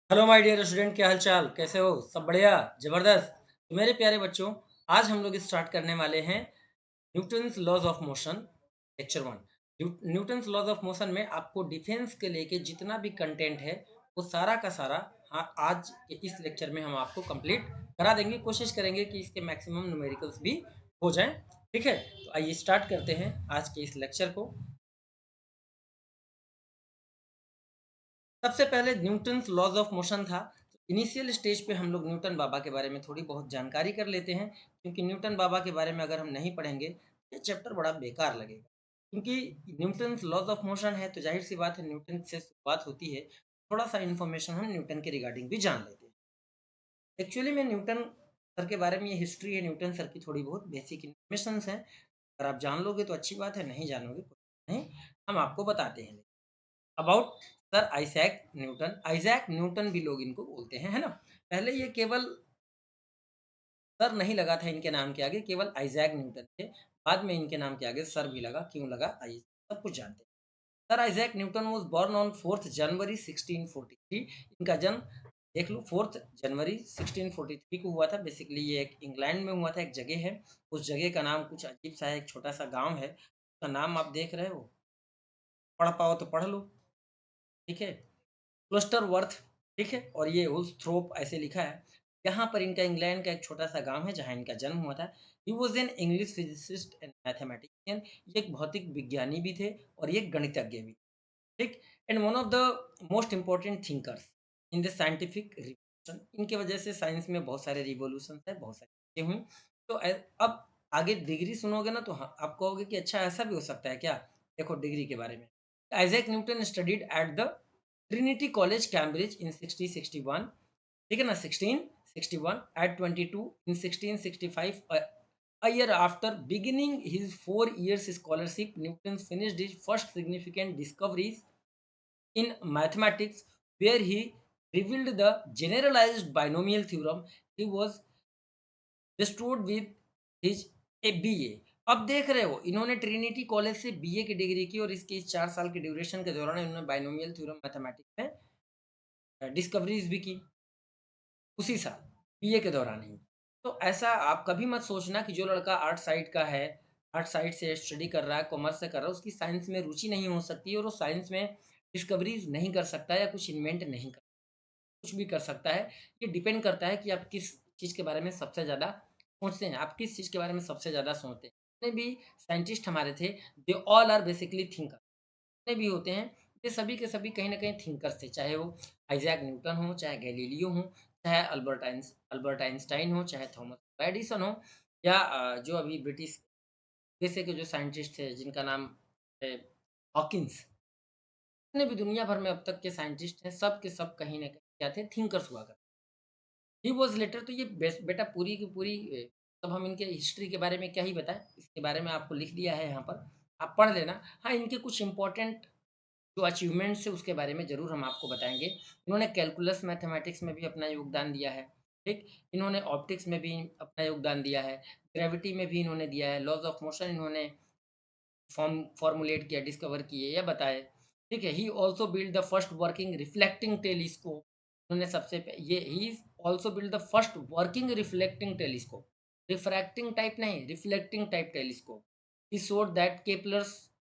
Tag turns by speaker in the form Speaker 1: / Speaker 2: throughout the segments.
Speaker 1: Hello my dear student, क्या हाल चाल, कैसे हो? सब बढ़िया, जबरदस्त। तो मेरे प्यारे बच्चों, आज हम लोग स्टार्ट करने वाले हैं Newton's laws of motion, lecture one. Newton's laws of motion में आपको डिफेंस के लेके जितना भी कंटेंट है वो सारा का सारा, हाँ, आज के इस लेक्चर में हम आपको कंप्लीट करा देंगे। कोशिश करेंगे कि इसके मैक्सिमम न्यूमेरिकल्स भी हो जाएं। ठीक है, तो आइए स्टार्ट करते हैं आज के इस लेक्चर को। सबसे पहले न्यूटन्स लॉज ऑफ मोशन था। इनिशियल स्टेज पे हम लोग न्यूटन बाबा के बारे में थोड़ी बहुत जानकारी कर लेते हैं, क्योंकि न्यूटन बाबा के बारे में अगर हम नहीं पढ़ेंगे ये चैप्टर बड़ा बेकार लगेगा। क्योंकि न्यूटन्स लॉज ऑफ मोशन है तो जाहिर सी बात है न्यूटन से शुरुआत होती है। थोड़ा सा इन्फॉर्मेशन हम न्यूटन के रिगार्डिंग भी जान लेते हैं। एक्चुअली में न्यूटन सर के बारे में ये हिस्ट्री है, न्यूटन सर की थोड़ी बहुत बेसिक इन्फॉर्मेशन है। अगर आप जान लोगे तो अच्छी बात है, नहीं जानोगे कोई नहीं, हम आपको बताते हैं। About sir Isaac Newton. Isaac Newton भी लोग इनको बोलते हैं, है ना। पहले ये केवल सर नहीं लगा था इनके नाम के आगे, केवल आइजैक न्यूटन थे। बाद में इनके नाम के आगे सर भी लगा, क्यों लगा आइए सब कुछ जानते हैं। Sir Isaac Newton was born on 4 जनवरी 1643। इनका जन्म देख लो, 4 जनवरी 1643 को हुआ था। बेसिकली ये एक इंग्लैंड में हुआ था, एक जगह है। उस जगह का नाम कुछ अजीब सा है, एक छोटा सा गांव है, उसका नाम आप देख रहे हो, पढ़ पाओ तो पढ़ लो। ठीक है, क्लस्टर वर्थ। ठीक है, और ये थ्रोप ऐसे लिखा है। यहाँ पर इनका इंग्लैंड का एक छोटा सा गांव है जहाँ इनका जन्म हुआ था। He was an English physicist and mathematician. ये एक भौतिक विज्ञानी भी थे और ये गणितज्ञ भी। ठीक, and one of the most important thinkers in the scientific revolution. इनके वजह से साइंस में बहुत सारे रिवोल्यूशन है, बहुत सारी चीजें हुई। तो अब आगे डिग्री सुनोगे ना तो हाँ, आप कहोगे कि अच्छा ऐसा भी हो सकता है क्या। देखो डिग्री के बारे में, Isaac Newton studied at the Trinity College Cambridge in 1661। ठीक है ना, 1661 at 22 in 1665। A year after beginning his 4 years scholarship, Newton finished his first significant discoveries in mathematics, where he revealed the generalized binomial theorem. He was bestowed with his a BA। अब देख रहे हो, इन्होंने Trinity college से BA की degree की और इसके इस 4 साल के ड्यूरेशन के दौरान इन्होंने बाइनोमियल थ्योरम मैथमेटिक्स में डिस्कवरीज भी की, उसी साल बीए के दौरान ही। तो ऐसा आप कभी मत सोचना कि जो लड़का आर्ट साइड का है, आर्ट साइड से स्टडी कर रहा है, कॉमर्स से कर रहा है, उसकी साइंस में रुचि नहीं हो सकती और वो साइंस में डिस्कवरीज नहीं कर सकता या कुछ इन्वेंट नहीं कर, कुछ भी कर सकता है। ये डिपेंड करता है कि आप किस चीज़ के बारे में सबसे ज़्यादा सोचते हैं, आप किस चीज़ के बारे में सबसे ज़्यादा सोचते हैं। जितने भी साइंटिस्ट हमारे थे, they all are basically thinker. जितने भी होते हैं ये सभी के सभी कहीं ना कहीं थिंकर्स थे, चाहे वो आइजैक न्यूटन हो, चाहे गैलीलियो हो, चाहे अल्बर्ट आइंस्टाइन हो, चाहे थॉमस एडिसन हो, या जो अभी ब्रिटिश देश के जो साइंटिस्ट थे जिनका नाम है हॉकिंस। जितने भी दुनिया भर में अब तक के साइंटिस्ट हैं, सब के सब कहीं ना कहीं क्या थे, थिंकर्स हुआ करते। He was later. तो ये बेटा पूरी की पूरी तब हम इनके हिस्ट्री के बारे में क्या ही बताएं, इसके बारे में आपको लिख दिया है यहाँ पर, आप पढ़ लेना। हाँ, इनके कुछ इंपॉर्टेंट जो अचीवमेंट्स है उसके बारे में ज़रूर हम आपको बताएँगे। इन्होंने कैलकुलस मैथमेटिक्स में भी अपना योगदान दिया है, ठीक? इन्होंने ऑप्टिक्स में भी अपना योगदान दिया है, ग्रेविटी में भी इन्होंने दिया है, लॉज़ ऑफ मोशन इन्होंने फॉर्मुलेट किया, डिस्कवर किए या बताए, ठीक है? He also build the first working reflecting telescope. उन्होंने सबसे प ये he also build the first working reflecting telescope. Refracting type नहीं, reflecting type telescope. He showed that Kepler's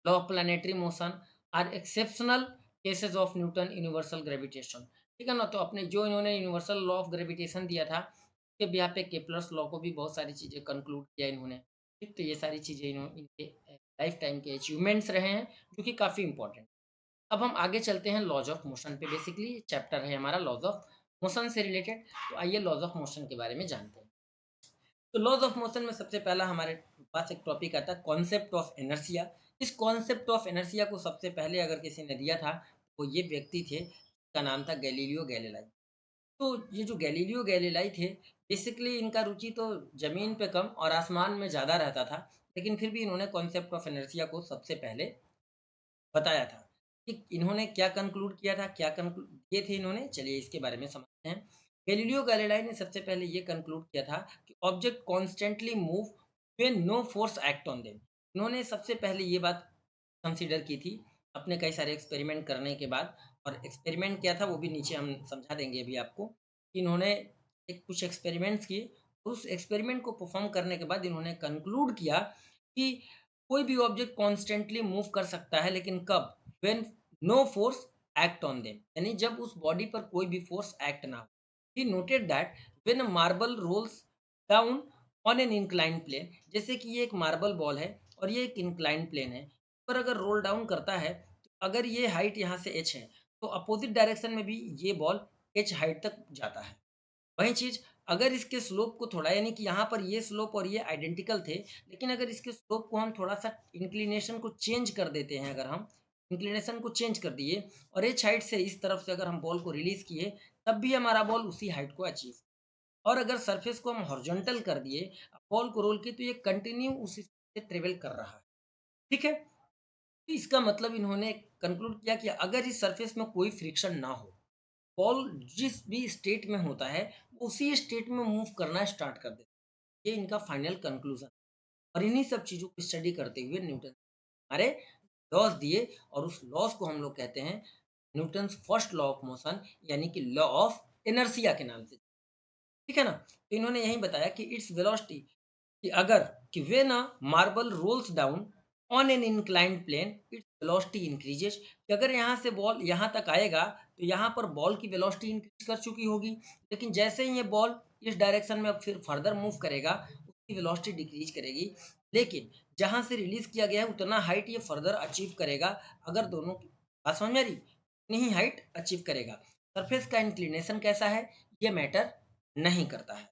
Speaker 1: law of planetary motion are exceptional cases of Newton universal gravitation. ठीक है ना, तो अपने जो इन्होंने यूनिवर्सल लॉ ऑफ ग्रेविटेशन दिया था, उसके यहाँ पे केपलर्स लॉ को भी बहुत सारी चीज़ें कंक्लूड किया इन्होंने। ठीक, तो ये सारी चीज़ें इन्होंने इनके लाइफ टाइम के अचीवमेंट्स रहे हैं, जो कि काफ़ी इंपॉर्टेंट। अब हम आगे चलते हैं लॉज ऑफ मोशन पे। बेसिकली चैप्टर है हमारा लॉज ऑफ मोशन से रिलेटेड। तो आइए लॉज ऑफ मोशन के बारे में जानते हैं। तो लॉज ऑफ मोशन में सबसे पहला हमारे पास एक टॉपिक आता है कॉन्सेप्ट ऑफ एनर्सिया। इस कॉन्सेप्ट ऑफ एनर्सिया को सबसे पहले अगर किसी ने दिया था वो ये व्यक्ति थे, जिसका नाम था गैलीलियो गैलीलाई। तो ये जो गैलीलियो गैलीलाई थे, बेसिकली इनका रुचि तो ज़मीन पे कम और आसमान में ज़्यादा रहता था, लेकिन फिर भी इन्होंने कॉन्सेप्ट ऑफ इनर्शिया को सबसे पहले बताया था। कि इन्होंने क्या कंक्लूड किया था, क्या कंक्लूड किए थे इन्होंने, चलिए इसके बारे में समझते हैं। गैलीलियो गैलीलाई ने सबसे पहले ये कंक्लूड किया था कि object constantly move when no force act on them. इन्होंने सबसे पहले ये बात कंसीडर की थी अपने कई सारे एक्सपेरिमेंट करने के बाद, और एक्सपेरिमेंट क्या था वो भी नीचे हम समझा देंगे अभी आपको, कि इन्होंने एक कुछ एक्सपेरिमेंट्स किए। उस एक्सपेरिमेंट को परफॉर्म करने के बाद इन्होंने कंक्लूड किया कि कोई भी ऑब्जेक्ट कॉन्स्टेंटली मूव कर सकता है, लेकिन कब? When no force act on them, यानी जब उस बॉडी पर कोई भी फोर्स एक्ट ना हो। He noted that when a marble rolls down on an inclined plane, जैसे कि ये एक मार्बल बॉल है और ये एक इंक्लाइंड प्लेन है, पर अगर रोल डाउन करता है, तो अगर ये हाइट यहाँ से एच है, तो अपोजिट डायरेक्शन में भी ये बॉल एच हाइट तक जाता है। वही चीज़ अगर इसके स्लोप को थोड़ा, यानी कि यहाँ पर ये स्लोप और ये आइडेंटिकल थे, लेकिन अगर इसके स्लोप को हम थोड़ा-सा इंक्लिनेशन को चेंज कर देते हैं, अगर हम इंक्लिनेशन को चेंज कर दिए और एच हाइट से इस तरफ से अगर हम बॉल को रिलीज़ किए, तब भी हमारा बॉल उसी हाइट को अचीव। और अगर सरफेस को हम हॉरिजॉन्टल कर दिए, बॉल को रोल किए, तो ये कंटिन्यू उसी से ट्रैवल कर रहा है। ठीक है? तो इसका मतलब इन्होंने कंक्लूड किया कि अगर इस सरफेस में कोई फ्रिक्शन ना हो, बॉल जिस भी स्टेट में होता है, वो उसी स्टेट में मूव करना स्टार्ट कर देता है। ये इनका फाइनल कंक्लूजन। और इन्हीं सब चीज़ों को स्टडी करते हुए न्यूटन हमारे लॉज दिए, और उस लॉज को हम लोग कहते हैं Newton's first law of motion, यानी कि लॉ ऑफ इनर्शिया के नाम से। ठीक है ना? तो इन्होंने यही बताया कि इट्स वेलोसिटी, कि अगर कि when a marble rolls down on an inclined plane, its velocity increases, कि अगर यहाँ से बॉल यहाँ तक आएगा, तो यहाँ पर बॉल की वेलोसिटी इंक्रीज कर चुकी होगी, लेकिन जैसे ही ये बॉल इस डायरेक्शन में अब फिर फर्दर मूव करेगा, उसकी वेलोसिटी डिक्रीज करेगी। लेकिन जहाँ से रिलीज किया गया है उतना हाइट ये फर्दर अचीव करेगा, अगर दोनों की बात समझ में आ रही, उतनी ही हाइट अचीव करेगा। सरफेस का इंक्लिनेशन कैसा है, ये मैटर नहीं करता है।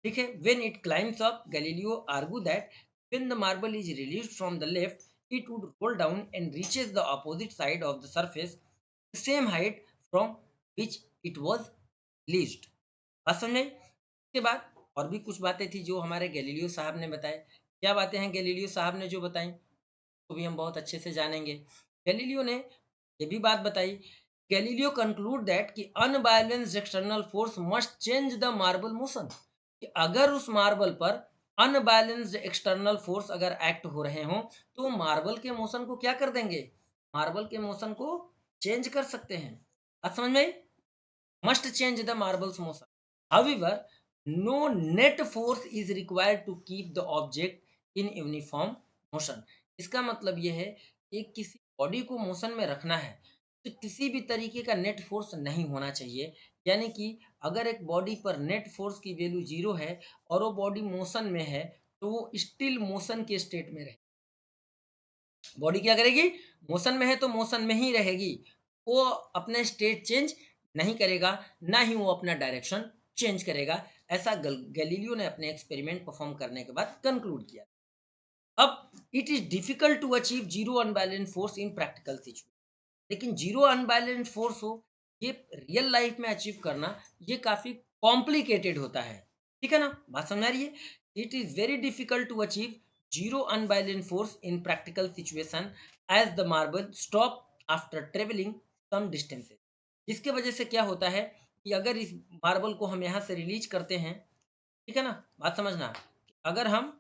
Speaker 1: ठीक है? When it climbs up, Galileo argue that when the marble is released from the left, it would roll down and reaches the opposite side of the surface same height from which it was released. बात समझ आई? इसके बाद और भी कुछ बातें थी जो हमारे गैलीलियो साहब ने बताए। क्या बातें हैं गैलीलियो साहब ने जो बताई, तो भी हम बहुत अच्छे से जानेंगे। गैलीलियो ने ये भी बात बताई, गैलीलियो कंक्लूड दैट कि unbalanced external force must change the marble motion, कि अगर उस मार्बल पर अनबैलेंस्ड एक्सटर्नल फोर्स अगर एक्ट हो रहे हों, तो मार्बल के मोशन को क्या कर देंगे, मार्बल के मोशन को चेंज कर सकते हैं। बात समझ में आई? Must change the marble's motion, however no net force is required to keep the object in uniform motion. इसका मतलब ये है कि किसी बॉडी को मोशन में रखना है, तो किसी भी तरीके का नेट फोर्स नहीं होना चाहिए। यानी कि अगर एक बॉडी पर नेट फोर्स की वैल्यू 0 है और वो बॉडी मोशन में है, तो वो स्टिल मोशन के स्टेट में रहे। बॉडी क्या करेगी? मोशन में है तो मोशन में ही रहेगी। वो अपना स्टेट चेंज नहीं करेगा, ना ही वो अपना डायरेक्शन चेंज करेगा। ऐसा गैलीलियो ने अपने एक्सपेरिमेंट परफॉर्म करने के बाद कंक्लूड किया। अब it is difficult to achieve zero unbalance force in practical situation, लेकिन जीरो अनबैलेंस फोर्स हो, ये रियल लाइफ में अचीव करना, ये काफ़ी कॉम्प्लिकेटेड होता है। ठीक है ना? बात समझ आ रही है? It is very difficult to achieve zero unbalance force in practical situation as the marble stop after travelling some distances. जिसके वजह से क्या होता है कि अगर इस मार्बल को हम यहाँ से रिलीज करते हैं, ठीक है ना? बात समझना, अगर हम,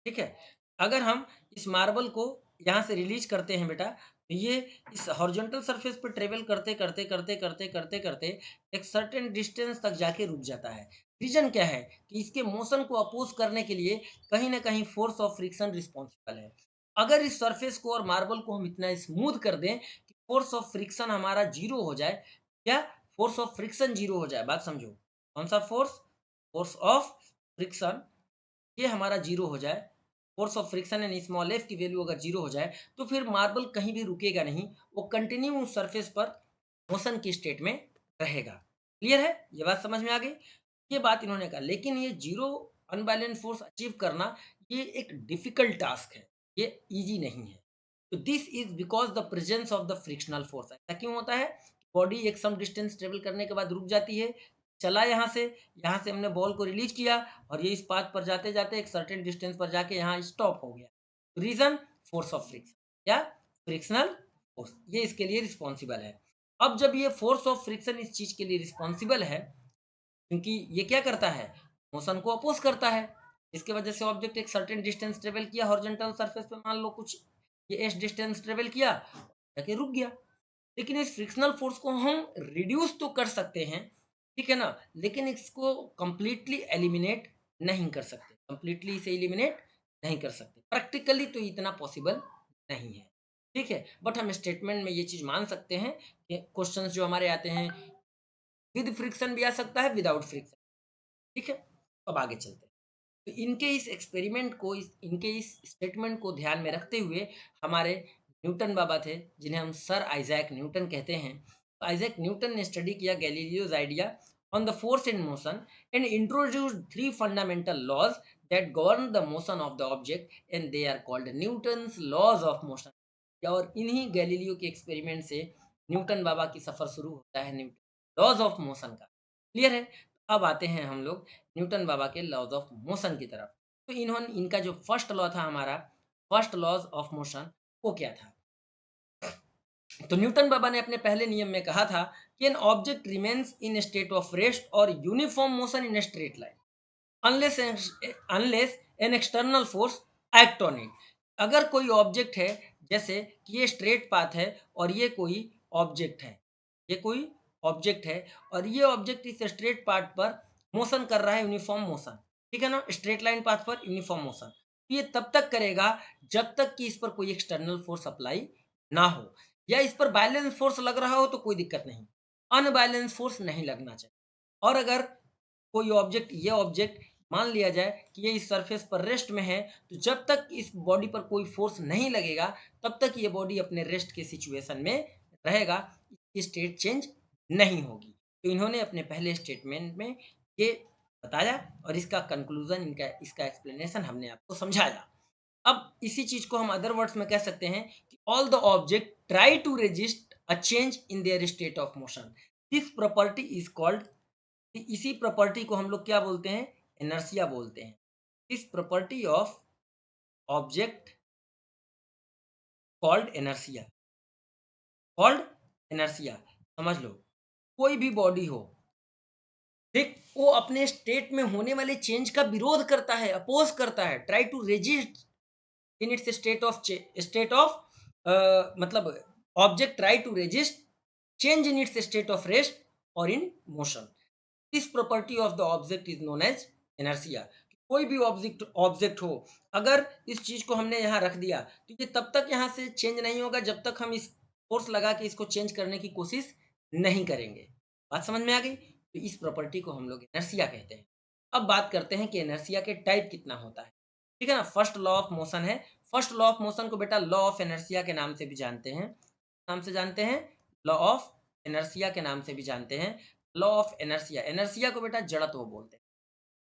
Speaker 1: ठीक है, अगर हम इस मार्बल को यहाँ से रिलीज करते हैं बेटा, तो ये इस हॉरिजॉन्टल सरफेस पर ट्रेवल करते करते करते करते करते करते एक सर्टेन डिस्टेंस तक जाके रुक जाता है। रीजन क्या है कि इसके मोशन को अपोज करने के लिए कहीं ना कहीं फोर्स ऑफ फ्रिक्शन रिस्पॉन्सिबल है। अगर इस सरफेस को और मार्बल को हम इतना स्मूथ कर दें कि फोर्स ऑफ फ्रिक्शन हमारा जीरो हो जाए, क्या, फोर्स ऑफ फ्रिक्शन जीरो हो जाए, बात समझो, कौन सा फोर्स, फोर्स ऑफ फ्रिक्शन, ये हमारा जीरो हो जाए, force of friction and small F की वैल्यू अगर जीरो हो जाए, तो फिर मार्बल कहीं भी रुकेगा नहीं, वो कंटिन्यू उस सरफेस पर मोशन की स्टेट में रहेगा। क्लियर है? ये बात समझ में आ गई? ये बात इन्होंने कहा, लेकिन ये जीरो अनबैलेंस फोर्स अचीव करना, ये एक डिफिकल्ट टास्क है, ये इजी नहीं है। तो this is because the presence of the frictional force. ऐसा क्यों होता है? बॉडी एक सम डिस्टेंस ट्रेवल करने के बाद रुक जाती है, चला यहाँ से हमने बॉल को रिलीज किया, और ये इस पाथ पर जाते जाते एक सर्टेन डिस्टेंस पर जाके यहाँ स्टॉप हो गया। रीजन, फोर्स ऑफ फ्रिक्शन या फ्रिक्शनल फोर्स, ये इसके लिए रिस्पॉन्सिबल है। अब जब ये फोर्स ऑफ फ्रिक्शन इस चीज के लिए रिस्पॉन्सिबल है, क्योंकि ये क्या करता है, मोशन को अपोज करता है, इसके वजह से ऑब्जेक्ट एक सर्टेन डिस्टेंस ट्रेवल किया हॉरिजॉन्टल सरफेस पे, मान लो कुछ ये एस डिस्टेंस ट्रेवल किया, जाके रुक गया। लेकिन इस फ्रिक्शनल फोर्स को हम रिड्यूस तो कर सकते हैं, ठीक है ना, लेकिन इसको कंप्लीटली एलिमिनेट नहीं कर सकते, कंप्लीटली इसे एलिमिनेट नहीं कर सकते, प्रैक्टिकली तो इतना पॉसिबल नहीं है, ठीक है। बट हम स्टेटमेंट में ये चीज मान सकते हैं कि क्वेश्चंस जो हमारे आते हैं विद फ्रिक्शन भी आ सकता है, विदाउट फ्रिक्शन, ठीक है। अब आगे चलते हैं। तो इनके इस एक्सपेरिमेंट को, इनके इस स्टेटमेंट को ध्यान में रखते हुए हमारे न्यूटन बाबा थे, जिन्हें हम सर आइजैक न्यूटन कहते हैं। तो आइजैक न्यूटन ने स्टडी किया Galileo's idea on the force in motion and introduced three fundamental laws that govern the motion of the object and they are called Newton's laws of motion. और इन्हीं Galileo के experiment से Newton बाबा की सफर शुरू होता है, Newton laws of motion का। Clear है। अब आते हैं हम लोग न्यूटन बाबा के लॉज ऑफ मोशन की तरफ। तो इन्होंने, इनका जो फर्स्ट लॉ था हमारा, फर्स्ट लॉज ऑफ मोशन, वो क्या था? तो न्यूटन बाबा ने अपने पहले नियम में कहा था कि an object remains in state of rest और uniform motion in straight line unless unless an external force act on it. अगर कोई ऑब्जेक्ट है, जैसे कि ये स्ट्रेट पाथ है और ये कोई ऑब्जेक्ट है, ये कोई ऑब्जेक्ट है और ये ऑब्जेक्ट इस स्ट्रेट पाथ पर मोशन कर रहा है, यूनिफॉर्म मोशन, ठीक है ना, स्ट्रेट लाइन पाथ पर यूनिफॉर्म मोशन। ये तब तक करेगा जब तक कि इस पर कोई एक्सटर्नल फोर्स अप्लाई ना हो, या इस पर बैलेंस फोर्स लग रहा हो तो कोई दिक्कत नहीं, अनबैलेंस फोर्स नहीं लगना चाहिए। और अगर कोई ऑब्जेक्ट, ये ऑब्जेक्ट मान लिया जाए कि ये इस सरफेस पर रेस्ट में है, तो जब तक इस बॉडी पर कोई फोर्स नहीं लगेगा तब तक ये बॉडी अपने रेस्ट के सिचुएशन में रहेगा, इसकी स्टेट चेंज नहीं होगी। तो इन्होंने अपने पहले स्टेटमेंट में ये बताया और इसका कंक्लूजन, इनका इसका एक्सप्लेनेशन हमने आपको समझाया। अब इसी चीज को हम अदर वर्ड्स में कह सकते हैं कि all the object try to resist a change in their state of motion, this property is called, इसी प्रॉपर्टी को हम लोग क्या बोलते हैं? इनर्शिया बोलते हैं। इस property of object called inertia, called inertia. समझ लो, कोई भी बॉडी हो, ठीक, वो अपने स्टेट में होने वाले चेंज का विरोध करता है, अपोज करता है, try to resist in its state of मतलब object try to resist change in its state of rest और in motion. This property of the object is known as inertia. कोई भी ऑब्जेक्ट ऑब्जेक्ट हो, अगर इस चीज को हमने यहाँ रख दिया तो ये तब तक यहाँ से चेंज नहीं होगा जब तक हम इस फोर्स लगा के इसको चेंज करने की कोशिश नहीं करेंगे। बात समझ में आ गई? तो इस प्रॉपर्टी को हम लोग इनर्शिया कहते हैं। अब बात करते हैं कि इनर्शिया के टाइप कितना होता है, ठीक है ना। फर्स्ट लॉ ऑफ मोशन है। फर्स्ट लॉ ऑफ मोशन को बेटा लॉ ऑफ इनर्शिया के नाम से भी जानते हैं, नाम से जानते हैं, लॉ ऑफ इनर्शिया के नाम से भी जानते हैं। लॉ ऑफ इनर्शिया, इनर्शिया को बेटा जड़त्व बोलते हैं,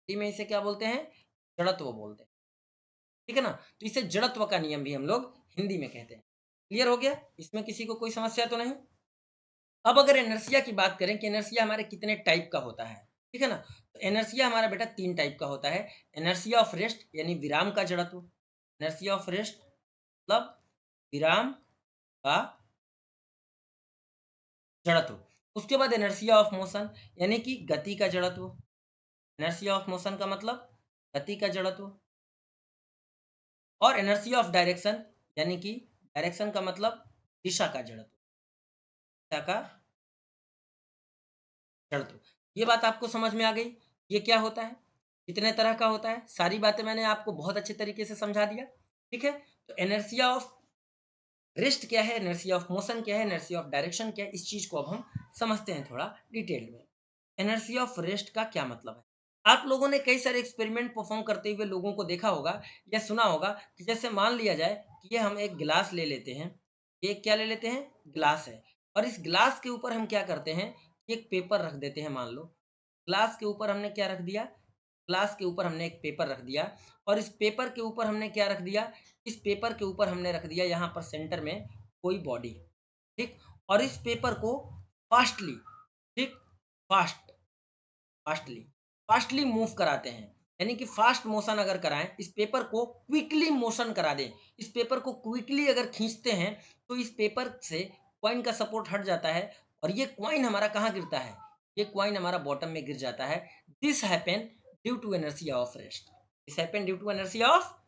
Speaker 1: हिंदी में इसे क्या बोलते हैं? जड़त्व बोलते हैं, ठीक है ना। तो इसे जड़त्व का नियम भी हम लोग हिंदी में कहते हैं। क्लियर हो गया? इसमें किसी को कोई समस्या तो नहीं? अब अगर इनर्शिया की बात करें कि इनर्शिया हमारे कितने टाइप का होता है, ठीक है ना, तो इनर्शिया हमारा बेटा तीन टाइप का होता है। इनर्शिया ऑफ रेस्ट यानी विराम का जड़त्व, इनर्शिया ऑफ रेस्ट मतलब विराम का जड़त्व। उसके बाद इनर्शिया ऑफ मोशन यानी कि गति का जड़त्व, इनर्शिया ऑफ मोशन का मतलब गति का जड़त्व। और इनर्शिया ऑफ डायरेक्शन यानी कि डायरेक्शन का मतलब दिशा का जड़त्व, दिशा का जड़त्व। ये बात आपको समझ में आ गई? ये क्या होता है, कितने तरह का होता है, सारी बातें मैंने आपको बहुत अच्छे तरीके से समझा दिया, ठीक है। तो इनर्शिया ऑफ रेस्ट क्या है, इनर्शिया ऑफ मोशन क्या है, इनर्शिया ऑफ डायरेक्शन क्या है, इस चीज को अब हम समझते हैं थोड़ा डिटेल में। इनर्शिया ऑफ रेस्ट का क्या मतलब है? आप लोगों ने कई सारे एक्सपेरिमेंट परफॉर्म करते हुए लोगों को देखा होगा या सुना होगा कि जैसे मान लिया जाए कि ये हम एक गिलास ले लेते हैं, ये क्या ले लेते हैं? ग्लास है। और इस ग्लास के ऊपर हम क्या करते हैं? एक पेपर रख देते हैं, मान लो ग्लास के ऊपर हमने क्या रख दिया? ग्लास के ऊपर हमने एक पेपर रख दिया और इस पेपर के ऊपर हमने क्या रख दिया? इस पेपर के ऊपर हमने रख दिया यहाँ पर सेंटर में कोई बॉडी, ठीक। और इस पेपर को फास्टली, ठीक, फास्ट फास्टली फास्टली मूव कराते हैं, यानी कि फास्ट मोशन अगर कराएं, इस पेपर को क्विकली मोशन करा दें, इस पेपर को क्विकली अगर खींचते हैं तो इस पेपर से कॉइन का सपोर्ट हट जाता है और ये कॉइन हमारा कहाँ गिरता है? ये कॉइन हमारा बॉटम में गिर जाता है। This happen due to inertia of rest. This happened due to inertia of,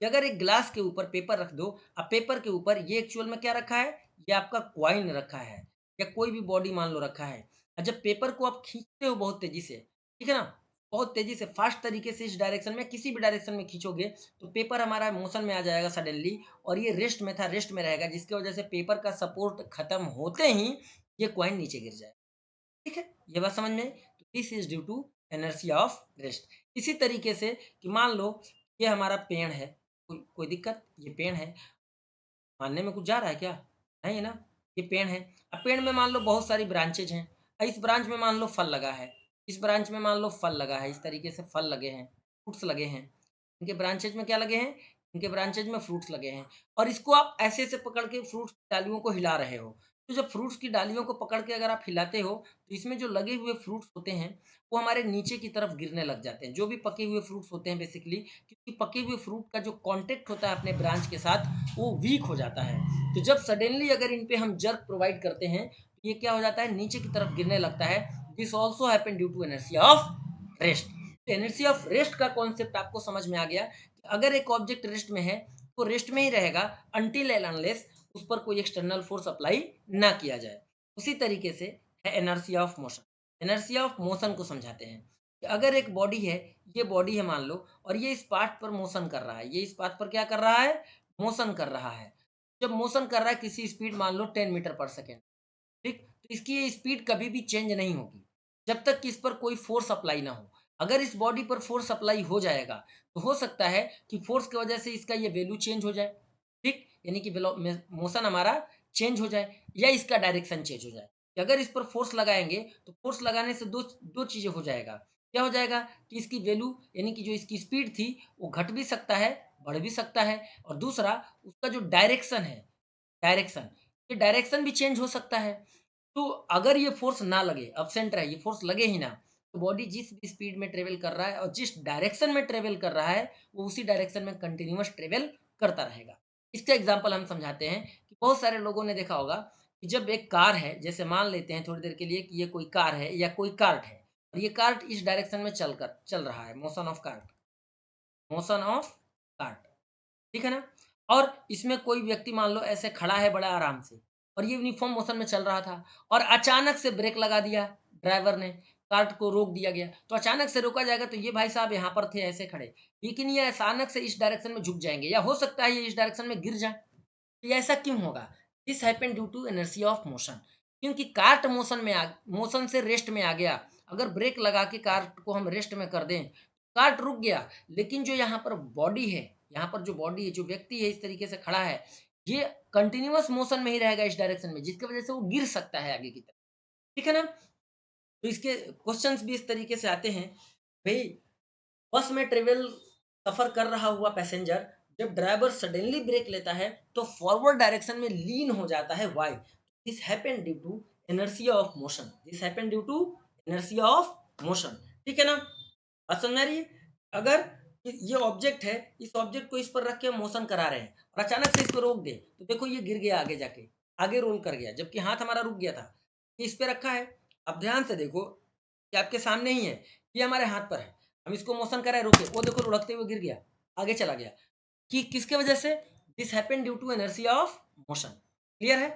Speaker 1: अगर एक ग्लास के ऊपर पेपर रख दो, अब पेपर के ऊपर ये एक्चुअल में क्या रखा है, ये आपका कॉइन रखा है या कोई भी बॉडी मान लो रखा है, और जब पेपर को आप खींचते हो बहुत तेजी से, ठीक है ना, बहुत तेजी से फास्ट तरीके से इस डायरेक्शन में किसी भी डायरेक्शन में खींचोगे तो पेपर हमारा मोशन में आ जाएगा सडनली, और ये रेस्ट में था, रेस्ट में रहेगा, जिसकी वजह से पेपर का सपोर्ट खत्म होते ही ये कॉइन नीचे गिर जाए। ठीक है, ये बात समझ में आई? तो this is due to inertia of rest. इसी तरीके से कि मान लो ये हमारा पेड़ है, कोई दिक्कत, ये पेड़ है, मानने में कुछ जा रहा है क्या? नहीं है ना? ये पेड़ है, अब पेड़ में मान लो बहुत सारी ब्रांचेज हैं, इस ब्रांच में मान लो फल लगा है, इस ब्रांच में मान लो फल लगा है, इस तरीके से फल लगे हैं, फ्रूट्स लगे हैं, इनके ब्रांचेज में क्या लगे हैं, इनके ब्रांचेज में फ्रूट्स लगे हैं, और इसको आप ऐसे ऐसे पकड़ के फ्रूट्स की डालियों को हिला रहे हो। तो जब फ्रूट्स की डालियों को पकड़ के अगर आप हिलाते हो तो इसमें जो लगे हुए फ्रूट्स होते हैं वो हमारे नीचे की तरफ गिरने लग जाते हैं, जो भी पके हुए फ्रूट्स होते हैं बेसिकली, क्योंकि पके हुए फ्रूट का जो कांटेक्ट होता है अपने ब्रांच के साथ वो वीक हो जाता है। तो जब सडनली अगर इन पे हम जर्क प्रोवाइड करते हैं तो ये क्या हो जाता है, नीचे की तरफ गिरने लगता है। This also happen due to inertia of rest. Inertia of rest का कॉन्सेप्ट आपको समझ में आ गया कि अगर एक ऑब्जेक्ट रेस्ट में है तो रेस्ट में ही रहेगा अनटिल एंड अनलेस उस पर कोई एक्सटर्नल फोर्स अप्लाई ना किया जाए। उसी तरीके से है inertia of motion. Inertia of motion को समझाते हैं कि अगर एक बॉडी है, ये बॉडी है मान लो, और ये इस पार्ट पर मोशन कर रहा है, ये इस पार्ट पर क्या कर रहा है, मोशन कर रहा है। जब मोशन कर रहा है किसी स्पीड मान लो 10 मीटर पर सेकेंड, ठीक, तो इसकी ये स्पीड कभी भी चेंज नहीं होगी जब तक कि इस पर कोई फोर्स अप्लाई ना हो। अगर इस बॉडी पर फोर्स अप्लाई हो जाएगा तो हो सकता है कि फोर्स की वजह से इसका ये वैल्यू चेंज हो जाए, ठीक, यानी कि मोशन हमारा चेंज हो जाए या इसका डायरेक्शन चेंज हो जाए। कि अगर इस पर फोर्स लगाएंगे तो फोर्स लगाने से दो दो चीजें हो जाएगा। क्या हो जाएगा कि इसकी वैल्यू यानी कि जो इसकी स्पीड थी वो घट भी सकता है, बढ़ भी सकता है, और दूसरा उसका जो डायरेक्शन है, डायरेक्शन, ये डायरेक्शन भी चेंज हो सकता है। तो अगर ये फोर्स ना लगे, अब्सेंट रहे, ये फोर्स लगे ही ना, तो बॉडी जिस भी स्पीड में ट्रेवल कर रहा है और जिस डायरेक्शन में ट्रेवल कर रहा है वो उसी डायरेक्शन में कंटिन्यूअस ट्रेवल करता रहेगा। इसका एग्जांपल हम समझाते हैं कि बहुत सारे लोगों ने देखा होगा कि जब एक कार है, जैसे मान लेते हैं थोड़ी देर के लिए कि ये कोई कार है या कोई कार्ट है, और ये कार्ट इस डायरेक्शन में चल रहा है, motion of cart, motion of cart, ठीक है ना, और इसमें कोई व्यक्ति मान लो ऐसे खड़ा है बड़ा आराम से, और ये यूनिफॉर्म मोशन में चल रहा था, और अचानक से ब्रेक लगा दिया ड्राइवर ने, कार्ट को रोक दिया गया, तो अचानक से रोका जाएगा तो ये भाई साहब यहाँ पर थे ऐसे खड़े, लेकिन ये अचानक से इस डायरेक्शन में झुक जाएंगे या हो सकता है ये इस डायरेक्शन में गिर जाए। तो ये ऐसा क्यों होगा? This happen due to inertia of motion, क्योंकि कार्ट मोशन से रेस्ट में आ गया। अगर ब्रेक लगा के कार्ट को हम रेस्ट में कर दें, कार्ट रुक गया, लेकिन जो यहाँ पर बॉडी है, यहाँ पर जो बॉडी है, जो व्यक्ति है इस तरीके से खड़ा है, ये कंटिन्यूअस मोशन में ही रहेगा इस डायरेक्शन में, जिसकी वजह से वो गिर सकता है आगे की तरफ, ठीक है ना। तो इसके क्वेश्चंस भी इस तरीके से आते हैं, भाई बस में ट्रेवल सफर कर रहा हुआ पैसेंजर जब ड्राइवर सडनली ब्रेक लेता है तो फॉरवर्ड डायरेक्शन में लीन हो जाता है, why? This happen due to inertia of motion, this happen due to inertia of motion, ठीक है ना। बात समझ आ रही है? अगर ये ऑब्जेक्ट है, इस ऑब्जेक्ट को इस पर रख के मोशन करा रहे हैं और अचानक से इसको रोक दे तो देखो ये गिर गया आगे जाके, आगे रोल कर गया, जबकि हाथ हमारा रुक गया था, ये इस पे रखा है। अब ध्यान से देखो कि आपके सामने ही है, ये हमारे हाथ पर है, हम इसको मोशन कराए रोके, वो देखो लुढ़कते हुए गिर गया, आगे चला गया, कि किसके वजह से? This happen due to inertia of motion. Clear है?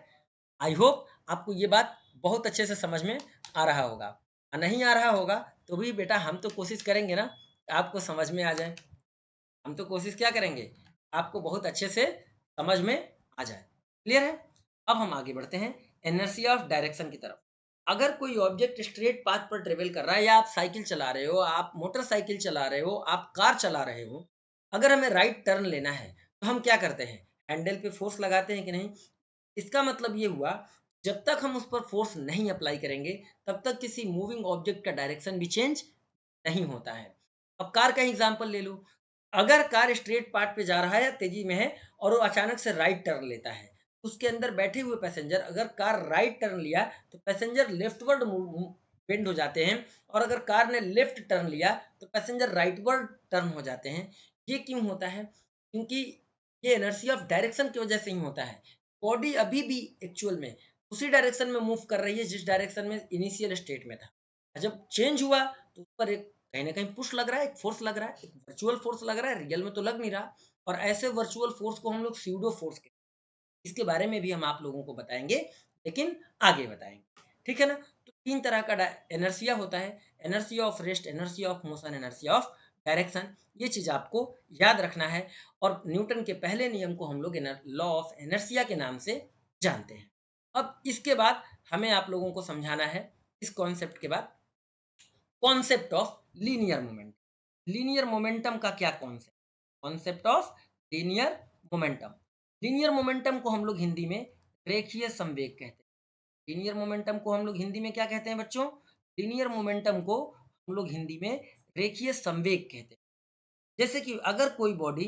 Speaker 1: आई होप आपको ये बात बहुत अच्छे से समझ में आ रहा होगा, और नहीं आ रहा होगा तो भी बेटा हम तो कोशिश करेंगे ना कि आपको समझ में आ जाए, हम तो कोशिश क्या करेंगे, आपको बहुत अच्छे से समझ में आ जाए। क्लियर है? अब हम आगे बढ़ते हैं इनर्शिया ऑफ डायरेक्शन की तरफ। अगर कोई ऑब्जेक्ट स्ट्रेट पाथ पर ट्रेवल कर रहा है, या आप साइकिल चला रहे हो, आप मोटरसाइकिल चला रहे हो, आप कार चला रहे हो, अगर हमें राइट टर्न लेना है तो हम क्या करते हैं, हैंडल पे फोर्स लगाते हैं कि नहीं? इसका मतलब ये हुआ जब तक हम उस पर फोर्स नहीं अप्लाई करेंगे तब तक किसी मूविंग ऑब्जेक्ट का डायरेक्शन भी चेंज नहीं होता है। अब कार का एग्जांपल ले लो, अगर कार स्ट्रेट पाथ पे जा रहा है या तेजी में है और वो अचानक से राइट टर्न लेता है, उसके अंदर बैठे हुए पैसेंजर, अगर कार राइट टर्न लिया तो पैसेंजर लेफ्टवर्ड बेंड हो जाते हैं, और अगर कार ने लेफ्ट टर्न लिया तो पैसेंजर राइटवर्ड टर्न हो जाते हैं। ये क्यों होता है? क्योंकि ये इनर्शिया ऑफ डायरेक्शन की वजह से ही होता है। बॉडी अभी भी एक्चुअल में उसी डायरेक्शन में मूव कर रही है जिस डायरेक्शन में इनिशियल स्टेट में था, जब चेंज हुआ तो उस पर एक कहीं ना कहीं पुश लग रहा है, एक फोर्स लग रहा है, एक वर्चुअल फोर्स लग रहा है, रियल में तो लग नहीं रहा। और ऐसे वर्चुअल फोर्स को हम लोग स्यूडो फोर्स कहते हैं। इसके बारे में भी हम आप लोगों को बताएंगे, लेकिन आगे बताएंगे, ठीक है ना। तो तीन तरह का एनर्सिया होता है, inertia of rest, inertia of motion, inertia of direction. ये चीज आपको याद रखना है। और न्यूटन के पहले नियम को हम लोग लॉ ऑफ एनर्सिया के नाम से जानते हैं। अब इसके बाद हमें आप लोगों को समझाना है, इस कॉन्सेप्ट के बाद, concept of linear momentum. Linear momentum का क्या concept, concept of linear momentum. Linear momentum को हम लोग हिंदी में रेखीय संवेग कहते हैं। लीनियर मोमेंटम को हम लोग हिंदी में क्या कहते हैं बच्चों, लीनियर मोमेंटम को हम लोग हिंदी में रेखीय संवेग कहते हैं। जैसे कि अगर कोई बॉडी,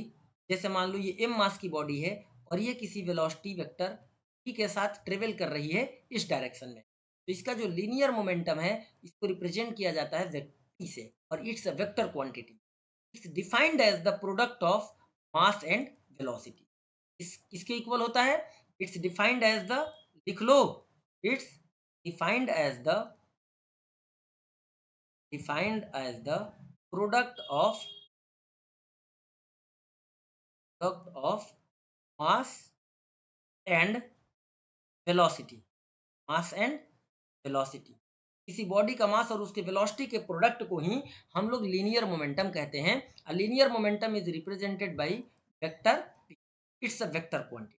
Speaker 1: जैसे मान लो ये m मास की बॉडी है और ये किसी वेलोसिटी वेक्टर p के साथ ट्रेवल कर रही है इस डायरेक्शन में, तो इसका जो लीनियर मोमेंटम है इसको रिप्रेजेंट किया जाता है p से, और it's a vector quantity. It's defined as the product of mass and velocity. इसके इक्वल होता है, इट्स डिफाइंड एज द, लिख लो, it's defined as the, defined as the product of, product of mass and velocity, mass and velocity. किसी body का mass और उसके velocity के प्रोडक्ट को ही हम लोग लीनियर मोमेंटम कहते हैं। A linear momentum is represented by vector, it's a vector quantity,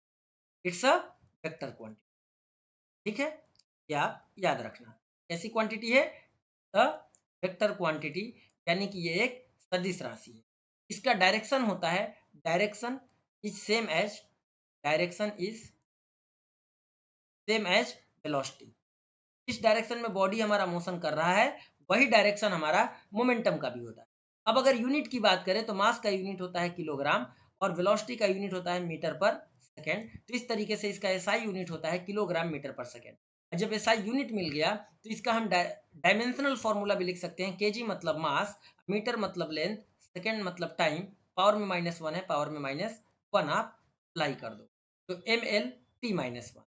Speaker 1: it's a vector quantity, ठीक है। ये आप याद रखना, ऐसी क्वांटिटी है अ वेक्टर क्वांटिटी, यानी कि ये एक सदिश राशि है। इसका डायरेक्शन होता है, direction is same as, direction is same as velocity. इस डायरेक्शन में बॉडी हमारा मोशन कर रहा है, वही डायरेक्शन हमारा मोमेंटम का भी होता है। अब अगर यूनिट की बात करें तो मास का यूनिट होता है किलोग्राम और वेलोसिटी का यूनिट होता है मीटर पर सेकेंड। तो इस तरीके से इसका एसआई यूनिट होता है किलोग्राम मीटर पर सेकेंड। और जब एसआई यूनिट मिल गया तो इसका हम डायमेंशनल फॉर्मूला भी लिख सकते हैं। केजी मतलब मास, मीटर मतलब लेंथ, सेकेंड मतलब टाइम, पावर में -1 है, पावर में -1 आप अप्लाई कर दो, तो ml t-1।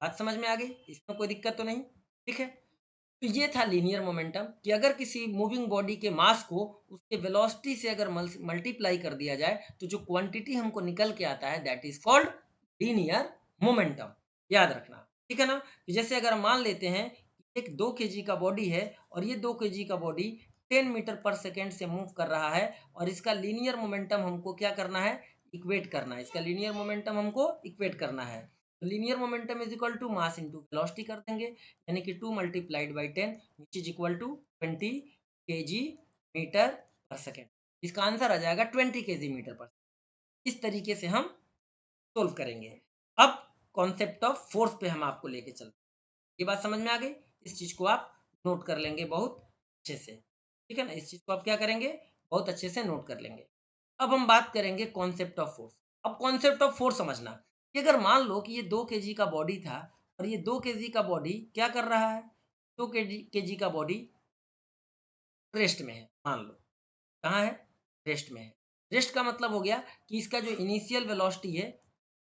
Speaker 1: बात समझ में आ गई, इसमें कोई दिक्कत तो नहीं, ठीक है। तो ये था लीनियर मोमेंटम कि अगर किसी मूविंग बॉडी के मास को उसके वेलोसिटी से अगर मल्टीप्लाई कर दिया जाए तो जो क्वांटिटी हमको निकल के आता है that is called linear momentum. याद रखना, ठीक है ना। तो जैसे अगर हम मान लेते हैं एक 2 kg का बॉडी है और ये 2 kg का बॉडी 10 मीटर पर सेकेंड से मूव कर रहा है, और इसका लीनियर मोमेंटम हमको क्या करना है, इक्वेट करना है। इसका लीनियर मोमेंटम हमको इक्वेट करना है। Linear momentum is equal to mass into velocity कर देंगे, यानी कि 2 multiplied by 10 which is equal to 20 kg metre per second. इसका आंसर आ जाएगा 20 kg मीटर पर। इस तरीके से हम सोल्व करेंगे। अब कॉन्सेप्ट ऑफ फोर्स पे हम आपको लेके चलते हैं। ये बात समझ में आ गई, इस चीज को आप नोट कर लेंगे बहुत अच्छे से, ठीक है ना। इस चीज को आप क्या करेंगे, बहुत अच्छे से नोट कर लेंगे। अब हम बात करेंगे कॉन्सेप्ट ऑफ फोर्स। अब कॉन्सेप्ट ऑफ फोर्स समझना कि अगर मान लो कि ये 2 kg का बॉडी था और ये 2 kg का बॉडी क्या कर रहा है, 2 kg का बॉडी रेस्ट में है, मान लो कहाँ है, रेस्ट में है। रेस्ट का मतलब हो गया कि इसका जो इनिशियल वेलोसिटी है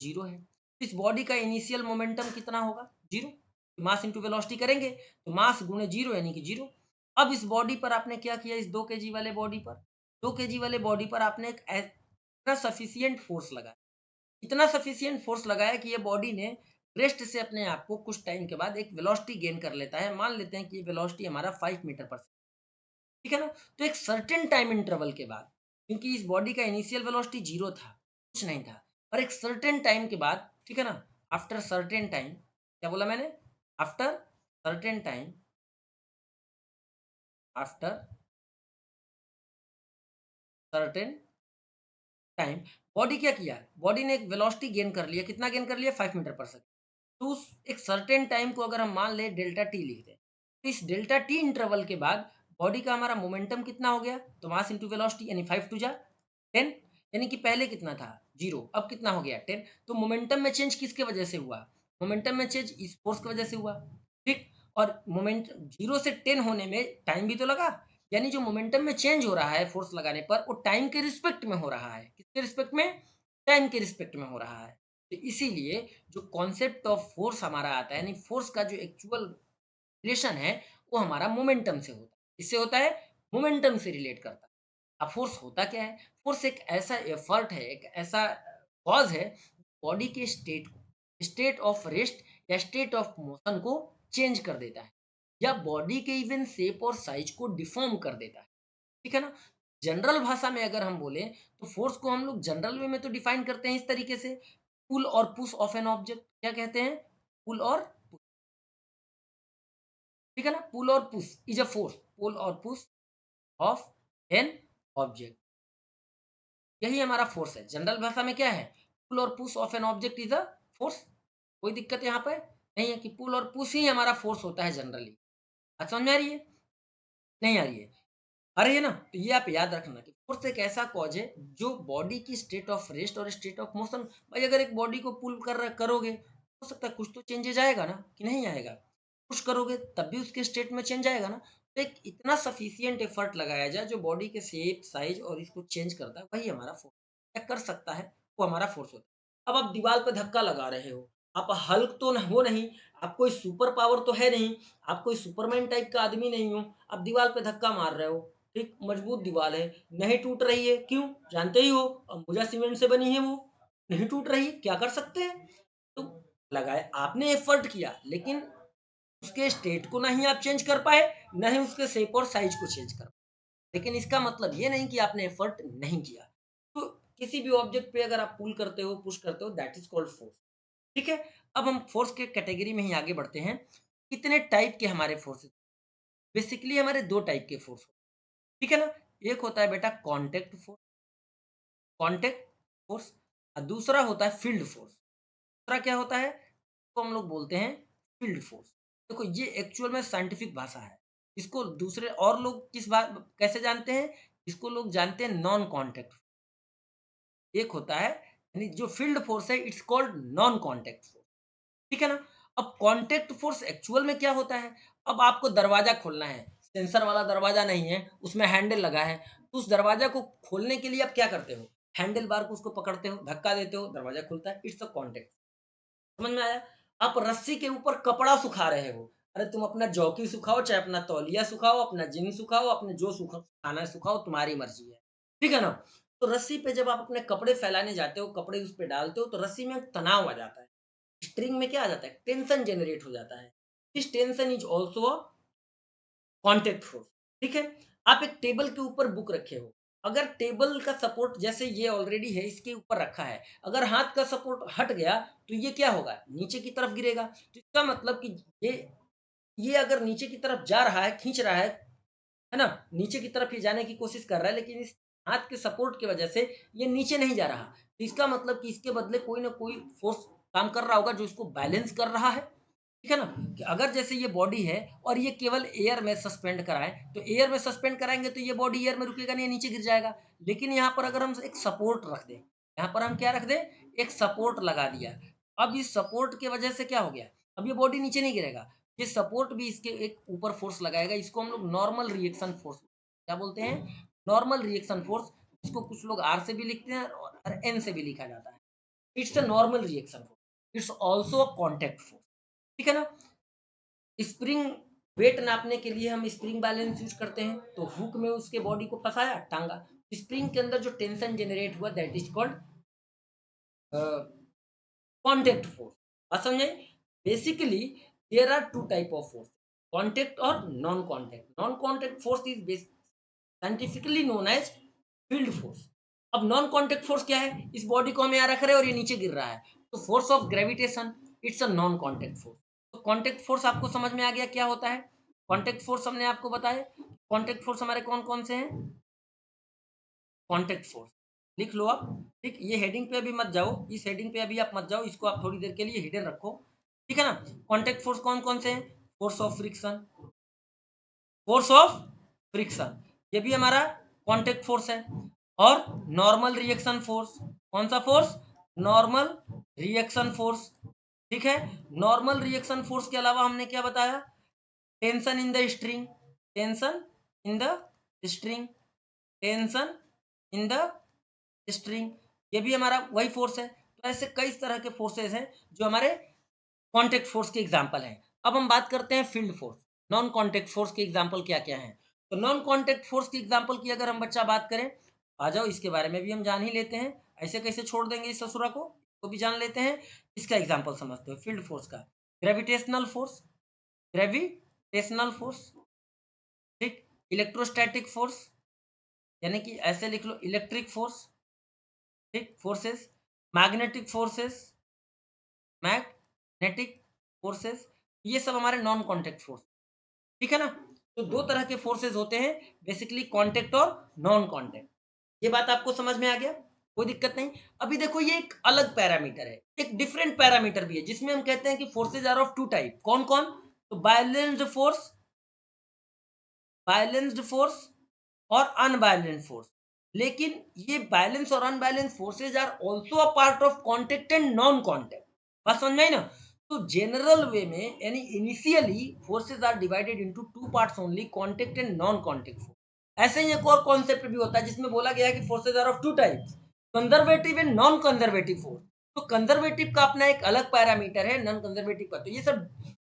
Speaker 1: जीरो है। तो इस बॉडी का इनिशियल मोमेंटम कितना होगा, जीरो। मास इंटू वेलोसिटी करेंगे तो मास गुणे जीरो यानी कि जीरो। अब इस बॉडी पर आपने क्या किया, इस 2 kg वाले बॉडी पर, 2 kg वाले बॉडी पर आपने एक इतना सफिशियंट फोर्स लगाया, इतना सफिशियंट फोर्स लगाया कि ये बॉडी ने रेस्ट से अपने आप को कुछ टाइम के बाद एक वेलोसिटी गेन कर लेता है। मान लेते हैं कि ये वेलोसिटी हमारा 5 मीटर पर, ठीक है ना। तो एक सर्टेन टाइम इंटरवल के बाद, क्योंकि इस बॉडी का इनिशियल वेलोसिटी जीरो था, कुछ नहीं था, और एक सर्टेन टाइम के बाद, ठीक है ना, आफ्टर सर्टेन टाइम, क्या बोला मैंने, after certain time, after certain time, body क्या किया, बॉडी ने एक वेलोसिटी गेन कर लिया, कितना गेन कर लिया, 5 मीटर पर सेकेंड। तो उस एक सर्टेन टाइम को अगर हम मान ले डेल्टा टी लिख दें, तो इस डेल्टा टी इंटरवल के बाद बॉडी का हमारा मोमेंटम कितना हो गया, तो मास इंटू वेलोसिटी, यानी 5 टू जा 10, यानी कि पहले कितना था, जीरो, अब कितना हो गया, 10। तो मोमेंटम में चेंज किसके वजह से हुआ, मोमेंटम में चेंज इस फोर्स की वजह से हुआ, ठीक। और मोमेंट जीरो से 10 होने में टाइम भी तो लगा, यानी जो मोमेंटम में चेंज हो रहा है फोर्स लगाने पर वो टाइम के रिस्पेक्ट में हो रहा है, किसके रिस्पेक्ट में, टाइम के रिस्पेक्ट में हो रहा है। तो इसीलिए जो कॉन्सेप्ट ऑफ फोर्स हमारा आता है, यानी फोर्स का जो एक्चुअल रिलेशन है वो हमारा मोमेंटम से होता है, इससे होता है मोमेंटम से रिलेट करता है। अब फोर्स होता क्या है? फोर्स एक ऐसा एफर्ट है, एक ऐसा कॉज है, बॉडी के स्टेट को, स्टेट ऑफ रेस्ट या स्टेट ऑफ मोशन को चेंज कर देता है, या बॉडी के इवन शेप और साइज को डिफॉर्म कर देता है। ठीक है ना? जनरल भाषा में अगर हम बोले, तो फोर्स को हम लोग जनरल वे में तो डिफाइन करते हैं इस तरीके से, पुल और पुश ऑफ एन ऑब्जेक्ट। क्या कहते हैं? पुल और, ठीक है ना, पुल और पुश इज अ फोर्स, पुल और पुश ऑफ एन ऑब्जेक्ट, यही हमारा फोर्स है। जनरल भाषा में क्या है? पुल और push of an object is a force. कोई दिक्कत यहाँ पे नहीं है कि पुल और पुश ही हमारा फोर्स होता है जनरली। बात समझ में आ रही है? नहीं आ रही है? आ रही है ना? तो ये आप याद रखना कि फोर्स एक ऐसा कॉज है जो बॉडी की स्टेट ऑफ रेस्ट और स्टेट ऑफ मोशन, भाई अगर एक बॉडी को पुल करोगे, हो सकता है कुछ तो चेंजेज आएगा ना, कि नहीं आएगा? पुश करोगे तब भी उसके स्टेट में चेंज आएगा ना। तो एक इतना सफिशियंट एफर्ट लगाया जाए जो बॉडी के शेप साइज और इसको चेंज करता है, वही हमारा फोर्स क्या कर सकता है, वो हमारा फोर्स होता है। अब आप दीवार पे धक्का लगा रहे हो, आप हल्क तो हो नहीं, आप कोई सुपर पावर तो है नहीं, आप कोई सुपरमैन टाइप का आदमी नहीं हो, आप दीवार पे धक्का मार रहे हो, ठीक, मजबूत दीवार है, नहीं टूट रही है, क्यों? जानते ही हो, अंबुजा सीमेंट से बनी है वो, नहीं टूट रही है, क्या कर सकते हैं? तो लगाए, आपने एफर्ट किया, लेकिन उसके स्टेट को ना ही आप चेंज कर पाए, ना ही उसके शेप और साइज को चेंज कर पाए। लेकिन इसका मतलब ये नहीं कि आपने एफर्ट नहीं किया। तो किसी भी ऑब्जेक्ट पे अगर आप पुल करते हो, पुश करते हो, दैट इज कॉल्ड फोर्स। ठीक है? अब हम फोर्स के कैटेगरी में ही आगे बढ़ते हैं। कितने टाइप के हमारे फोर्सेस? बेसिकली हमारे दो टाइप के फोर्स, ठीक है ना? एक होता है बेटा कॉन्टैक्ट फोर्स, कॉन्टैक्ट फोर्स, और दूसरा होता है फील्ड फोर्स। दूसरा क्या होता है? तो हम लोग बोलते हैं फील्ड फोर्स। देखो ये एक्चुअल में साइंटिफिक भाषा है। इसको दूसरे और लोग किस बात कैसे जानते हैं? इसको लोग जानते हैं नॉन कॉन्टैक्ट। एक होता है, यानी जो फील्ड फोर्स है, it's called non contact force. ठीक है ना? अब कॉन्टैक्ट फोर्स एक्चुअल में क्या होता है? अब आपको दरवाजा खोलना है, सेंसर वाला दरवाजा नहीं है, उसमें हैंडल लगा है, तो उस दरवाजा को खोलने के लिए आप क्या करते हो? हैंडल बार को उसको पकड़ते हो, धक्का देते हो, दरवाजा खुलता है, इट्स अ कॉन्टैक्ट। समझ में आया? आप रस्सी के ऊपर कपड़ा सुखा रहे हो, अरे तुम अपना जौकी सुखाओ, चाहे अपना तौलिया सुखाओ, अपना जिन सुखाओ, अपने जो सुखाना है सुखाओ, तुम्हारी मर्जी है। ठीक है ना? तो रस्सी पे जब आप अपने कपड़े फैलाने जाते हो, कपड़े उस पे डालते हो, तो रस्सी में तनाव आ जाता है, स्ट्रिंग में क्या आ जाता है? टेंशन जनरेट हो जाता है। This tension is also a contact force. ठीक है? आप एक टेबल के ऊपर बुक रखे हो, अगर टेबल का सपोर्ट जैसे ये ऑलरेडी है, इसके ऊपर रखा है, अगर हाथ का सपोर्ट हट गया, तो ये क्या होगा? नीचे की तरफ गिरेगा। तो इसका मतलब कि ये अगर नीचे की तरफ जा रहा है, खींच रहा है ना? नीचे की तरफ ये जाने की कोशिश कर रहा है, लेकिन इस हाथ के सपोर्ट की वजह से ये नीचे नहीं जा रहा। तो इसका मतलब कि इसके बदले कोई ना कोई फोर्स काम कर रहा होगा जो इसको बैलेंस कर रहा है। ठीक है ना? कि अगर जैसे ये बॉडी है और ये केवल एयर में सस्पेंड कराएँ, तो एयर में सस्पेंड कराएँगे तो ये बॉडी एयर में रुकेगा नहीं, ये नीचे गिर जाएगा। लेकिन यहाँ पर अगर हम एक सपोर्ट रख दें, यहाँ पर हम क्या रख दें? एक सपोर्ट लगा दिया। अब इस सपोर्ट की वजह से क्या हो गया? अब ये बॉडी नीचे नहीं गिरेगा। ये सपोर्ट भी इसके एक ऊपर फोर्स लगाएगा। इसको हम लोग नॉर्मल रिएक्शन फोर्स क्या बोलते हैं? Normal reaction force. इसको कुछ लोग आर से भी लिखते हैं और एन से भी लिखा जाता है। It's a normal reaction force. It's also a contact force. ठीक है ना? स्प्रिंग वेट नापने के लिए हम स्प्रिंग बैलेंस यूज करते हैं, तो हुक में उसके बॉडी को फंसाया, टांगा, स्प्रिंग के अंदर जो टेंशन जनरेट हुआ, that is called contact force. बात समझे? Basically there are two type of force, contact और non contact. Non contact force is scientifically known as field force. अब नॉन कॉन्टैक्ट फोर्स क्या है? इस बॉडी को हम यहाँ रख रहे हैं और ये नीचे गिर रहा है, तो force of gravitation, it's a non contact force. तो कॉन्टैक्ट फोर्स आपको समझ में आ गया क्या होता है? कॉन्टैक्ट फोर्स हमने आपको बताया। कॉन्टैक्ट फोर्स हमारे कौन कौन से हैं? कॉन्टैक्ट फोर्स लिख लो आप। ठीक, ये हेडिंग पे अभी मत जाओ, इस हेडिंग पे अभी आप मत जाओ, इसको आप थोड़ी देर के लिए हिडन रखो। ठीक है ना? कॉन्टैक्ट फोर्स कौन कौन से हैं? Force of friction, force of friction, ये भी हमारा कॉन्टैक्ट फोर्स है। और नॉर्मल रिएक्शन फोर्स, कौन सा फोर्स? Normal reaction force. ठीक है? नॉर्मल रिएक्शन फोर्स के अलावा हमने क्या बताया? Tension in the string, tension in the string, tension in the string, ये भी हमारा वही फोर्स है। तो ऐसे कई तरह के फोर्सेस हैं जो हमारे कॉन्टैक्ट फोर्स के एग्जाम्पल हैं। अब हम बात करते हैं field force. Non contact force के एग्जाम्पल क्या क्या हैं? तो नॉन कॉन्टैक्ट फोर्स की एग्जांपल की अगर हम बच्चा बात करें, आ जाओ इसके बारे में भी हम जान ही लेते हैं, ऐसे कैसे छोड़ देंगे इस ससुरा को, तो भी जान लेते हैं। इसका एग्जांपल समझते हो फील्ड फोर्स का, ग्रेविटेशनल फोर्स, ग्रेविटेशनल फोर्स, ठीक, इलेक्ट्रोस्टैटिक फोर्स, यानी कि ऐसे लिख लो इलेक्ट्रिक फोर्स, ठीक, forces, magnetic forces, magnetic forces, ये सब हमारे नॉन कॉन्टैक्ट फोर्स, ठीक है ना। तो दो तरह के फोर्सेस होते हैं बेसिकली, कॉन्टैक्ट और नॉन कॉन्टैक्ट। ये बात आपको समझ में आ गया, कोई दिक्कत नहीं। अभी देखो ये एक अलग पैरामीटर है, एक डिफरेंट पैरामीटर भी है, जिसमें हम कहते हैं कि forces are of two type. कौन कौन? तो बैलेंस्ड फोर्स, बैलेंस्ड फोर्स और अनबैलेंस्ड फोर्स। लेकिन ये बैलेंस और unbalance forces are also a part of contact and non contact. बात समझ में आई ना। तो जनरल वे में यानी initially forces are divided into two parts only, contact and non contact force. ऐसे ही एक और कॉन्सेप्ट भी होता है जिसमें बोला गया है कि forces are of two types, conservative and non conservative force. तो कंजर्वेटिव का अपना एक अलग पैरामीटर है, नॉन कंजर्वेटिव का। तो ये सब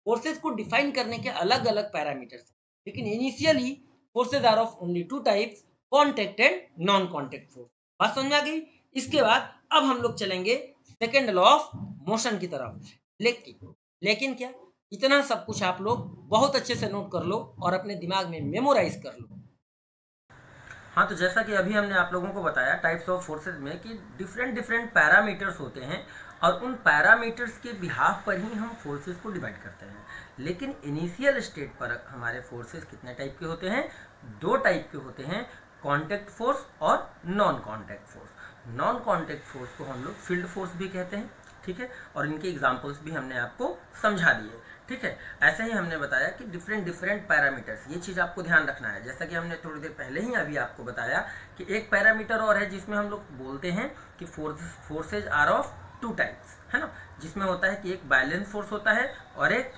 Speaker 1: फोर्सेज को डिफाइन करने के अलग अलग पैरामीटर्स हैं, लेकिन initially forces are of only two types, contact and non contact force. बात समझ में आ गई। इसके बाद अब हम लोग चलेंगे सेकेंड लॉ ऑफ मोशन की तरफ। लेकिन क्या, इतना सब कुछ आप लोग बहुत अच्छे से नोट कर लो और अपने दिमाग में मेमोराइज कर लो। हाँ, तो जैसा कि अभी हमने आप लोगों को बताया टाइप्स ऑफ फोर्सेज में कि डिफरेंट डिफरेंट पैरामीटर्स होते हैं, और उन पैरामीटर्स के बिहाफ पर ही हम फोर्सेज को डिवाइड करते हैं। लेकिन इनिशियल स्टेट पर हमारे फोर्सेज कितने टाइप के होते हैं? दो टाइप के होते हैं, कॉन्टैक्ट फोर्स और non contact force. Non contact force को हम लोग फील्ड फोर्स भी कहते हैं, ठीक है, और इनके एग्जाम्पल्स भी हमने आपको समझा दिए, ठीक है। ऐसे ही हमने बताया कि डिफरेंट डिफरेंट पैरामीटर्स, ये चीज़ आपको ध्यान रखना है। जैसा कि हमने थोड़ी देर पहले ही अभी आपको बताया कि एक पैरामीटर और है जिसमें हम लोग बोलते हैं कि forces are of two types, है ना, जिसमें होता है कि एक बैलेंस फोर्स होता है और एक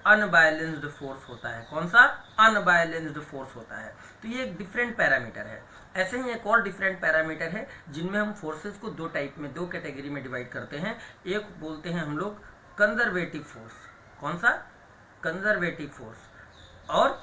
Speaker 1: अनबैलेंस्ड फोर्स होता है। कौन सा? अनबैलेंस्ड फोर्स होता है। तो ये एक डिफरेंट पैरामीटर है। ऐसे ही एक और डिफरेंट पैरामीटर है जिनमें हम फोर्सेज को दो टाइप में, दो कैटेगरी में डिवाइड करते हैं। एक बोलते हैं हम लोग कंजर्वेटिव फोर्स। कौन सा? Conservative force. और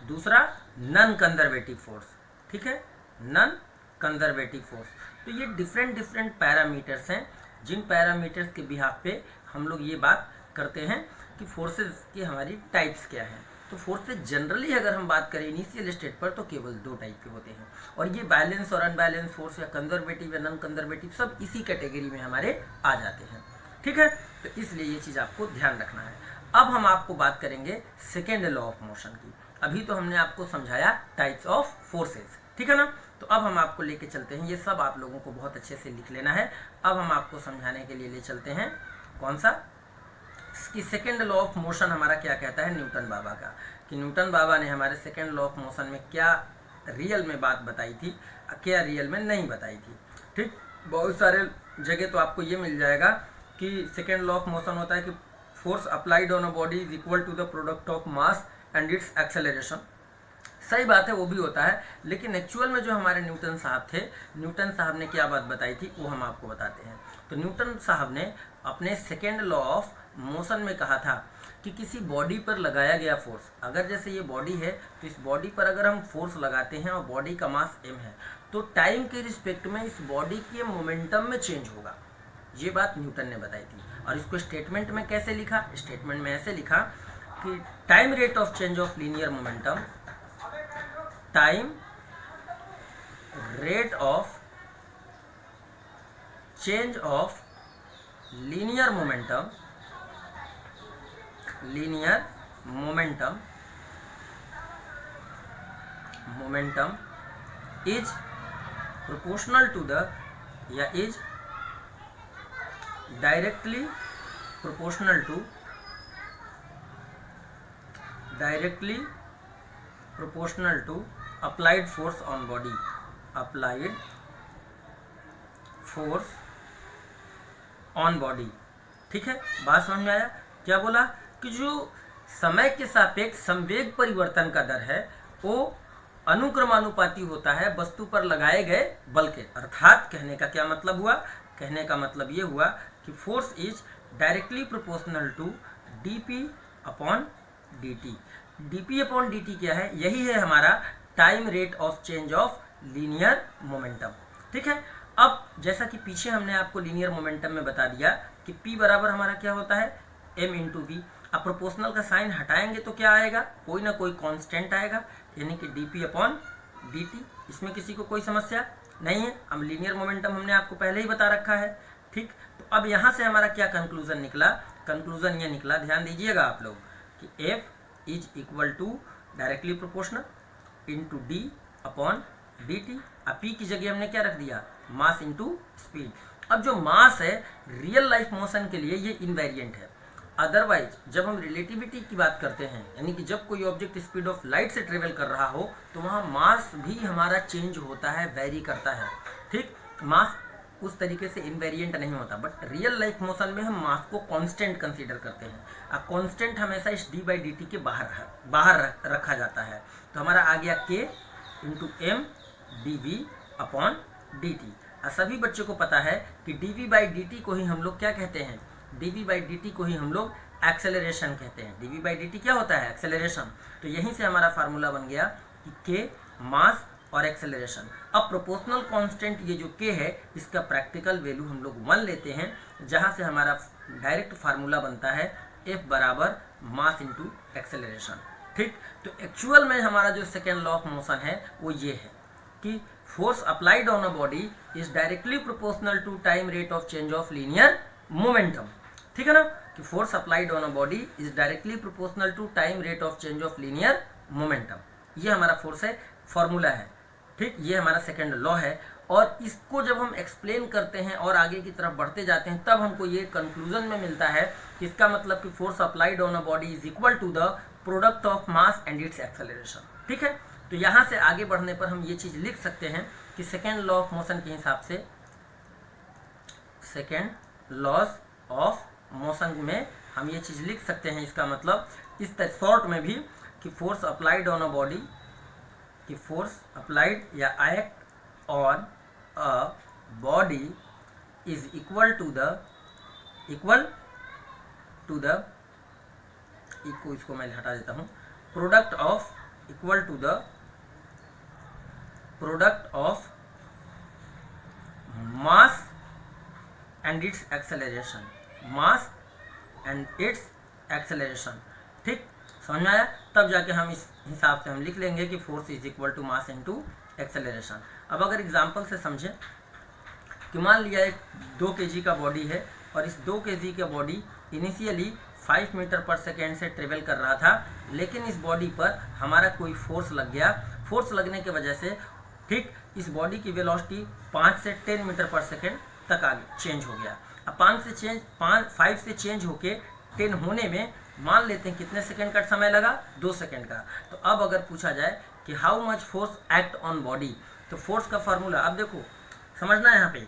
Speaker 1: दूसरा नॉन कंजर्वेटिव फोर्स, ठीक है, नॉन कंजर्वेटिव फोर्स। तो ये डिफरेंट डिफरेंट पैरामीटर्स हैं जिन पैरामीटर्स के बिहाफ पे हम लोग ये बात करते हैं कि फोर्सेज की हमारी टाइप्स क्या हैं। तो फोर्सेज जनरली अगर हम बात करें इनिशियल स्टेट पर तो केवल दो टाइप के होते हैं, और ये बैलेंस और अनबैलेंस फोर्स या कंजर्वेटिव या नॉन कंजर्वेटिव सब इसी कैटेगरी में हमारे आ जाते हैं, ठीक है। तो इसलिए ये चीज़ आपको ध्यान रखना है। अब हम आपको बात करेंगे सेकेंड लॉ ऑफ मोशन की। अभी तो हमने आपको समझाया टाइप्स ऑफ फोर्सेज, ठीक है ना। तो अब हम आपको लेके चलते हैं, ये सब आप लोगों को बहुत अच्छे से लिख लेना है। अब हम आपको समझाने के लिए ले चलते हैं कौन सा, कि सेकेंड लॉ ऑफ मोशन हमारा क्या कहता है न्यूटन बाबा का, कि न्यूटन बाबा ने हमारे सेकेंड लॉ ऑफ मोशन में क्या रियल में बात बताई थी, क्या रियल में नहीं बताई थी, ठीक। बहुत सारे जगह तो आपको ये मिल जाएगा कि सेकेंड लॉ ऑफ मोशन होता है कि force applied on a body is equal to the product of mass and its acceleration. सही बात है, वो भी होता है, लेकिन एक्चुअल में जो हमारे न्यूटन साहब थे, न्यूटन साहब ने क्या बात बताई थी वो हम आपको बताते हैं। तो न्यूटन साहब ने अपने सेकेंड लॉ ऑफ मोशन में कहा था कि किसी बॉडी पर लगाया गया फोर्स, अगर जैसे ये बॉडी है तो इस बॉडी पर अगर हम फोर्स लगाते हैं और बॉडी का मास m है, तो टाइम के रिस्पेक्ट में इस बॉडी के मोमेंटम में चेंज होगा। ये बात न्यूटन ने बताई थी। और इसको स्टेटमेंट में कैसे लिखा? स्टेटमेंट में ऐसे लिखा कि time rate of change of linear momentum, time rate of change of linear momentum, linear momentum, momentum is proportional to the, या is directly proportional to, directly proportional to applied force on body, applied force on body, ठीक है। बात समझ में आया? क्या बोला कि जो समय के सापेक्ष संवेग परिवर्तन का दर है वो अनुक्रमानुपाती होता है वस्तु पर लगाए गए बल के। अर्थात कहने का क्या मतलब हुआ? कहने का मतलब ये हुआ कि force is directly proportional to dp upon dt। dp upon dt क्या है, यही है हमारा time rate of change of linear momentum. ठीक है, अब जैसा कि पीछे हमने आपको लीनियर मोमेंटम में बता दिया कि p बराबर हमारा क्या होता है, m इंटू वी। अब प्रोपोर्शनल का साइन हटाएंगे तो क्या आएगा, कोई ना कोई कांस्टेंट आएगा, यानी कि dp अपॉन dt। इसमें किसी को कोई समस्या नहीं है। अब लीनियर मोमेंटम हमने आपको पहले ही बता रखा है। ठीक, तो अब यहाँ से हमारा क्या कंक्लूजन निकला, कंक्लूजन ये निकला, ध्यान दीजिएगा आप लोग, कि f is equal to directly proportional into d upon d t. अब p की जगह हमने क्या रख दिया, मास इंटू स्पीड। अब जो मास है रियल लाइफ मोशन के लिए ये इनवेरिएंट है, अदरवाइज जब हम रिलेटिविटी की बात करते हैं, यानी कि जब कोई ऑब्जेक्ट स्पीड ऑफ लाइट से ट्रेवल कर रहा हो तो वहाँ मास भी हमारा चेंज होता है, वेरी करता है। ठीक, मास उस तरीके से इनवेरिएंट नहीं होता, बट रियल लाइफ मोशन में हम मास को कांस्टेंट कंसीडर करते हैं। अब कांस्टेंट हमेशा इस डी बाई डी टी के बाहर रखा जाता है। तो हमारा आ गया k into m d v upon d t. सभी बच्चों को पता है कि d v by d t को ही हम लोग क्या कहते हैं, d v by d t को ही हम लोग एक्सेलरेशन कहते हैं। D v by d t क्या होता है, एक्सेलरेशन। तो यहीं से हमारा फार्मूला बन गया कि k मास और एक्सेलरेशन। अब प्रोपोर्शनल कांस्टेंट ये जो k है, इसका प्रैक्टिकल वैल्यू हम लोग 1 लेते हैं, जहां से हमारा डायरेक्ट फार्मूला बनता है F बराबर मास इंटू एक्सेलरेशन। ठीक, तो एक्चुअल में हमारा जो सेकेंड लॉ ऑफ मोशन है वो ये है कि force applied on a body is directly proportional to time rate of change of linear momentum. ठीक है ना, कि force applied on a body is directly proportional to time rate of change of linear momentum. ये हमारा force है, formula है। ठीक, ये हमारा सेकेंड लॉ है। और इसको जब हम एक्सप्लेन करते हैं और आगे की तरफ बढ़ते जाते हैं, तब हमको ये कंक्लूजन में मिलता है कि इसका मतलब कि force applied on a body is equal to the product of mass and its acceleration. ठीक है, तो यहाँ से आगे बढ़ने पर हम ये चीज़ लिख सकते हैं कि सेकेंड लॉ ऑफ मोशन के हिसाब से, सेकेंड लॉज ऑफ मोशन में हम ये चीज़ लिख सकते हैं, इसका मतलब इस शॉर्ट में भी, कि force applied on a body, कि फोर्स अप्लाइड या act on a body is equal to the इसको मैं हटा देता हूँ, product of, equal to the product of mass and its acceleration, mass and its acceleration. ठीक, समझ में आया? तब जाके हम इस हिसाब से हम लिख लेंगे कि force is equal to mass into acceleration. अब अगर एग्जांपल से समझें कि मान लिया एक 2 kg का बॉडी है और इस 2 kg का body initially 5 metre per second से ट्रेवल कर रहा था, लेकिन इस बॉडी पर हमारा कोई फोर्स लग गया। फोर्स लगने की वजह से ठीक इस बॉडी की वेलोसिटी 5 से 10 मीटर पर सेकेंड तक आगे चेंज हो गया। अब 5 से चेंज होके 10 होने में मान लेते हैं कितने सेकंड का समय लगा, 2 सेकंड का। तो अब अगर पूछा जाए कि how much force act on body, तो फोर्स का फार्मूला अब देखो समझना है यहाँ पे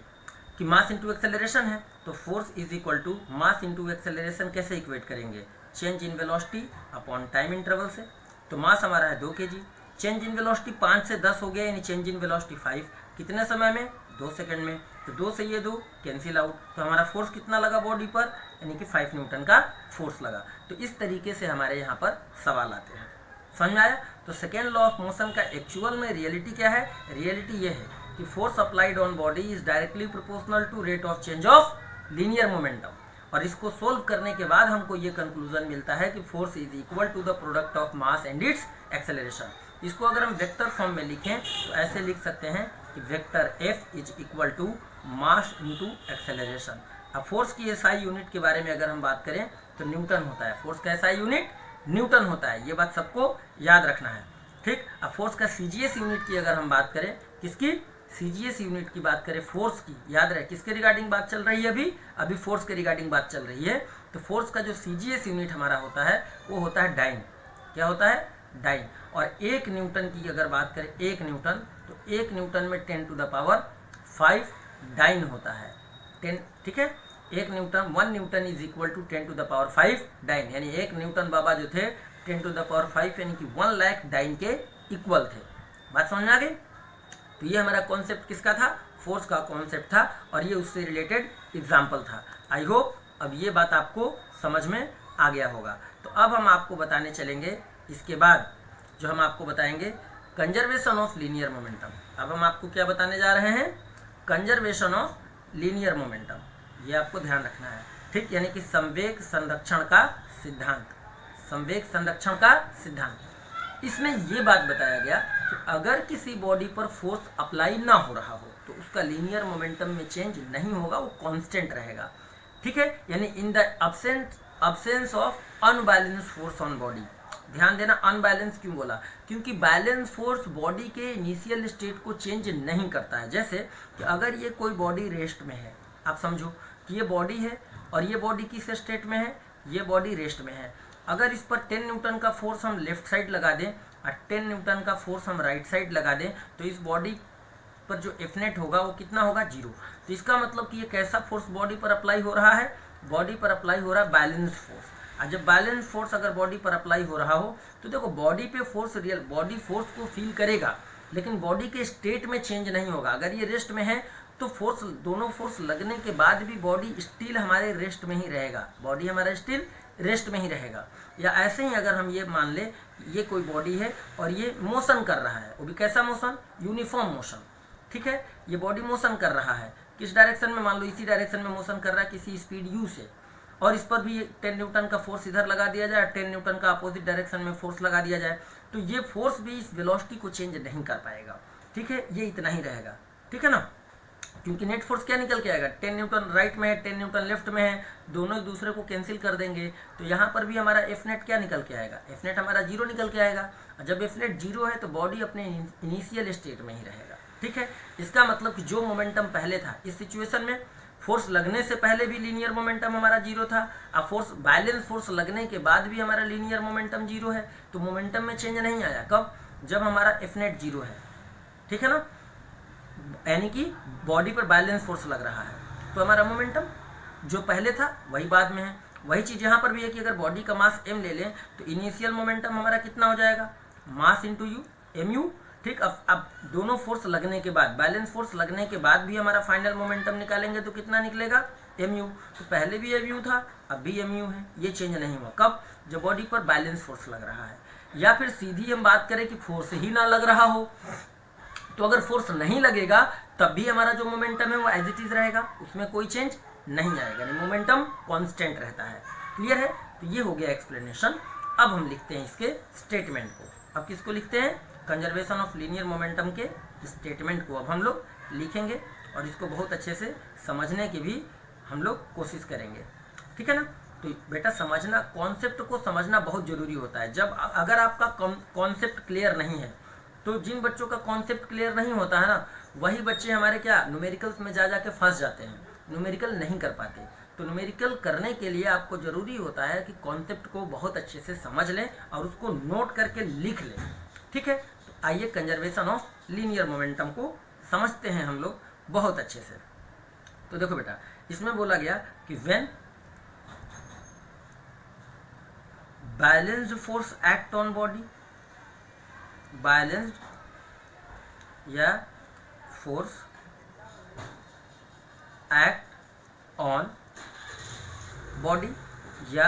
Speaker 1: कि मास इंटू एक्सेलरेशन है, तो force is equal to mass into acceleration कैसे इक्वेट करेंगे, change in velocity upon time interval से। तो मास हमारा है 2 kg, चेंज इन वेलोसिटी 5 से 10 हो गया, यानी चेंज इन वेलोसिटी 5, कितने समय में, 2 सेकंड में। तो 2 से ये 2 कैंसिल आउट, तो हमारा फोर्स कितना लगा बॉडी पर, यानी कि 5 न्यूटन का फोर्स लगा। तो इस तरीके से हमारे यहाँ पर सवाल आते हैं। समझ में आया? तो सेकेंड लॉ ऑफ मोशन का एक्चुअल में रियलिटी क्या है, रियलिटी ये है कि force applied on body is directly proportional to rate of change of linear momentum. और इसको सोल्व करने के बाद हमको ये कंक्लूजन मिलता है कि force is equal to the product of mass and its acceleration. इसको अगर हम वेक्टर फॉर्म में लिखें तो ऐसे लिख सकते हैं कि vector F is equal to mass into acceleration. अब फोर्स की एसआई यूनिट के बारे में अगर हम बात करें तो न्यूटन होता है, फोर्स का एसआई यूनिट न्यूटन होता है, ये बात सबको याद रखना है। ठीक, अब फोर्स का सीजीएस यूनिट की अगर हम बात करें, किसकी, सीजीएस यूनिट की बात करें फोर्स की, याद रहे किसके रिगार्डिंग बात चल रही है, अभी फोर्स के रिगार्डिंग बात चल रही है। तो फोर्स का जो सीजीएस यूनिट हमारा होता है वो होता है डाइन। क्या होता है, डाइन। और 1 न्यूटन की अगर बात करें, 1 न्यूटन, तो 1 न्यूटन में 10 टू द पावर 5 डाइन होता है, 10। ठीक है, 1 newton, 1 newton is equal to 10 to the power 5 dyne, यानी 1 न्यूटन बाबा जो थे 10 टू द पावर 5 यानी कि 1 लाख डाइन के इक्वल थे। बात समझ में आ गई? तो ये हमारा कॉन्सेप्ट किसका था, फोर्स का कॉन्सेप्ट था, और ये उससे रिलेटेड एग्जाम्पल था। आई होप अब ये बात आपको समझ में आ गया होगा। तो अब हम आपको बताने चलेंगे इसके बाद जो हम आपको बताएंगे कंजर्वेशन ऑफ लीनियर मोमेंटम। अब हम आपको क्या बताने जा रहे हैं, कंजर्वेशन ऑफ लीनियर मोमेंटम। ये आपको ध्यान रखना है, ठीक, यानी कि संवेग संरक्षण का सिद्धांत, संवेग संरक्षण का सिद्धांत। इसमें ये बात बताया गया कि अगर किसी बॉडी पर फोर्स अप्लाई ना हो रहा हो तो उसका लीनियर मोमेंटम में चेंज नहीं होगा, वो कांस्टेंट रहेगा, ठीक है, यानी in the absence of unbalance force on body. ध्यान देना, अनबैलेंस क्यों बोला, क्योंकि बैलेंस फोर्स बॉडी के इनिशियल स्टेट को चेंज नहीं करता है। जैसे कि अगर ये कोई बॉडी रेस्ट में है, आप समझो कि ये बॉडी है और ये बॉडी किस स्टेट में है, ये बॉडी रेस्ट में है। अगर इस पर 10 न्यूटन का फोर्स हम लेफ्ट साइड लगा दें और 10 न्यूटन का फोर्स हम राइट साइड लगा दें तो इस बॉडी पर जो एफ नेट होगा वो कितना होगा, 0। तो इसका मतलब कि ये कैसा फोर्स बॉडी पर अप्लाई हो रहा है, बॉडी पर अप्लाई हो रहा है बैलेंस फोर्स। और जब बैलेंस फोर्स अगर बॉडी पर अप्लाई हो रहा हो तो देखो बॉडी पे फोर्स, रियल बॉडी फोर्स को फील करेगा लेकिन बॉडी के स्टेट में चेंज नहीं होगा। अगर ये रेस्ट में है तो फोर्स, दोनों फोर्स लगने के बाद भी बॉडी स्टिल हमारे रेस्ट में ही रहेगा, बॉडी हमारा स्टिल रेस्ट में ही रहेगा। या ऐसे ही अगर हम ये मान ले ये कोई बॉडी है और ये मोशन कर रहा है, वो भी कैसा मोशन, यूनिफॉर्म मोशन, ठीक है, ये बॉडी मोशन कर रहा है किस डायरेक्शन में, मान लो इसी डायरेक्शन में मोशन कर रहा है किसी स्पीड u से, और इस पर भी 10 न्यूटन का फोर्स इधर लगा दिया जाए, 10 न्यूटन का अपोजिट डायरेक्शन में फोर्स लगा दिया जाए, तो ये फोर्स भी इस वेलोसिटी को चेंज नहीं कर पाएगा, ठीक है, ये इतना ही रहेगा, ठीक है ना, क्योंकि नेट फोर्स क्या निकल के आएगा, 10 न्यूटन राइट में है, 10 न्यूटन लेफ्ट में है, दोनों एक दूसरे को कैंसिल कर देंगे, तो यहाँ पर भी हमारा एफ नेट क्या निकल के आएगा, एफ नेट हमारा 0 निकल के आएगा। और जब एफ नेट 0 है तो बॉडी अपने इनिशियल स्टेट में ही रहेगा, ठीक है। इसका मतलब कि जो मोमेंटम पहले था, इस सिचुएशन में फोर्स लगने से पहले भी लीनियर मोमेंटम हमारा 0 था, अब फोर्स, बैलेंस फोर्स लगने के बाद भी हमारा लीनियर मोमेंटम 0 है, तो मोमेंटम में चेंज नहीं आया। कब, जब हमारा एफ नेट 0 है, ठीक है ना, यानी कि बॉडी पर बैलेंस फोर्स लग रहा है, तो हमारा मोमेंटम जो पहले था वही बाद में है। वही चीज़ यहाँ पर भी है कि अगर बॉडी का मास m ले लें तो इनिशियल मोमेंटम हमारा कितना हो जाएगा, मास इंटू यू, mu, ठीक। अब दोनों फोर्स लगने के बाद, बैलेंस फोर्स लगने के बाद भी हमारा फाइनल मोमेंटम निकालेंगे तो कितना निकलेगा, mu। तो पहले भी mu था, अब भी mu है, ये चेंज नहीं हुआ। कब, जब बॉडी पर बैलेंस फोर्स लग रहा है। या फिर सीधी हम बात करें कि फोर्स ही ना लग रहा हो, तो अगर फोर्स नहीं लगेगा तब भी हमारा जो मोमेंटम है वो एज इट इज रहेगा, उसमें कोई चेंज नहीं आएगा, यानी मोमेंटम कांस्टेंट रहता है। क्लियर है, तो ये हो गया एक्सप्लेनेशन। अब हम लिखते हैं इसके स्टेटमेंट को। अब किसको लिखते हैं, कंजर्वेशन ऑफ लीनियर मोमेंटम के स्टेटमेंट को अब हम लोग लिखेंगे और इसको बहुत अच्छे से समझने की भी हम लोग कोशिश करेंगे, ठीक है ना। तो बेटा समझना, कॉन्सेप्ट को समझना बहुत ज़रूरी होता है। जब अगर आपका कॉन्सेप्ट क्लियर नहीं है तो जिन बच्चों का कॉन्सेप्ट क्लियर नहीं होता है ना, वही बच्चे हमारे क्या न्यूमेरिकल्स में जा के फंस जाते हैं, न्यूमेरिकल नहीं कर पाते। तो न्यूमेरिकल करने के लिए आपको ज़रूरी होता है कि कॉन्सेप्ट को बहुत अच्छे से समझ लें और उसको नोट करके लिख लें, ठीक है। तो आइए कंजर्वेशन ऑफ लीनियर मोमेंटम को समझते हैं हम लोग बहुत अच्छे से। तो देखो बेटा, इसमें बोला गया कि when balanced force act on body, balanced या फोर्स एक्ट ऑन बॉडी या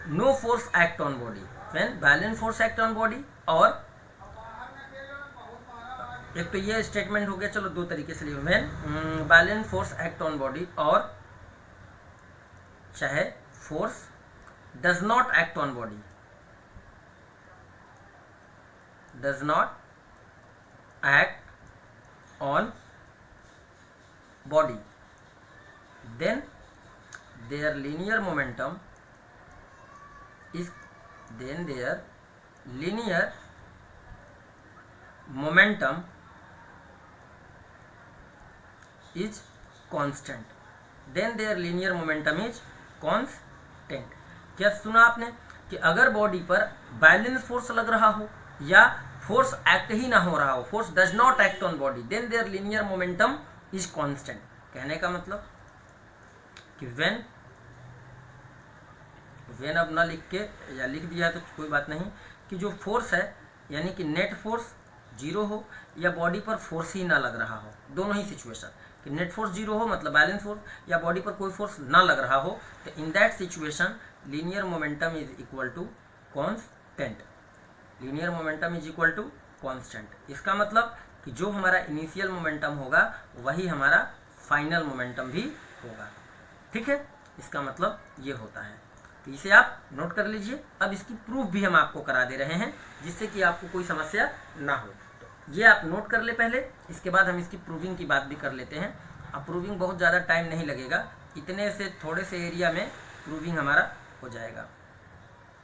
Speaker 1: no force act on body, when balance force act on body, और एक तो ये स्टेटमेंट हो गया, चलो दो तरीके से लिखो, when balance force act on body, और चाहे force does not act on body, does not act on body, then their linear momentum is constant, then their linear momentum is constant। क्या सुना आपने कि अगर बॉडी पर बैलेंस फोर्स लग रहा हो या फोर्स एक्ट ही ना हो रहा हो, force does not act on body, then their linear momentum is constant. कहने का मतलब कि व्हेन अब ना लिख के या लिख दिया तो कोई बात नहीं, कि जो फोर्स है यानी कि नेट फोर्स 0 हो या बॉडी पर फोर्स ही ना लग रहा हो, दोनों ही सिचुएशन, कि नेट फोर्स 0 हो मतलब बैलेंस फोर्स, या बॉडी पर कोई फोर्स ना लग रहा हो, तो in that situation linear momentum is equal to constant, linear momentum is equal to constant. इसका मतलब कि जो हमारा इनिशियल मोमेंटम होगा वही हमारा फाइनल मोमेंटम भी होगा। ठीक है, इसका मतलब ये होता है। तो इसे आप नोट कर लीजिए। अब इसकी प्रूफ भी हम आपको करा दे रहे हैं जिससे कि आपको कोई समस्या ना हो। तो ये आप नोट कर ले पहले, इसके बाद हम इसकी प्रूविंग की बात भी कर लेते हैं। अब प्रूविंग बहुत ज़्यादा टाइम नहीं लगेगा, इतने से थोड़े से एरिया में प्रूविंग हमारा हो जाएगा।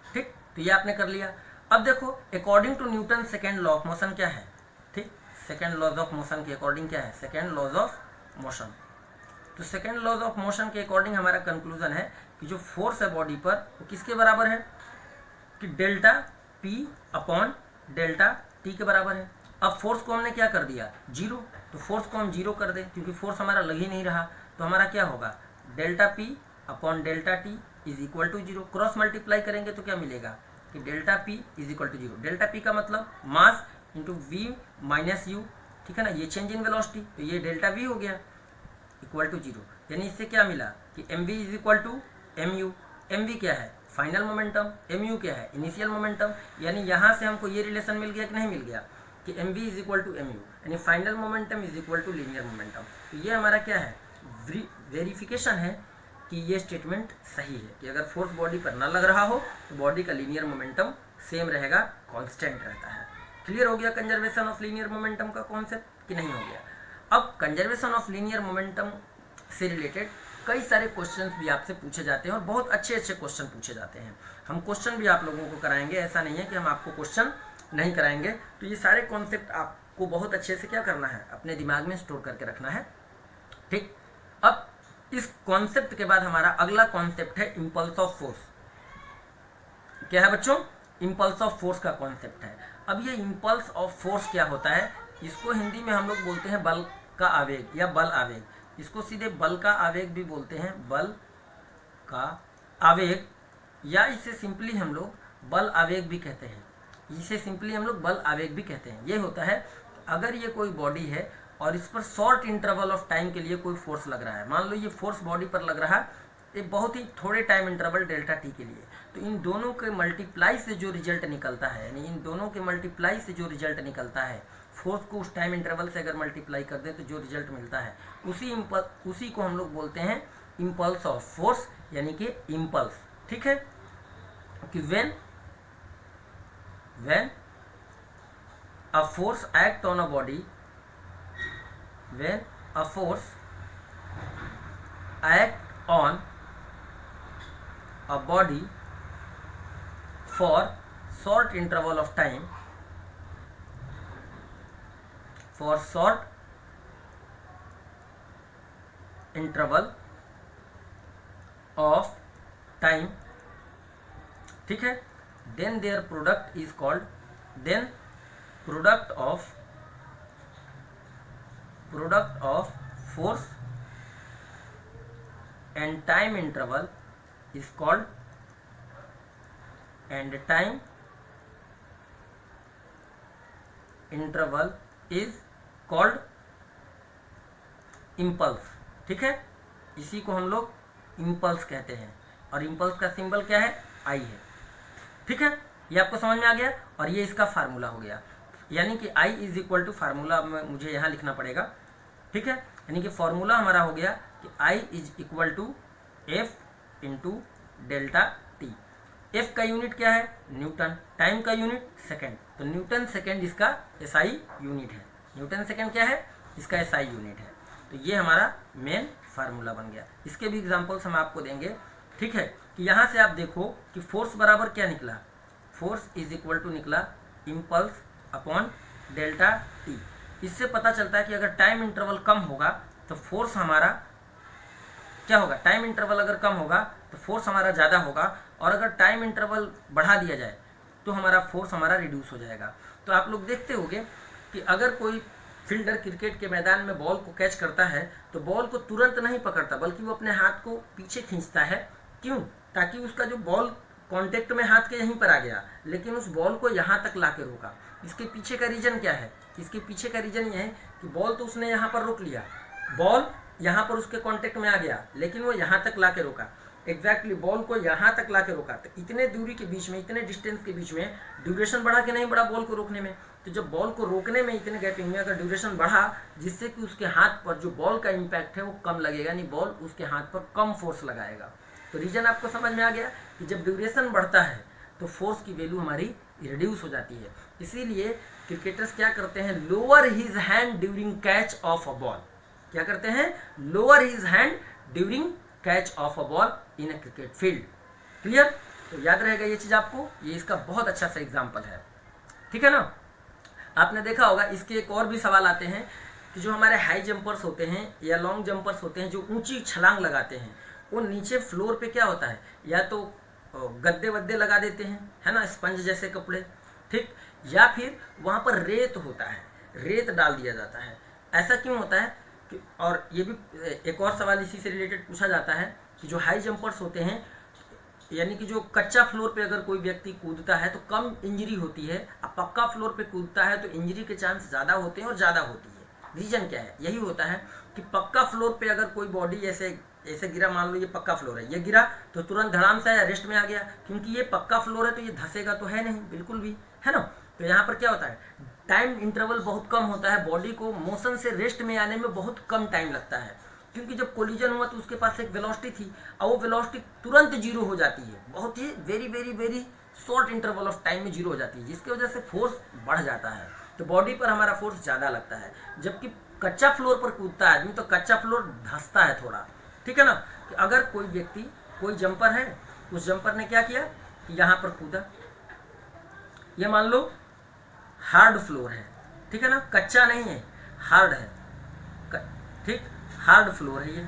Speaker 1: ठीक, तो ये आपने कर लिया। अब देखो, according to Newton second law of motion क्या है। ठीक, सेकेंड लॉज ऑफ मोशन के अकॉर्डिंग क्या है, सेकेंड लॉज ऑफ मोशन। तो सेकेंड लॉज ऑफ मोशन के अकॉर्डिंग हमारा कंक्लूजन है कि जो फोर्स है बॉडी पर वो किसके बराबर है, कि delta p upon delta T के बराबर है। अब फोर्स को हमने क्या कर दिया, जीरो, तो फोर्स को हम जीरो कर दें क्योंकि फोर्स हमारा लग ही नहीं रहा। तो हमारा क्या होगा, delta p upon delta t is equal to zero. Cross multiply करेंगे तो क्या मिलेगा कि delta p is equal to zero. Delta p का मतलब mass into v minus u, ठीक है ना, ये चेंज इन वेलोसिटी, तो ये डेल्टा वी हो गया इक्वल टू जीरो। यानी इससे क्या मिला कि M we is equal to M u. M v क्या है, फाइनल मोमेंटम, एम यू क्या है, इनिशियल मोमेंटम। यानी यहाँ से हमको ये रिलेशन मिल गया कि नहीं मिल गया, कि M we is equal to M U, यानी final momentum is equal to linear momentum. तो ये हमारा क्या है, वेरिफिकेशन है कि ये स्टेटमेंट सही है कि अगर फोर्स बॉडी पर ना लग रहा हो तो बॉडी का लीनियर मोमेंटम सेम रहेगा, कांस्टेंट रहता है। क्लियर हो गया कंजर्वेशन ऑफ लीनियर मोमेंटम का कॉन्सेप्ट कि नहीं हो गया। अब कंजर्वेशन ऑफ लीनियर मोमेंटम से रिलेटेड कई सारे क्वेश्चंस भी आपसे पूछे जाते हैं और बहुत अच्छे अच्छे क्वेश्चन पूछे जाते हैं। हम क्वेश्चन भी आप लोगों को कराएंगे, ऐसा नहीं है कि हम आपको क्वेश्चन नहीं कराएंगे। तो ये सारे कॉन्सेप्ट आपको बहुत अच्छे से क्या करना है, अपने दिमाग में स्टोर करके रखना है। ठीक, अब इस कॉन्सेप्ट के बाद हमारा अगला कॉन्सेप्ट है इम्पल्स ऑफ फोर्स। क्या है बच्चों, इम्पल्स ऑफ फोर्स का कॉन्सेप्ट है। अब ये इम्पल्स ऑफ फोर्स क्या होता है, इसको हिंदी में हम लोग बोलते हैं बल का आवेग या बल आवेग। इसको सीधे बल का आवेग भी बोलते हैं, बल का आवेग, या इसे सिंपली हम लोग बल आवेग भी कहते हैं। इसे सिंपली हम लोग बल आवेग भी कहते हैं। ये होता है अगर ये कोई बॉडी है और इस पर शॉर्ट इंटरवल ऑफ टाइम के लिए कोई फोर्स लग रहा है, मान लो ये फोर्स बॉडी पर लग रहा है एक बहुत ही थोड़े टाइम इंटरवल डेल्टा टी के लिए, तो इन दोनों के मल्टीप्लाई से जो रिजल्ट निकलता है, यानी इन दोनों के मल्टीप्लाई से जो रिजल्ट निकलता है, फोर्स को उस टाइम इंटरवल से अगर मल्टीप्लाई कर दें तो जो रिजल्ट मिलता है उसी को हम लोग बोलते हैं इम्पल्स ऑफ फोर्स, यानी कि इम्पल्स। ठीक है, कि when a force act on a body, when a force act on a body for short interval of time, for short interval of time, ठीक है, then their product is called, then product of force and time interval is called, and time interval is called impulse। ठीक है, इसी को हम लोग impulse कहते हैं और impulse का सिंबल क्या है, I है। ठीक है, ये आपको समझ में आ गया और ये इसका फार्मूला हो गया, यानी कि I is equal to formula मुझे यहाँ लिखना पड़ेगा। ठीक है, यानी कि फार्मूला हमारा हो गया कि I is equal to F into delta t. F का यूनिट क्या है, न्यूटन, टाइम का यूनिट सेकेंड, तो न्यूटन सेकेंड इसका SI यूनिट है। न्यूटन सेकेंड क्या है, इसका SI यूनिट है। तो ये हमारा मेन फार्मूला बन गया। इसके भी एग्जाम्पल्स हम आपको देंगे। ठीक है, कि यहाँ से आप देखो कि फोर्स बराबर क्या निकला, फोर्स इज इक्वल टू निकला इम्पल्स अपॉन डेल्टा टी। इससे पता चलता है कि अगर टाइम इंटरवल कम होगा तो फोर्स हमारा क्या होगा, टाइम इंटरवल अगर कम होगा तो फोर्स हमारा ज़्यादा होगा, और अगर टाइम इंटरवल बढ़ा दिया जाए तो हमारा फोर्स हमारा रिड्यूस हो जाएगा। तो आप लोग देखते होंगे कि अगर कोई फील्डर क्रिकेट के मैदान में बॉल को कैच करता है तो बॉल को तुरंत नहीं पकड़ता, बल्कि वो अपने हाथ को पीछे खींचता है। क्यों, ताकि उसका जो बॉल कांटेक्ट में हाथ के यहीं पर आ गया, लेकिन उस बॉल को यहाँ तक ला के रोका। इसके पीछे का रीजन क्या है, इसके पीछे का रीजन ये है कि बॉल तो उसने यहाँ पर रोक लिया, बॉल यहाँ पर उसके कांटेक्ट में आ गया, लेकिन वो यहाँ तक ला के रोका। एग्जैक्टली बॉल को यहाँ तक ला के रोका। तो इतने दूरी के बीच में, इतने डिस्टेंस के बीच में ड्यूरेशन बढ़ा कि नहीं बढ़ा बॉल को रोकने में? तो जब बॉल को रोकने में इतने गैपिंग में अगर ड्यूरेशन बढ़ा, जिससे कि उसके हाथ पर जो बॉल का इम्पैक्ट है वो कम लगेगा, यानी बॉल उसके हाथ पर कम फोर्स लगाएगा। तो रीजन आपको समझ में आ गया कि जब ड्यूरेशन बढ़ता है तो फोर्स की वैल्यू हमारी रिड्यूस हो जाती है। इसीलिए क्रिकेटर्स क्या करते हैं, lower his hand during catch of a ball. क्या करते हैं? Lower his hand during catch of a ball in a cricket field. Clear? तो याद रहेगा ये चीज आपको, ये इसका बहुत अच्छा सा एग्जाम्पल है। ठीक है ना? आपने देखा होगा इसके एक और भी सवाल आते हैं कि जो हमारे हाई जंपर्स होते हैं या लॉन्ग जंपर्स होते हैं, जो ऊंची छलांग लगाते हैं, वो नीचे फ्लोर पे क्या होता है, या तो गद्दे वद्दे लगा देते हैं, है ना, स्पंज जैसे कपड़े, ठीक, या फिर वहाँ पर रेत होता है, रेत डाल दिया जाता है। ऐसा क्यों होता है कि, और ये भी एक और सवाल इसी से रिलेटेड पूछा जाता है कि जो हाई जंपर्स होते हैं, यानी कि जो कच्चा फ्लोर पे अगर कोई व्यक्ति कूदता है तो कम इंजरी होती है, अब पक्का फ्लोर पे कूदता है तो इंजरी के चांस ज़्यादा होते हैं और ज़्यादा होती है। रीज़न क्या है? यही होता है कि पक्का फ्लोर पे अगर कोई बॉडी ऐसे गिरा, मान लो ये पक्का फ्लोर है, ये गिरा तो तुरंत धड़ाम से रेस्ट में आ गया, क्योंकि ये पक्का फ्लोर है तो ये धंसेगा तो है नहीं बिल्कुल भी, है ना। तो यहाँ पर क्या होता है, टाइम इंटरवल बहुत कम होता है, बॉडी को मोशन से रेस्ट में आने में बहुत कम टाइम लगता है, क्योंकि जब कोलिजन हुआ तो उसके पास एक वेलोसिटी थी और वो वेलोसिटी तुरंत जीरो हो जाती है, बहुत ही very very very short interval of time में जीरो हो जाती है, जिसकी वजह से फोर्स बढ़ जाता है, तो बॉडी पर हमारा फोर्स ज़्यादा लगता है। जबकि कच्चा फ्लोर पर कूदता है आदमी तो कच्चा फ्लोर धंसता है थोड़ा, ठीक है ना। कि अगर कोई व्यक्ति, कोई जंपर है, उस जंपर ने क्या किया कि यहाँ पर कूदा, ये मान लो हार्ड फ्लोर है, ठीक है ना, कच्चा नहीं है, हार्ड है, ठीक, हार्ड फ्लोर है ये।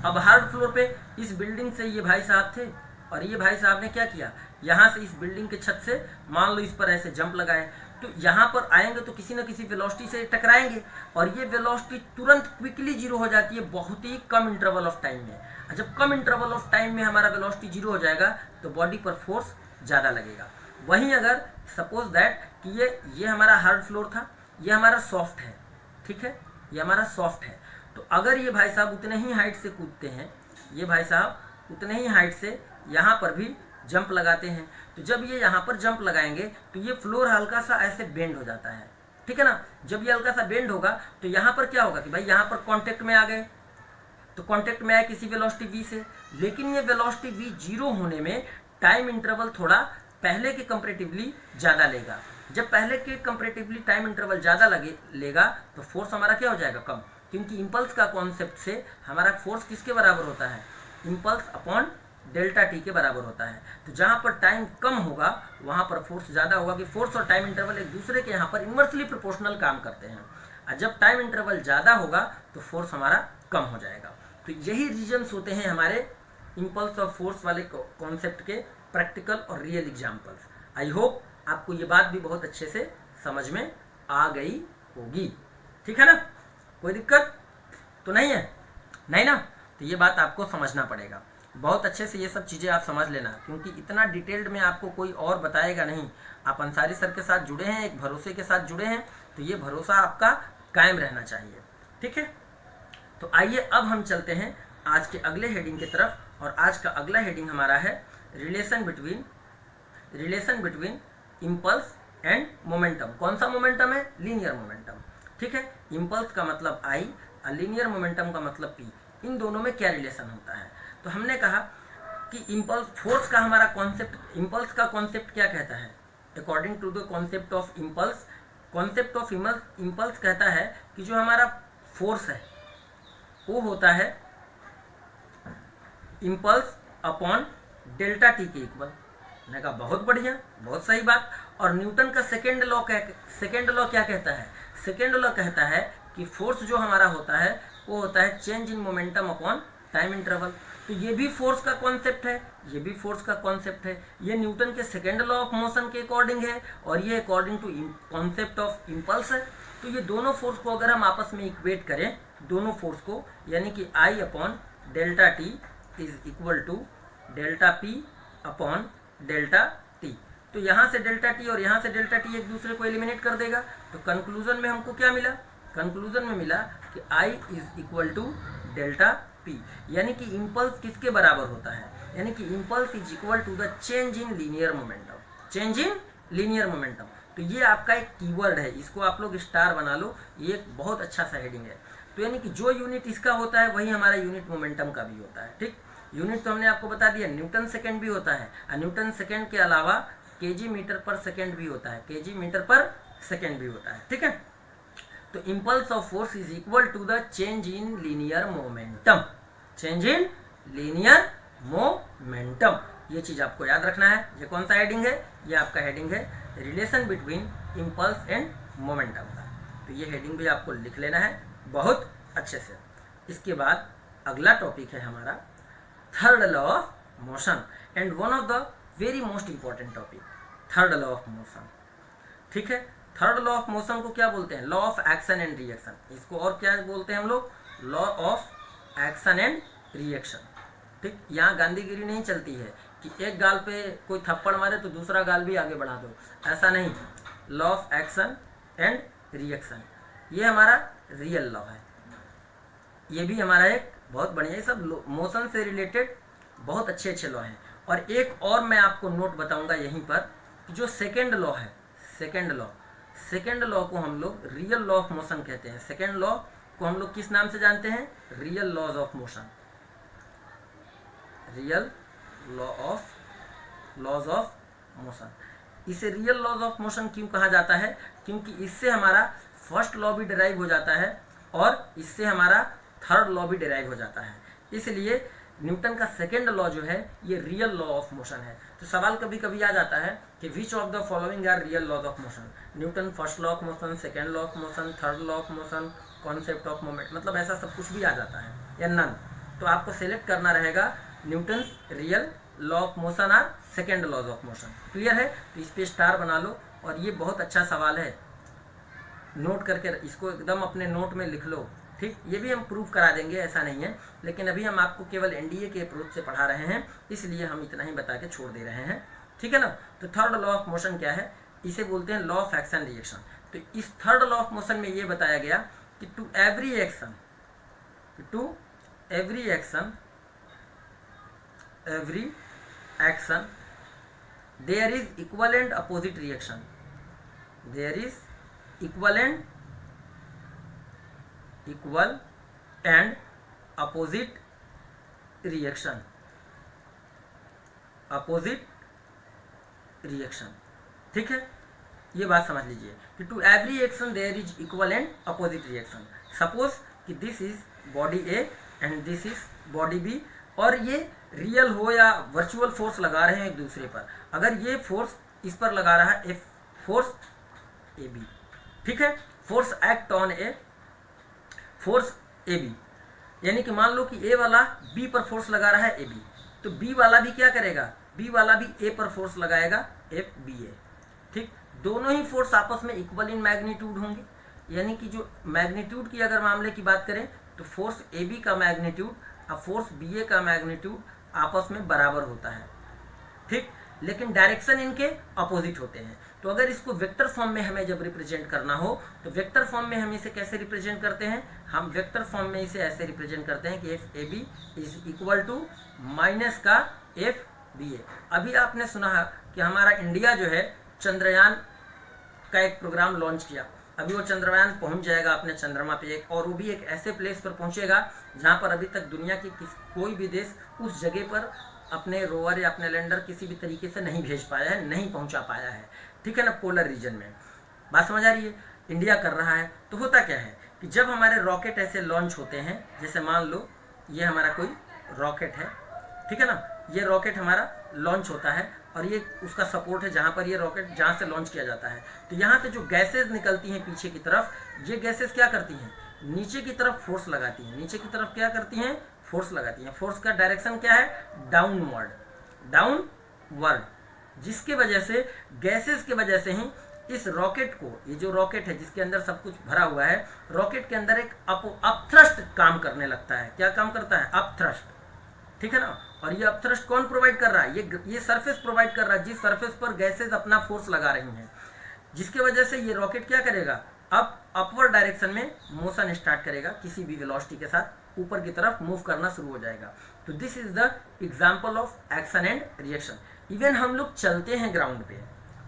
Speaker 1: अब हार्ड फ्लोर पे इस बिल्डिंग से ये भाई साहब थे और ये भाई साहब ने क्या किया, यहाँ से इस बिल्डिंग के छत से मान लो इस पर ऐसे जंप लगाए, तो यहाँ पर आएंगे तो किसी न किसी वेलोसिटी से टकराएंगे और ये वेलोसिटी तुरंत क्विकली जीरो हो जाती है बहुत ही कम इंटरवल ऑफ टाइम में। जब कम इंटरवल ऑफ टाइम में हमारा वेलोसिटी जीरो हो जाएगा तो बॉडी पर फोर्स ज़्यादा लगेगा। वहीं अगर सपोज दैट कि ये हमारा हार्ड फ्लोर था, ये हमारा सॉफ्ट है, ठीक है, ये हमारा सॉफ्ट है, तो अगर ये भाई साहब उतने ही हाइट से कूदते हैं, ये भाई साहब उतने ही हाइट से यहाँ पर भी जंप लगाते हैं, तो जब ये यहाँ पर जंप लगाएंगे तो ये फ्लोर हल्का सा ऐसे बेंड हो जाता है, ठीक है ना। जब ये हल्का सा बेंड होगा तो यहाँ पर क्या होगा कि भाई यहाँ पर कांटेक्ट में आ गए, तो कांटेक्ट में आए किसी वेलोसिटी v से, लेकिन ये वेलोसिटी v जीरो होने में टाइम इंटरवल थोड़ा पहले के कंपेरेटिवली ज़्यादा लेगा। जब पहले के कंपेरेटिवली टाइम इंटरवल ज़्यादा लेगा तो फोर्स हमारा क्या हो जाएगा, कम, क्योंकि इम्पल्स का कॉन्सेप्ट से हमारा फोर्स किसके बराबर होता है, इम्पल्स अपॉन डेल्टा टी के बराबर होता है। तो जहाँ पर टाइम कम होगा वहाँ पर फोर्स ज़्यादा होगा, कि फोर्स और टाइम इंटरवल एक दूसरे के यहाँ पर इन्वर्सली प्रोपोर्शनल काम करते हैं, और जब टाइम इंटरवल ज़्यादा होगा तो फोर्स हमारा कम हो जाएगा। तो यही रीजन्स होते हैं हमारे इम्पल्स और फोर्स वाले कॉन्सेप्ट के प्रैक्टिकल और रियल एग्जाम्पल्स। आई होप आपको ये बात भी बहुत अच्छे से समझ में आ गई होगी, ठीक है ना, कोई दिक्कत तो नहीं है, नहीं ना। तो ये बात आपको समझना पड़ेगा बहुत अच्छे से, ये सब चीज़ें आप समझ लेना, क्योंकि इतना डिटेल्ड में आपको कोई और बताएगा नहीं। आप अंसारी सर के साथ जुड़े हैं, एक भरोसे के साथ जुड़े हैं, तो ये भरोसा आपका कायम रहना चाहिए, ठीक है। तो आइए अब हम चलते हैं आज के अगले हेडिंग की तरफ, और आज का अगला हेडिंग हमारा है relation between impulse and momentum. कौन सा मोमेंटम है, लीनियर मोमेंटम, ठीक है। इम्पल्स का मतलब I और लीनियर मोमेंटम का मतलब P, इन दोनों में क्या रिलेशन होता है। तो हमने कहा कि इम्पल्स फोर्स का हमारा कॉन्सेप्ट, इम्पल्स का कॉन्सेप्ट क्या कहता है, according to the concept of impulse, concept of impulse कहता है कि जो हमारा फोर्स है वो होता है इम्पल्स अपॉन डेल्टा टी के इक्वल। मैंने कहा बहुत बढ़िया, बहुत सही बात। और न्यूटन का सेकेंड लॉ क्या कहता है, सेकेंड लॉ कहता है कि फोर्स जो हमारा होता है वो होता है change in momentum upon time interval. तो ये भी फोर्स का कॉन्सेप्ट है, ये भी फोर्स का कॉन्सेप्ट है, ये न्यूटन के सेकेंड लॉ ऑफ मोशन के अकॉर्डिंग है और ये according to concept of impulse है। तो ये दोनों फोर्स को अगर हम आपस में इक्वेट करें, दोनों फोर्स को, यानी कि I upon delta t is equal to delta P upon delta t, तो यहाँ से डेल्टा टी और यहाँ से डेल्टा टी एक दूसरे को एलिमिनेट कर देगा। तो कंक्लूजन में हमको क्या मिला, कंक्लूजन में मिला कि I is equal to delta p, यानी कि इम्पल्स किसके बराबर होता है, यानी कि impulse is equal to the change in linear momentum, change in linear momentum. तो ये आपका एक कीवर्ड है, इसको आप लोग स्टार बना लो, ये एक बहुत अच्छा सा हेडिंग है। तो यानी कि जो यूनिट इसका होता है वही हमारा यूनिट मोमेंटम का भी होता है। ठीक, यूनिट तो हमने आपको बता दिया, न्यूटन सेकेंड भी होता है, और न्यूटन सेकेंड के अलावा केजी मीटर पर सेकेंड भी होता है, केजी मीटर पर सेकेंड भी होता है। ठीक है, तो impulse of force is equal to the change in linear momentum, change in linear momentum. ये चीज आपको याद रखना है। ये कौन सा हेडिंग है, ये आपका हेडिंग है relation between impulse and momentum का। तो ये हेडिंग भी आपको लिख लेना है बहुत अच्छे से। इसके बाद अगला टॉपिक है हमारा third law of motion, and one of the very most important topic, third law of motion. ठीक है, थर्ड लॉ ऑफ मोशन को क्या बोलते हैं, law of action and reaction. इसको और क्या बोलते हैं हम लोग, law of action and reaction. ठीक, यहाँ गांधीगिरी नहीं चलती है कि एक गाल पे कोई थप्पड़ मारे तो दूसरा गाल भी आगे बढ़ा दो, ऐसा नहीं। Law of action and reaction, ये हमारा रियल लॉ है। ये भी हमारा एक बहुत बढ़िया, ये सब मोशन से रिलेटेड बहुत अच्छे अच्छे लॉ हैं। और एक और मैं आपको नोट बताऊंगा यहीं पर कि जो सेकेंड लॉ है, सेकेंड लॉ को हम लोग रियल लॉ ऑफ मोशन कहते हैं। सेकेंड लॉ को हम लोग किस नाम से जानते हैं, real laws of motion, real laws of motion. इसे रियल लॉज ऑफ मोशन क्यों कहा जाता है, क्योंकि इससे हमारा फर्स्ट लॉ भी डिराइव हो जाता है और इससे हमारा थर्ड लॉ भी डिराइव हो जाता है। इसलिए न्यूटन का सेकेंड लॉ जो है ये रियल लॉ ऑफ मोशन है। तो सवाल कभी कभी आ जाता है कि which of the following are real laws of motion, Newton first law of motion, second law of motion, third law of motion, concept of moment, मतलब ऐसा सब कुछ भी आ जाता है या नन। तो आपको सेलेक्ट करना रहेगा Newton real law of motion और second laws of motion. Clear है, तो इस पे स्टार बना लो। और ये बहुत अच्छा सवाल है, नोट करके इसको एकदम अपने नोट में लिख लो। ठीक, ये भी हम प्रूफ करा देंगे, ऐसा नहीं है, लेकिन अभी हम आपको केवल एनडीए के अप्रोच से पढ़ा रहे हैं, इसलिए हम इतना ही बता के छोड़ दे रहे हैं। ठीक है ना। तो थर्ड लॉ ऑफ मोशन क्या है, इसे बोलते हैं लॉ ऑफ एक्शन रिएक्शन। तो इस थर्ड लॉ ऑफ मोशन में ये बताया गया कि to every action there is equal and opposite reaction, there is equal and opposite reaction, ठीक है। ये बात समझ लीजिए कि to every action there is equal and opposite reaction. Suppose कि this is body A and this is body B, और ये रियल हो या वर्चुअल फोर्स लगा रहे हैं एक दूसरे पर। अगर ये फोर्स इस पर लगा रहा है, फोर्स ए बी, ठीक है, force act on A, force A B, यानी कि मान लो कि ए वाला बी पर फोर्स लगा रहा है ए बी, तो बी वाला भी क्या करेगा, बी वाला भी ए पर फोर्स लगाएगा एफ बी ए। ठीक, दोनों ही फोर्स आपस में इक्वल इन मैग्नीट्यूड होंगे, यानी कि जो मैग्नीट्यूड की अगर मामले की बात करें तो फोर्स ए बी का मैग्नीट्यूड और फोर्स बी ए का मैग्नीट्यूड आपस में बराबर होता है। ठीक, लेकिन डायरेक्शन इनके अपोजिट होते हैं। तो अगर इसको वेक्टर फॉर्म में हमें जब रिप्रेजेंट करना हो तो वेक्टर फॉर्म में हम इसे कैसे रिप्रेजेंट करते हैं, हम वेक्टर फॉर्म में इसे ऐसे रिप्रेजेंट करते हैं कि F A B is equal to minus का एफ बी ए। अभी आपने सुना है कि हमारा इंडिया जो है चंद्रयान का एक प्रोग्राम लॉन्च किया। अभी वो चंद्रयान पहुंच जाएगा अपने चंद्रमा पे एक, और वो भी एक ऐसे प्लेस पर पहुंचेगा जहां पर अभी तक दुनिया की कोई भी देश उस जगह पर अपने रोवर या अपने लैंडर किसी भी तरीके से नहीं भेज पाया है, नहीं पहुंचा पाया है। ठीक है ना, पोलर रीजन में। बात समझ आ रही है, इंडिया कर रहा है। तो होता क्या है कि जब हमारे रॉकेट ऐसे लॉन्च होते हैं, जैसे मान लो ये हमारा कोई रॉकेट है, ठीक है ना, ये रॉकेट हमारा लॉन्च होता है और ये उसका सपोर्ट है जहाँ पर ये रॉकेट जहाँ से लॉन्च किया जाता है। तो यहाँ से जो गैसेज निकलती हैं पीछे की तरफ, ये गैसेज क्या करती हैं, नीचे की तरफ फोर्स लगाती हैं। नीचे की तरफ क्या करती हैं, फोर्स लगाती हैं। फोर्स का डायरेक्शन क्या है, डाउनवर्ड, जिसके वजह से गैसेज के वजह से ही इस रॉकेट को, ये जो रॉकेट है जिसके अंदर सब कुछ भरा हुआ है, रॉकेट के अंदर एक अपथ्रस्ट काम करने लगता है। क्या काम करता है, अपथ्रस्ट, ठीक है ना। और ये अपथ्रस्ट कौन प्रोवाइड कर रहा है, ये सरफेस प्रोवाइड कर रहा है, जिस सरफेस पर गैसेज अपना फोर्स लगा रही हैं, जिसके वजह से ये रॉकेट क्या करेगा, अब अपवर्ड डायरेक्शन में मोशन स्टार्ट करेगा किसी भी वेलोसिटी के साथ। ऊपर की तरफ मूव करना शुरू हो जाएगा। तो this is the example of action and reaction. Even हम लोग चलते हैं ग्राउंड पे,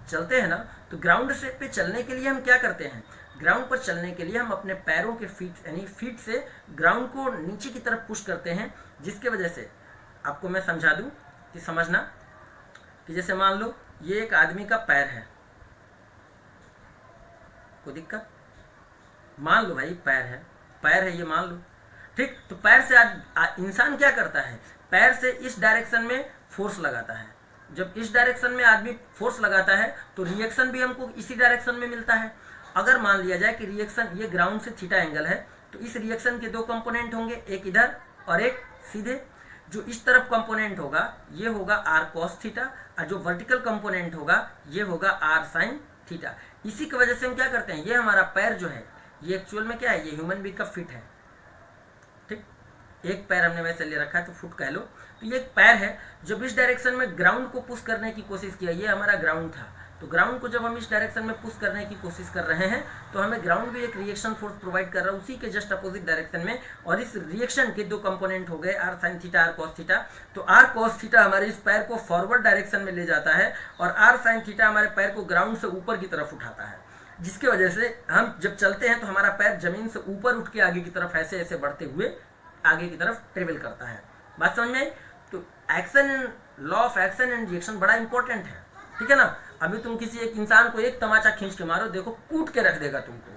Speaker 1: चलते हैं ना, तो ग्राउंड से पे चलने के लिए हम क्या करते हैं, ग्राउंड पर चलने के लिए हम अपने पैरों के फीट यानी फीट से ग्राउंड को नीचे की तरफ पुश करते हैं, जिसके वजह से आपको मैं समझा दूं कि समझना कि जैसे मान लो ये एक आदमी का पैर है, कोई दिक्कत, मान लो भाई पैर है ये मान लो, ठीक। तो पैर से इंसान क्या करता है, पैर से इस डायरेक्शन में फोर्स लगाता है। जब इस डायरेक्शन में आदमी फोर्स लगाता है तो रिएक्शन भी हमको इसी डायरेक्शन में मिलता है। अगर मान लिया जाए कि रिएक्शन ये ग्राउंड से थीटा एंगल है, तो इस रिएक्शन के दो कंपोनेंट होंगे, एक इधर और एक सीधे। जो इस तरफ कंपोनेंट होगा ये होगा आर कॉस थीटा, और जो वर्टिकल कंपोनेंट होगा ये होगा आर साइन थीटा। इसी की वजह से हम क्या करते हैं, ये हमारा पैर जो है ये एक्चुअल में क्या है, ये ह्यूमन बीइंग का फिट है, ठीक। एक पैर हमने वैसे ले रखा है तो फुट कह लो। तो ये एक पैर है, जब इस डायरेक्शन में ग्राउंड को पुश करने की कोशिश किया, ये हमारा ग्राउंड था, तो ग्राउंड को जब हम इस डायरेक्शन में पुश करने की कोशिश कर रहे हैं तो हमें ग्राउंड भी एक रिएक्शन फोर्स प्रोवाइड कर रहा है उसी के जस्ट अपोजिट डायरेक्शन में। और इस रिएक्शन के दो कंपोनेंट हो गए r sine theta, r cos theta. तो आर कॉस थीटा हमारे इस पैर को फॉरवर्ड डायरेक्शन में ले जाता है और आर साइन थीटा हमारे पैर को ग्राउंड से ऊपर की तरफ उठाता है, जिसकी वजह से हम जब चलते हैं तो हमारा पैर जमीन से ऊपर उठ के आगे की तरफ ऐसे ऐसे बढ़ते हुए आगे की तरफ ट्रेवल करता है। बात समझ में आई? तो action and law of action and reaction बड़ा इंपॉर्टेंट है, ठीक है ना। अभी तुम किसी एक इंसान को एक तमाचा खींच के मारो, देखो कूट के रख देगा तुमको।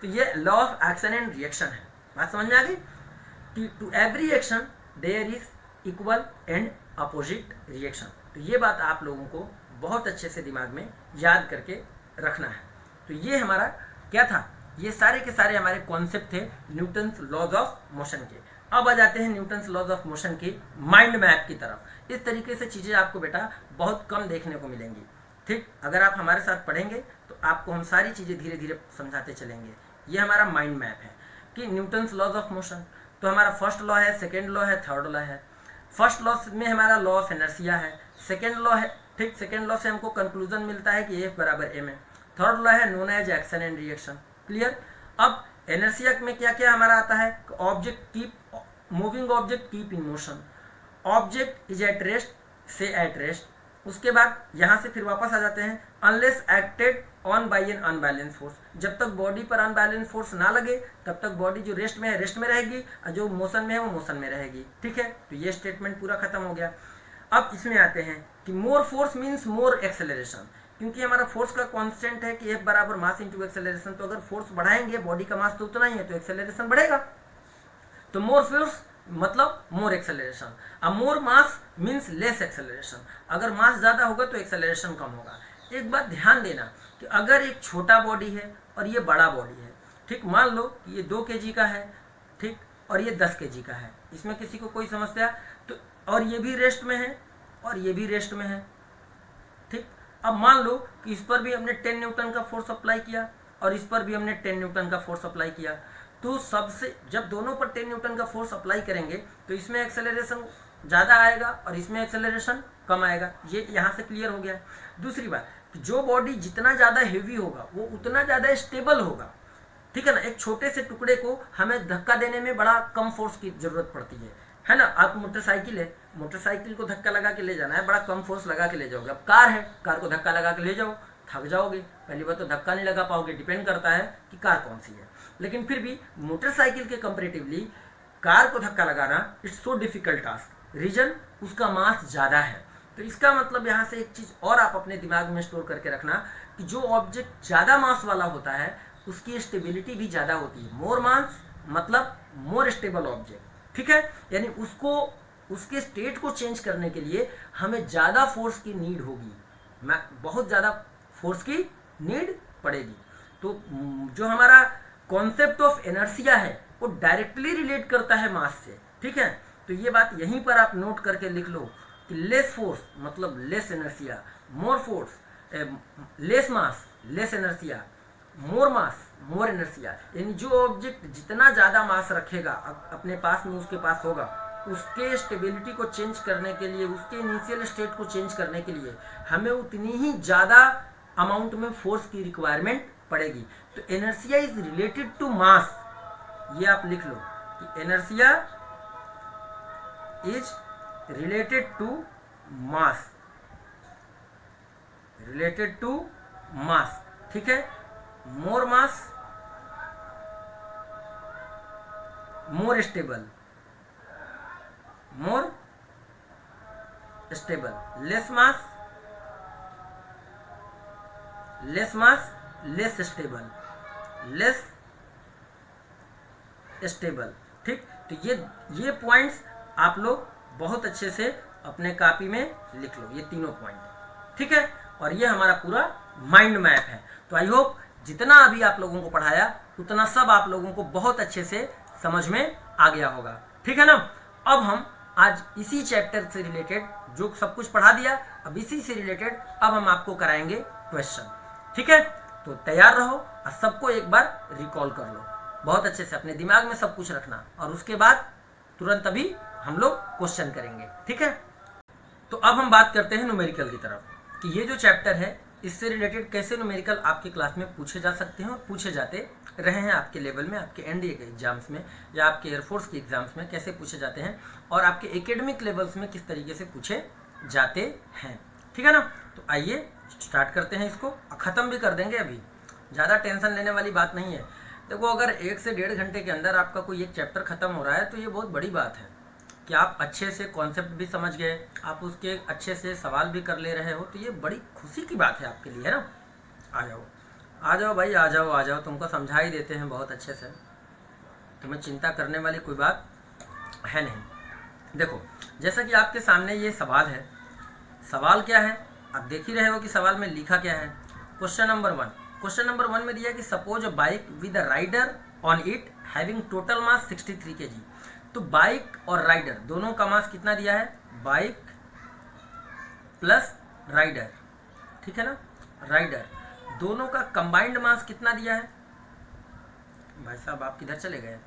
Speaker 1: तो ये law of action and reaction है। बात समझ में आ गई? To every action there is equal and opposite reaction. तो ये बात आप लोगों को बहुत अच्छे से दिमाग में याद करके रखना है। तो ये हमारा क्या था, ये सारे के सारे हमारे कॉन्सेप्ट थे न्यूटन्स लॉज ऑफ मोशन के। अब आ जाते हैं न्यूटन्स लॉज ऑफ मोशन के माइंड मैप की तरफ। इस तरीके से चीज़ें आपको बेटा बहुत कम देखने को मिलेंगी, ठीक। अगर आप हमारे साथ पढ़ेंगे तो आपको हम सारी चीज़ें धीरे धीरे समझाते चलेंगे। ये हमारा माइंड मैप है कि न्यूटन्स लॉज ऑफ मोशन। तो हमारा फर्स्ट लॉ है, सेकेंड लॉ है, थर्ड लॉ है। फर्स्ट लॉ में हमारा लॉ ऑफ इनर्शिया है, सेकेंड लॉ है, ठीक। सेकेंड लॉ से हमको कंक्लूजन मिलता है कि F बराबर m है। थर्ड लॉ है known as action and reaction. Clear? अब इनर्शिया में क्या क्या हमारा आता है, object keep moving, object keep in motion, object is at rest से एट रेस्ट। उसके बाद यहाँ से फिर वापस आ जाते हैं, unless acted on by an unbalance force. जब तक बॉडी पर अनबैलेंस फोर्स ना लगे तब तक बॉडी जो रेस्ट में है रेस्ट में रहेगी और जो मोशन में है वो मोशन में रहेगी, ठीक है। तो ये स्टेटमेंट पूरा खत्म हो गया। अब इसमें आते हैं कि more force means more acceleration, क्योंकि हमारा फोर्स का कांस्टेंट है कि F बराबर मास इंटू एक्सेलरेशन। तो अगर फोर्स बढ़ाएंगे, बॉडी का मास तो उतना ही है, तो एक्सेलरेशन बढ़ेगा। तो मोर फोर्स मतलब मोर एक्सेलरेशन। अब मोर मास मीन्स लेस एक्सेलरेशन। अगर मास ज़्यादा होगा तो एक्सेलरेशन कम होगा। एक बात ध्यान देना कि अगर एक छोटा बॉडी है और ये बड़ा बॉडी है, ठीक, मान लो कि ये 2 kg का है, ठीक, और ये 10 kg का है, इसमें किसी को कोई समस्या तो, और ये भी रेस्ट में है और ये भी रेस्ट में है, ठीक। अब मान लो कि इस पर भी हमने 10 न्यूटन का फोर्स अप्लाई किया और इस पर भी हमने 10 न्यूटन का फोर्स अप्लाई किया। तो सबसे जब दोनों पर 10 न्यूटन का फोर्स अप्लाई करेंगे तो इसमें एक्सेलरेशन ज़्यादा आएगा और इसमें एक्सेलरेशन कम आएगा। ये यहाँ से क्लियर हो गया। दूसरी बात, जो बॉडी जितना ज़्यादा हेवी होगा वो उतना ज़्यादा स्टेबल होगा, ठीक है ना। एक छोटे से टुकड़े को हमें धक्का देने में बड़ा कम फोर्स की ज़रूरत पड़ती है ना। आप मोटरसाइकिल है, मोटरसाइकिल को धक्का लगा के ले जाना है, बड़ा कम फोर्स लगा के ले जाओगे। अब कार है, कार को धक्का लगा के ले जाओ, थक जाओगे। पहली बात तो धक्का नहीं लगा पाओगे, डिपेंड करता है कि कार कौन सी है। लेकिन फिर भी मोटरसाइकिल के कंपेरेटिवली कार को धक्का लगाना it's so difficult task, reason उसका मास ज़्यादा है। तो इसका मतलब यहाँ से एक चीज़ और आप अपने दिमाग में स्टोर करके रखना कि जो ऑब्जेक्ट ज़्यादा मास वाला होता है उसकी स्टेबिलिटी भी ज़्यादा होती है। मोर मास मतलब मोर स्टेबल ऑब्जेक्ट, ठीक है। यानी उसको उसके स्टेट को चेंज करने के लिए हमें ज़्यादा फोर्स की नीड होगी, बहुत ज़्यादा फोर्स की नीड पड़ेगी। तो जो हमारा कॉन्सेप्ट ऑफ इनर्शिया है वो डायरेक्टली रिलेट करता है मास से, ठीक है। तो ये बात यहीं पर आप नोट करके लिख लो कि लेस फोर्स मतलब less inertia, more force less mass less inertia, more mass more inertia. यानी जो ऑब्जेक्ट जितना ज़्यादा मास रखेगा अपने पास में उसके पास होगा, उसके स्टेबिलिटी को चेंज करने के लिए, उसके इनिशियल स्टेट को चेंज करने के लिए हमें उतनी ही ज़्यादा अमाउंट में फोर्स की रिक्वायरमेंट पड़ेगी। तो inertia is related to mass, ये आप लिख लो कि inertia is related to mass, related to mass, ठीक है। More mass more stable, more stable, less mass less mass less stable, less stable, ठीक। तो ये पॉइंट्स आप लोग बहुत अच्छे से अपने कॉपी में लिख लो, ये तीनों पॉइंट, ठीक है। और ये हमारा पूरा माइंड मैप है। तो आई होप जितना अभी आप लोगों को पढ़ाया उतना सब आप लोगों को बहुत अच्छे से समझ में आ गया होगा, ठीक है ना। अब हम आज इसी चैप्टर से रिलेटेड जो सब कुछ पढ़ा दिया, अब इसी से रिलेटेड अब हम आपको कराएंगे क्वेश्चन, ठीक है। तो तैयार रहो और सबको एक बार रिकॉल कर लो, बहुत अच्छे से अपने दिमाग में सब कुछ रखना, और उसके बाद तुरंत अभी हम लोग क्वेश्चन करेंगे, ठीक है। तो अब हम बात करते हैं न्यूमेरिकल की तरफ, कि ये जो चैप्टर है इससे रिलेटेड कैसे न्यूमेरिकल आपके क्लास में पूछे जा सकते हैं और पूछे जाते रहे हैं आपके लेवल में, आपके एनडीए के एग्जाम्स में या आपके एयरफोर्स के एग्जाम्स में कैसे पूछे जाते हैं, और आपके एकेडमिक लेवल्स में किस तरीके से पूछे जाते हैं, ठीक है ना। तो आइए स्टार्ट करते हैं इसको, ख़त्म भी कर देंगे, अभी ज़्यादा टेंशन लेने वाली बात नहीं है। देखो अगर 1 से 1.5 घंटे के अंदर आपका कोई एक चैप्टर ख़त्म हो रहा है तो ये बहुत बड़ी बात है कि आप अच्छे से कॉन्सेप्ट भी समझ गए, आप उसके अच्छे से सवाल भी कर ले रहे हो, तो ये बड़ी खुशी की बात है आपके लिए, है ना। आ जाओ आ जाओ भाई, आ जाओ आ जाओ, तुमको समझा ही देते हैं बहुत अच्छे से, तुम्हें चिंता करने वाली कोई बात है नहीं। देखो जैसा कि आपके सामने ये सवाल है, सवाल क्या है आप देख ही रहे हो कि सवाल में लिखा क्या है। क्वेश्चन नंबर 1, क्वेश्चन नंबर 1 में दिया कि suppose a bike with a rider on it having total mass 63 kg। तो बाइक और राइडर दोनों का मास कितना दिया है, बाइक प्लस राइडर, ठीक है ना, राइडर दोनों का कंबाइंड मास कितना दिया है। भाई साहब आप किधर चले गए,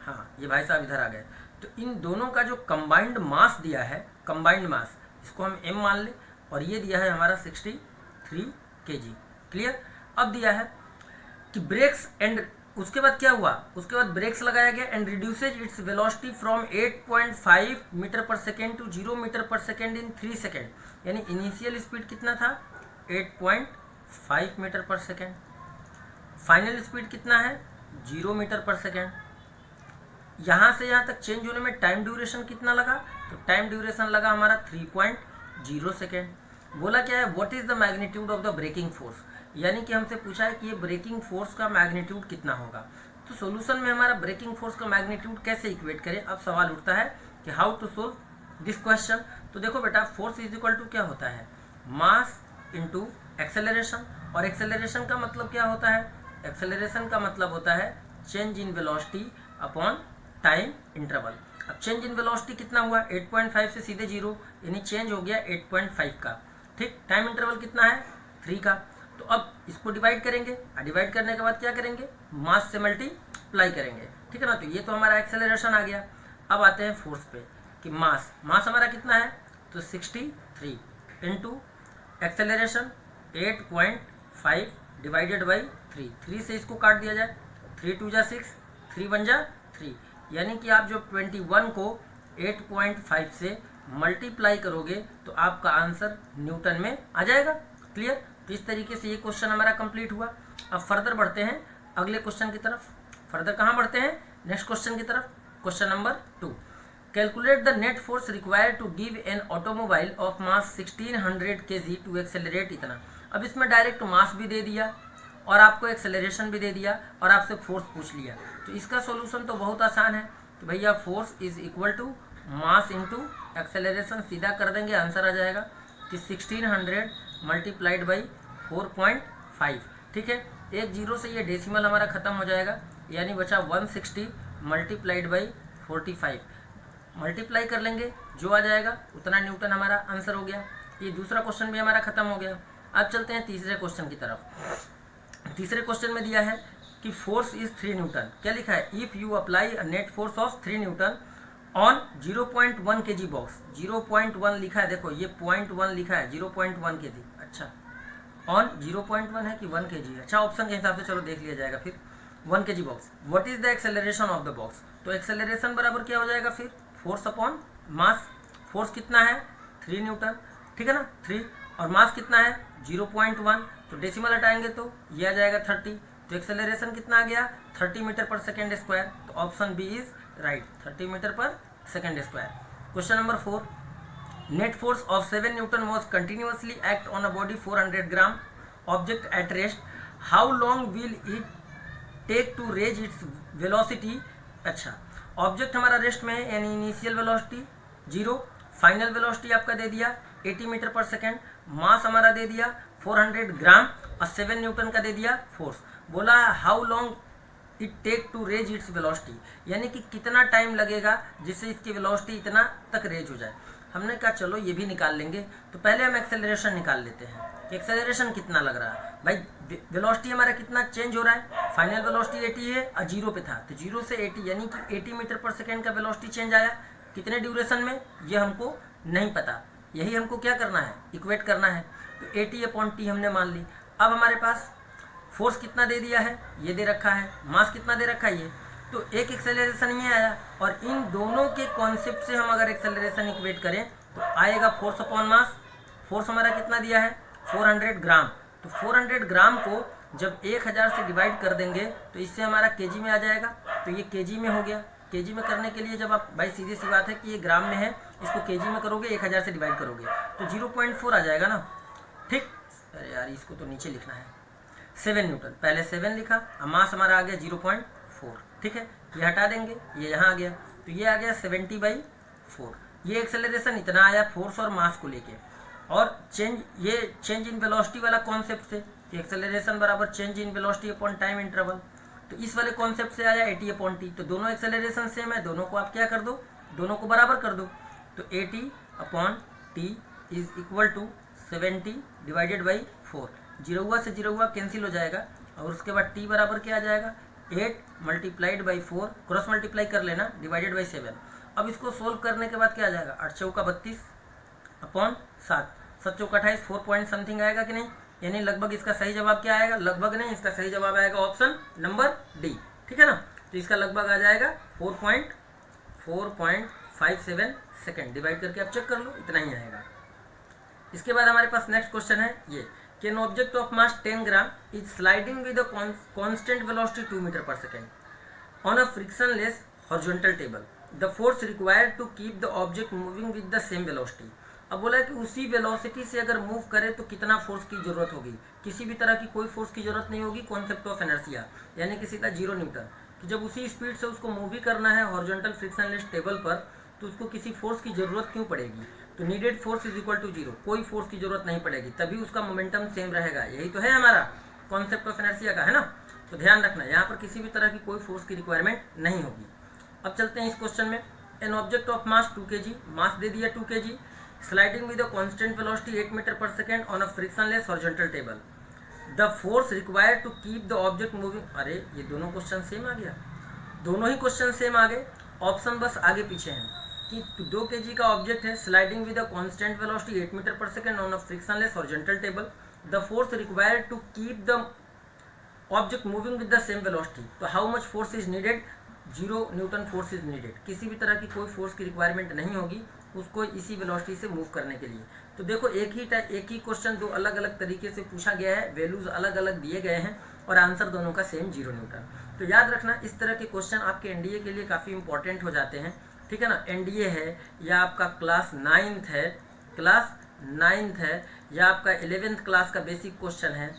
Speaker 1: हाँ ये भाई साहब इधर आ गए। तो इन दोनों का जो कंबाइंड मास दिया है, कंबाइंड मास इसको हम m मान ले, और ये दिया है हमारा 63 kg, क्लियर। अब दिया है कि ब्रेक्स एंड, उसके बाद क्या हुआ, उसके बाद ब्रेक्स लगाया गया and reduces its velocity from 8.5 metre per second to 0 metre per second in 3 second. यानी इनिशियल स्पीड कितना था 8.5 metre per second, final speed कितना है 0 मीटर पर सेकेंड। यहाँ से यहाँ तक चेंज होने में टाइम ड्यूरेशन कितना लगा, तो टाइम ड्यूरेशन लगा हमारा 3.0 सेकेंड। बोला क्या है, what is the magnitude of the braking force, यानी कि हमसे पूछा है कि ये ब्रेकिंग फोर्स का मैग्नीट्यूड कितना होगा। तो सॉल्यूशन में हमारा ब्रेकिंग फोर्स का मैग्नीट्यूड कैसे इक्वेट करें। अब सवाल उठता है कि how to solve this question. तो देखो बेटा, फोर्स इज इक्वल टू क्या होता है, मास इनटू एक्सेलरेशन, और एक्सेलरेशन का मतलब क्या होता है, एक्सेलरेशन का मतलब होता है change in velocity upon time interval. अब चेंज इन वेलोसिटी कितना हुआ 8.5 से सीधे 0, यानी चेंज हो गया 8.5 का, ठीक। टाइम इंटरवल कितना है 3 का। तो अब इसको डिवाइड करेंगे, और डिवाइड करने के बाद क्या करेंगे, मास से मल्टीप्लाई करेंगे, ठीक है ना। तो ये तो हमारा एक्सेलरेशन आ गया। अब आते हैं फोर्स पे कि मास हमारा कितना है, तो 63 इंटू एक्सेलरेशन 8.5 डिवाइडेड बाई 3 से इसको काट दिया जाए, 3 2 जा 6, 3 1 जा 3, यानी कि आप जो 21 को 8.5 से मल्टीप्लाई करोगे तो आपका आंसर न्यूटन में आ जाएगा, क्लियर। तो इस तरीके से ये क्वेश्चन हमारा कंप्लीट हुआ। अब फर्दर बढ़ते हैं अगले क्वेश्चन की तरफ। फर्दर कहाँ बढ़ते हैं, नेक्स्ट क्वेश्चन की तरफ। Question number 2, calculate the net force required to give an automobile of mass 1600 kg to accelerate इतना। अब इसमें डायरेक्ट मास भी दे दिया और आपको एक्सेलरेशन भी दे दिया और आपसे फोर्स पूछ लिया। तो इसका सॉल्यूशन तो बहुत आसान है कि भैया force is equal to mass into acceleration, सीधा कर देंगे आंसर आ जाएगा कि 1600 मल्टीप्लाइड बाई 4.5, ठीक है। एक जीरो से ये डेसिमल हमारा खत्म हो जाएगा, यानी बचा 160 मल्टीप्लाइड बाई 45, मल्टीप्लाई कर लेंगे जो आ जाएगा उतना न्यूटन हमारा आंसर हो गया। ये दूसरा क्वेश्चन भी हमारा खत्म हो गया। अब चलते हैं तीसरे क्वेश्चन की तरफ। तीसरे क्वेश्चन में दिया है कि फोर्स इज 3 न्यूटन। क्या लिखा है, if you apply a net force of 3 Newton on 0.1 kg box. 0.1 लिखा है, देखो ये 0.1 लिखा है, 0.1 kg, अच्छा ऑन 0.1 है कि 1 kg, अच्छा ऑप्शन के हिसाब से चलो देख लिया जाएगा फिर। 1 kg box, what is the acceleration of the box. तो एक्सेलरेशन बराबर क्या हो जाएगा फिर, फोर्स अपॉन मास। फोर्स कितना है 3 न्यूटन, ठीक है ना 3, और मास कितना है 0.1, तो डेसिमल हटाएंगे तो ये आ जाएगा 30। तो एक्सेलरेशन कितना आ गया 30 मीटर पर सेकेंड स्क्वायर। तो option B is right, 30 metre per second square. Question number 4, net force of 7 newton was continuously act on a body 400 gram object at rest, how long will it take to raise its velocity. अच्छा, object हमारा rest में है, यानी initial velocity 0, final velocity आपका दे दिया 80 metre per second, मास हमारा दे दिया 400 ग्राम और 7 न्यूटन का दे दिया फोर्स। बोला how long it take to raise its velocity, यानी कि कितना टाइम लगेगा जिससे इसकी वेलोसिटी इतना तक रेज हो जाए। हमने कहा चलो ये भी निकाल लेंगे, तो पहले हम एक्सेलरेशन निकाल लेते हैं कि एक्सेलरेशन कितना लग रहा है। भाई वेलोसिटी हमारा कितना चेंज हो रहा है, फाइनल वेलोसिटी 80 है और 0 पे था, तो 0 से 80 यानी कि 80 मीटर पर सेकेंड का वेलोसिटी चेंज आया। कितने ड्यूरेशन में ये हमको नहीं पता, यही हमको क्या करना है, इक्वेट करना है। तो 80/T हमने मान ली। अब हमारे पास फोर्स कितना दे दिया है, ये दे रखा है, मास कितना दे रखा है ये, तो एक एक्सेलरेशन ये आया, और इन दोनों के कॉन्सेप्ट से हम अगर एक्सेलरेशन इक्वेट करें तो आएगा फोर्स अपॉन मास। फोर्स हमारा कितना दिया है 400 ग्राम, तो 400 ग्राम को जब 1000 से डिवाइड कर देंगे तो इससे हमारा केजी में आ जाएगा, तो ये केजी में हो गया। केजी में करने के लिए जब आप, भाई सीधी सी बात है कि ये ग्राम में है, इसको केजी में करोगे 1000 से डिवाइड करोगे तो 0.4 आ जाएगा ना, ठीक। अरे यार इसको तो नीचे लिखना है, 7 न्यूटन, पहले 7 लिखा, और मास हमारा आ गया 0.4, ठीक है। ये हटा देंगे, ये यहाँ आ गया, तो ये आ गया 70/4। ये एक्सेलरेशन इतना आया फोर्स और मास को लेके, और चेंज इन वेलोसिटी वाला कॉन्सेप्ट से, एक्सेलरेशन बराबर change in velocity upon time interval, तो इस वाले कॉन्सेप्ट से आया 80/T। तो दोनों एक्सेलरेशन सेम है, दोनों को आप क्या कर दो, दोनों को बराबर कर दो, तो 80/T इज इक्वल टू 70/4। 0 हुआ से 0 हुआ कैंसिल हो जाएगा, और उसके बाद T बराबर क्या आ जाएगा 8 × 4, क्रॉस मल्टीप्लाई कर लेना, /7। अब इसको सोल्व करने के बाद क्या आ जाएगा 8 चौका 32/7, 7 चौका 28, 4 पॉइंट समथिंग आएगा कि नहीं, यानी लगभग इसका सही जवाब क्या आएगा, लगभग नहीं, इसका सही जवाब आएगा ऑप्शन नंबर डी, ठीक है ना। तो इसका लगभग आ जाएगा 4.57 सेकेंड, डिवाइड करके आप चेक कर लो, इतना ही आएगा। इसके बाद हमारे पास नेक्स्ट क्वेश्चन है ये, can object of mass 10 gram is sliding with a constant velocity 2 metre per second on a frictionless horizontal table, the force required to keep the object moving with the same velocity. अब बोला है कि उसी velocity से अगर move करे तो कितना फोर्स की जरूरत होगी, किसी भी तरह की कोई फोर्स की जरूरत नहीं होगी, कॉन्सेप्ट ऑफ इनर्शिया, यानी कि सीधा 0 न्यूटन, कि जब उसी स्पीड से उसको मूव ही करना है हॉरिजॉन्टल फ्रिक्शनलेस टेबल पर, तो उसको किसी फोर्स की जरूरत क्यों पड़ेगी, तो needed force is equal to 0, कोई फोर्स की जरूरत नहीं पड़ेगी, तभी उसका मोमेंटम सेम रहेगा। यही तो है हमारा कॉन्सेप्ट ऑफ इनर्शिया का, है ना। तो ध्यान रखना, यहाँ पर किसी भी तरह की कोई फोर्स की रिक्वायरमेंट नहीं होगी। अब चलते हैं इस क्वेश्चन में, an object of mass 2 kg, mass दे दिया 2 kg, sliding with a constant velocity 8 metre per second on a frictionless horizontal table, the force required to keep the object moving. अरे ये दोनों क्वेश्चन सेम आ गया, दोनों ही question same आ गए, option बस आगे पीछे हैं कि 2 kg का ऑब्जेक्ट है, sliding with a constant velocity 8 metre per second on a frictionless horizontal table, the force required to keep the object moving with the same velocity, तो how much force is needed, 0 newton force is needed, किसी भी तरह की कोई force की requirement नहीं होगी उसको इसी वेलोसिटी से मूव करने के लिए। तो देखो एक ही क्वेश्चन दो अलग अलग तरीके से पूछा गया है, वैल्यूज अलग अलग दिए गए हैं और आंसर दोनों का सेम 0 न्यूटन। तो याद रखना इस तरह के क्वेश्चन आपके एनडीए के लिए काफ़ी इंपॉर्टेंट हो जाते हैं, ठीक है ना। एनडीए है या आपका क्लास 9th है या आपका 11th क्लास का बेसिक क्वेश्चन है,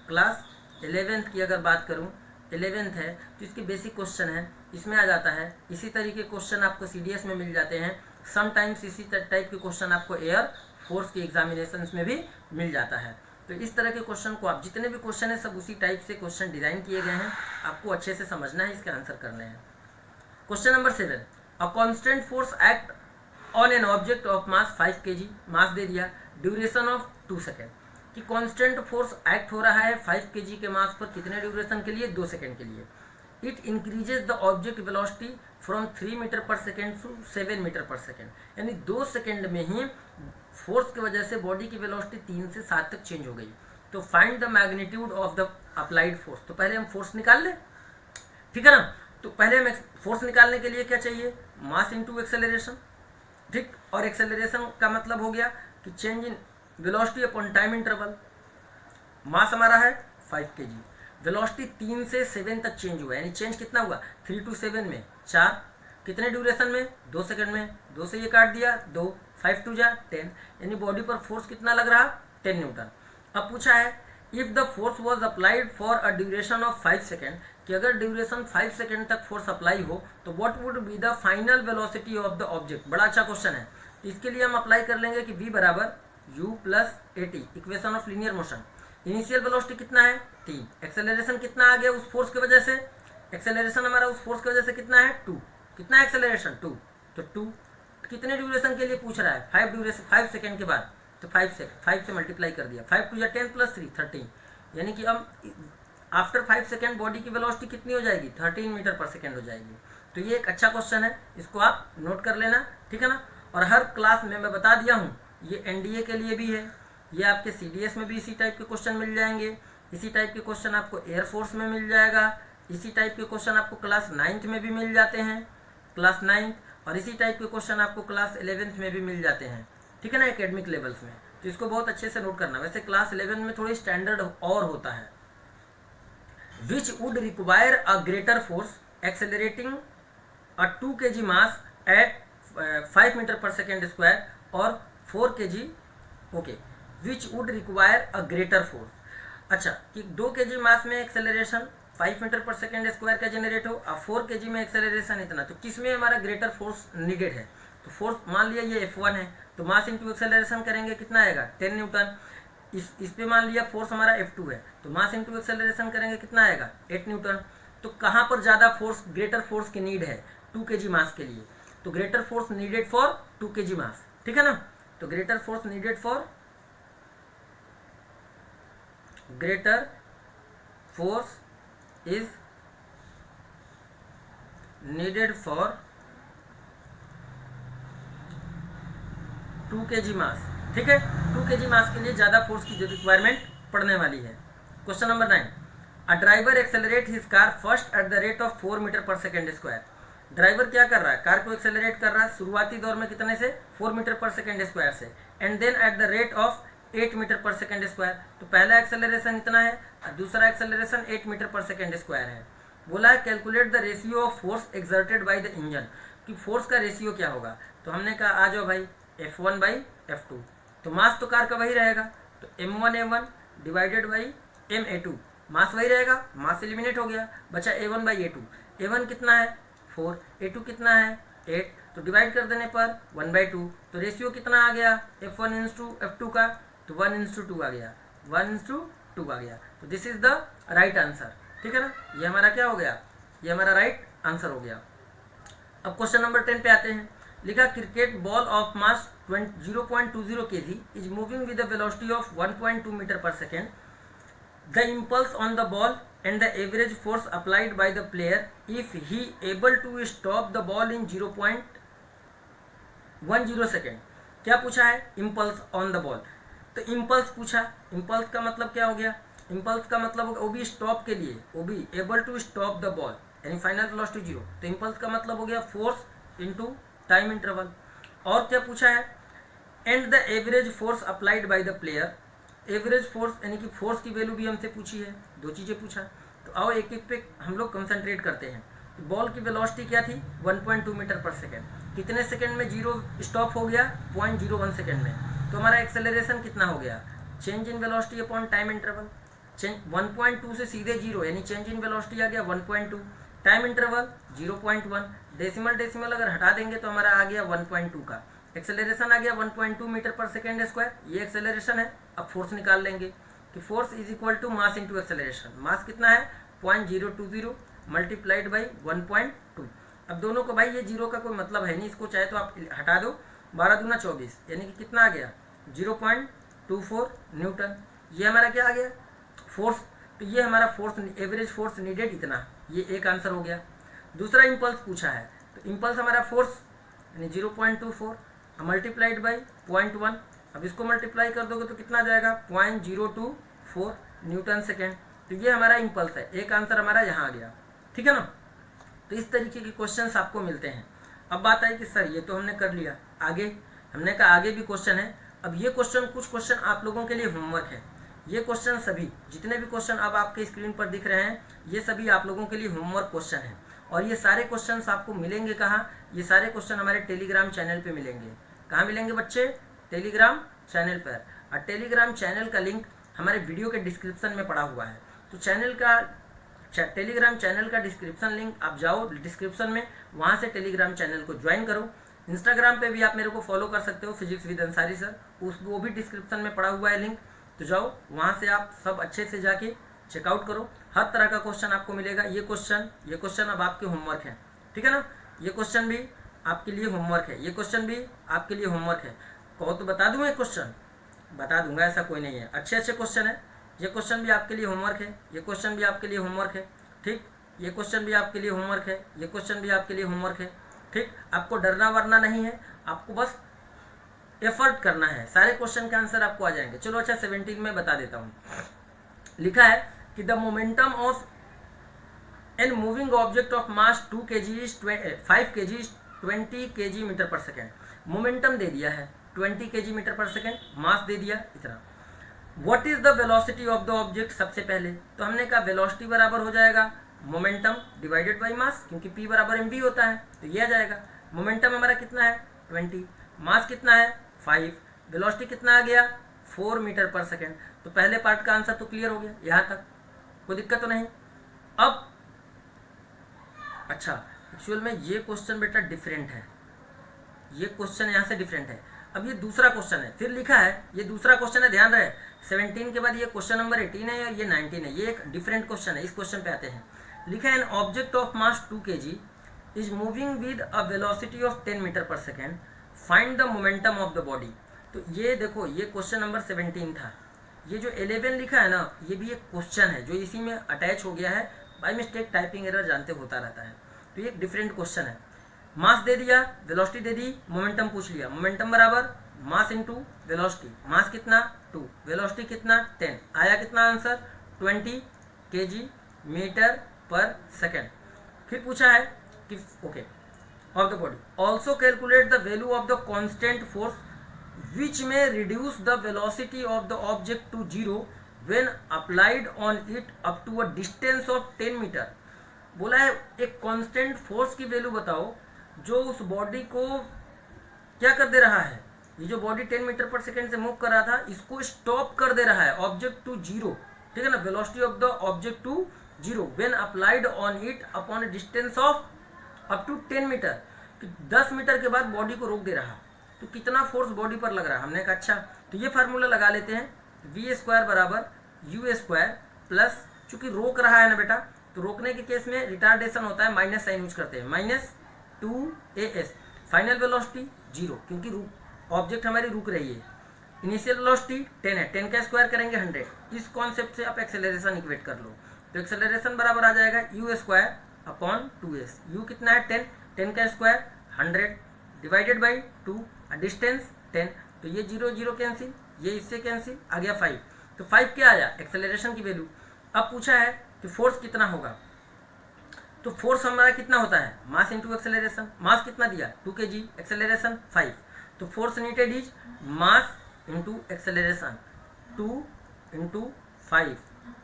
Speaker 1: क्लास 11th की अगर बात करूं 11th है तो इसके बेसिक क्वेश्चन है, इसमें आ जाता है। इसी तरीके क्वेश्चन आपको सीडीएस में मिल जाते हैं, समटाइम्स इसी टाइप के क्वेश्चन आपको एयर फोर्स की एग्जामिनेशंस में भी मिल जाता है। तो इस तरह के क्वेश्चन को आप, जितने भी क्वेश्चन है सब उसी टाइप से क्वेश्चन डिजाइन किए गए हैं, आपको अच्छे से समझना है, इसके आंसर करने हैं। Question number 7, a constant force act on an object of mass 5 kg, mass दे दिया, ड्यूरेशन ऑफ 2 सेकेंड, कि कांस्टेंट फोर्स एक्ट हो रहा है 5 kg के मास पर कितने ड्यूरेशन के लिए, 2 सेकेंड के लिए। It increases the object velocity from 3 metre per second to 7 metre per second, यानी 2 सेकेंड में ही फोर्स की वजह से बॉडी की वेलोसिटी 3 से 7 तक चेंज हो गई। तो find the magnitude of the applied force, तो पहले हम फोर्स निकाल लें, ठीक है ना। तो पहले हमें फोर्स निकालने के लिए क्या चाहिए, मास इंटू एक्सेलरेशन, ठीक। और एक्सेलरेशन का मतलब हो गया कि change in velocity upon time interval. Mass हमारा है 5 kg, वेलोसिटी 3 से 7 तक चेंज हुआ, यानी चेंज कितना हुआ 3 to 7 में 4, कितने ड्यूरेशन में 2 सेकंड में, 2 से ये काट दिया 2, 5 2 जा 10, यानी बॉडी पर फोर्स कितना लग रहा 10 न्यूटन। अब पूछा है if the force was applied for a duration of 5 second, कि अगर ड्यूरेशन 5 सेकेंड तक फोर्स अप्लाई हो तो what would be the final velocity of the object. बड़ा अच्छा क्वेश्चन है। इसके लिए हम अप्लाई कर लेंगे कि v बराबर u plus at, equation of linear motion. Initial velocity कितना है 3, एक्सेलरेशन कितना आ गया उस फोर्स की वजह से, एक्सेलरेशन हमारा उस फोर्स की वजह से कितना है 2, कितना है एक्सेलरेशन 2, तो 2 कितने ड्यूरेशन के लिए पूछ रहा है 5 ड्यूरेशन 5 सेकेंड के बाद, तो 5 से मल्टीप्लाई कर दिया, 5 2 10 प्लस 3 13, यानी कि अब आफ्टर 5 सेकेंड बॉडी की वेलोसिटी कितनी हो जाएगी 13 मीटर पर सेकेंड हो जाएगी। तो ये एक अच्छा क्वेश्चन है, इसको आप नोट कर लेना, ठीक है ना। और हर क्लास में मैं बता दिया हूँ, ये एनडीए के लिए भी है, ये आपके सीडीएस में भी इसी टाइप के क्वेश्चन मिल जाएंगे, इसी टाइप के क्वेश्चन आपको एयरफोर्स में मिल जाएगा, इसी टाइप के क्वेश्चन आपको क्लास 9th में भी मिल जाते हैं, क्लास 9th, और इसी टाइप के क्वेश्चन आपको क्लास 11th में भी मिल जाते हैं, ठीक है ना, एकेडमिक लेवल्स में। तो इसको बहुत अच्छे से नोट करना। वैसे क्लास 11 में थोड़ी स्टैंडर्ड और होता है। Which would require a greater force accelerating a 2 kg mass at 5 metre per second square और 4 kg, okay, which would require a greater force. अच्छा, कि 2 kg मास में acceleration 5 metre per second square का generate हो और 4 kg में acceleration इतना, तो किस में हमारा ग्रेटर फोर्स नीडेड है। तो फोर्स मान लिया ये F1 है, तो मास इंटू एक्सेलरेशन करेंगे कितना आएगा 10 न्यूटन। इस पे मान लिया फोर्स हमारा F2 है, तो मास इंटू एक्सेलरेशन करेंगे कितना आएगा 8 न्यूटन। तो कहाँ पर ज़्यादा फोर्स, ग्रेटर फोर्स की नीड है 2 kg मास के लिए, तो greater force needed for 2 kg मास, ठीक है ना। तो greater force needed for, greater force is needed for 2 kg मास, ठीक है। 2 kg मास के लिए ज़्यादा फोर्स की जो रिक्वायरमेंट पड़ने वाली है। Question number 9, a driver accelerate his car first at the rate of 4 metre per second square. Driver क्या कर रहा है, कार को एक्सेलरेट कर रहा है शुरुआती दौर में कितने से 4 मीटर पर सेकेंड स्क्वायर से, and then at the rate of 8 metre per second square. तो पहला एक्सेलरेशन इतना है और दूसरा acceleration 8 metre per second square है। बोला है calculate the ratio of force exerted by the engine, कि फोर्स का रेशियो क्या होगा। तो हमने कहा आ जाओ भाई F1 बाई F2, तो मास तो कार का वही रहेगा, तो M1A1 डिवाइडेड बाई MA2, मास वही रहेगा, मास एलिमिनेट हो गया, बचा A1 बाई A2। A1 कितना है 4, A2 कितना है 8, तो डिवाइड कर देने पर 1/2, तो रेशियो कितना आ गया F1 इंटू F2 का, तो 1:2 आ गया, 1:2 आ गया। तो this is the right answer, ठीक है ना। ये हमारा क्या हो गया, ये हमारा राइट आंसर हो गया। अब क्वेश्चन नंबर 10 पे आते हैं। लिखा cricket ball of mass 0.20 kg is moving with the velocity of 1.2 metre per second. The impulse on the ball and the average force applied by the player if he able to stop the ball in 0.10 second. क्या पूछा है, impulse on the ball. तो impulse पूछा, impulse का मतलब क्या हो गया, इम्पल्स का मतलब हो गया ओबी स्टॉप के लिए, ओबी able to stop the ball यानी फाइनल वेलोसिटी 0। तो इम्पल्स का मतलब हो गया फोर्स इनटू टाइम इंटरवल। और क्या पूछा है, and the average force applied by the player. Average force यानी कि फोर्स की वैल्यू भी हमसे पूछी है, 2 चीज़ें पूछा। तो आओ एक एक पे हम लोग कंसंट्रेट करते हैं। तो बॉल की वेलोसिटी क्या थी 1.2 मीटर पर सेकेंड, कितने सेकेंड में 0 स्टॉप हो गया 0.01 सेकेंड में। तो हमारा एक्सेलरेशन कितना हो गया, change in velocity upon time interval, 1.2 से सीधे 0 यानी चेंज इन वेलोसिटी आ गया 1.2, टाइम इंटरवल 0.1, डेसिमल अगर हटा देंगे तो हमारा आ गया 1.2 का, एक्सेलरेशन आ गया 1.2 मीटर पर सेकेंड स्क्वायर, ये एक्सेलरेशन है। अब फोर्स निकाल लेंगे कि force is equal to mass into acceleration. Mass कितना है 0.020 मल्टीप्लाइड बाई 1.2। अब दोनों को भाई ये 0 का कोई मतलब है नहीं, इसको चाहे तो आप हटा दो, 12 दूना 24 यानी कि कितना आ गया 0.24 न्यूटन। ये हमारा क्या आ गया फोर्स। तो ये हमारा फोर्स, एवरेज फोर्स नीडेड इतना, ये एक आंसर हो गया। दूसरा इम्पल्स पूछा है, तो इम्पल्स हमारा फोर्स यानी 0.24 मल्टीप्लाइड बाई 0.1। अब इसको मल्टीप्लाई कर दोगे तो कितना जाएगा 0.024 न्यूटन सेकेंड। तो ये हमारा इम्पल्स है, एक आंसर हमारा यहाँ आ गया, ठीक है ना। तो इस तरीके के क्वेश्चंस आपको मिलते हैं। अब बात आई कि सर ये तो हमने कर लिया, आगे हमने कहा आगे भी क्वेश्चन है। अब ये क्वेश्चन, कुछ क्वेश्चन आप लोगों के लिए होमवर्क है। ये क्वेश्चन सभी, जितने भी क्वेश्चन अब आपके स्क्रीन पर दिख रहे हैं, ये सभी आप लोगों के लिए होमवर्क क्वेश्चन है। और ये सारे क्वेश्चंस आपको मिलेंगे कहाँ? ये सारे क्वेश्चन हमारे टेलीग्राम चैनल पे मिलेंगे। कहाँ मिलेंगे बच्चे? टेलीग्राम चैनल पर। और टेलीग्राम चैनल का लिंक हमारे वीडियो के डिस्क्रिप्शन में पड़ा हुआ है। तो टेलीग्राम चैनल का डिस्क्रिप्शन लिंक आप जाओ डिस्क्रिप्शन में, वहाँ से टेलीग्राम चैनल को ज्वाइन करो। इंस्टाग्राम पे भी आप मेरे को फॉलो कर सकते हो, फिजिक्स विद अंसारी सर, वो भी डिस्क्रिप्शन में पड़ा हुआ है लिंक। तो जाओ वहाँ से आप सब अच्छे से जाके चेकआउट करो। हर तरह का क्वेश्चन आपको मिलेगा। ये क्वेश्चन अब आपके होमवर्क है, ठीक है ना? ये क्वेश्चन भी आपके लिए होमवर्क है, ये क्वेश्चन भी आपके लिए होमवर्क है। कहो तो बता दूँ, एक क्वेश्चन बता दूंगा, ऐसा कोई नहीं है। अच्छे अच्छे क्वेश्चन है। ये क्वेश्चन भी आपके लिए होमवर्क है, ये क्वेश्चन भी आपके लिए होमवर्क है, ठीक। ये क्वेश्चन भी आपके लिए होमवर्क है, ये क्वेश्चन भी आपके लिए होमवर्क है, ठीक। आपको डरना वरना नहीं है, आपको बस एफर्ट करना है, सारे क्वेश्चन के आंसर आपको आ जाएंगे। चलो अच्छा 17 में बता देता हूँ। लिखा है कि the momentum of an moving object of mass 2 kg is 5 kg is 20 kg metre per second. Momentum दे दिया है 20 kg metre per second, mass दे दिया इतना। What is the velocity of the object? सबसे पहले तो हमने कहा वेलोसिटी बराबर हो जाएगा मोमेंटम डिवाइडेड बाई मास, क्योंकि p बराबर mv होता है, तो ये आ जाएगा। मोमेंटम हमारा कितना है? 20, मास कितना है? 5, वेलोसिटी कितना आ गया? 4 मीटर पर सेकेंड। तो पहले पार्ट का आंसर तो क्लियर हो गया, यहाँ तक कोई दिक्कत तो नहीं। अब अच्छा, एक्चुअल में ये क्वेश्चन बेटा डिफरेंट है, ये क्वेश्चन यहाँ से डिफरेंट है। अब ये दूसरा क्वेश्चन है, फिर लिखा है ये दूसरा क्वेश्चन है, ध्यान रहे 17 के बाद ये क्वेश्चन नंबर 18 है और ये 19 है, ये एक डिफरेंट क्वेश्चन है। इस क्वेश्चन पे आते हैं। लिखा है an object of mass 2 kg is moving with a velocity of 10 metre per second, find the momentum of the body. तो ये देखो, ये क्वेश्चन नंबर 17 था। ये जो 11 लिखा है ना, ये भी एक क्वेश्चन है जो इसी में अटैच हो गया है। बाई मिस्टेक टाइपिंग एरर जानते होता रहता है, तो ये एक डिफरेंट क्वेश्चन है। मास दे दिया, वेलोसिटी दे दी, मोमेंटम पूछ लिया। मोमेंटम बराबर मास इंटू वेलोसिटी। मास कितना? 2, वेलोसिटी कितना? 10। आया कितना answer? 20 kg metre per second. फिर पूछा है कि okay of the body also calculate the value of the constant force which में reduce the velocity of the object to 0 when applied on it up to a distance of 10 metre. बोला है एक constant force की value बताओ जो उस body को क्या कर दे रहा है, ये जो बॉडी 10 मीटर पर सेकेंड से मूव कर रहा था, इसको स्टॉप कर दे रहा है ऑब्जेक्ट टू 0, ठीक है ना। Velocity of the object to 0 when applied on it upon a distance of up to 10 metre. 10 metre के बाद बॉडी को रोक दे रहा, तो कितना फोर्स बॉडी पर लग रहा है। हमने कहा अच्छा, तो ये फार्मूला लगा लेते हैं, v² बराबर u² प्लस, चूंकि रोक रहा है ना बेटा, तो रोकने के केस में रिटार्डेशन होता है, माइनस साइन यूज करते हैं, -2as। फाइनल वेलोसिटी 0, क्योंकि ऑब्जेक्ट हमारी रुक रही है। इनिशियल वेलोसिटी 10 है, 10 का स्क्वायर करेंगे 100। इस कॉन्सेप्ट से आप एक्सेलरेशन इक्वेट कर लो, तो एक्सेलरेशन बराबर आ जाएगा u² अपॉन 2s। u कितना है? 10, 10 का स्क्वायर 100 डिवाइडेड बाई 2, डिस्टेंस 10, तो ये 0 0 कैंसिल, ये इससे कैंसिल, आ गया 5। तो 5 क्या आया? एक्सेलरेशन की वैल्यू। अब पूछा है कि फोर्स कितना होगा, तो फोर्स हमारा कितना होता है? मास इंटू एक्सेलरेशन। मास कितना दिया? 2 kg, एक्सेलरेशन 5, तो force needed is mass into acceleration 2 into 5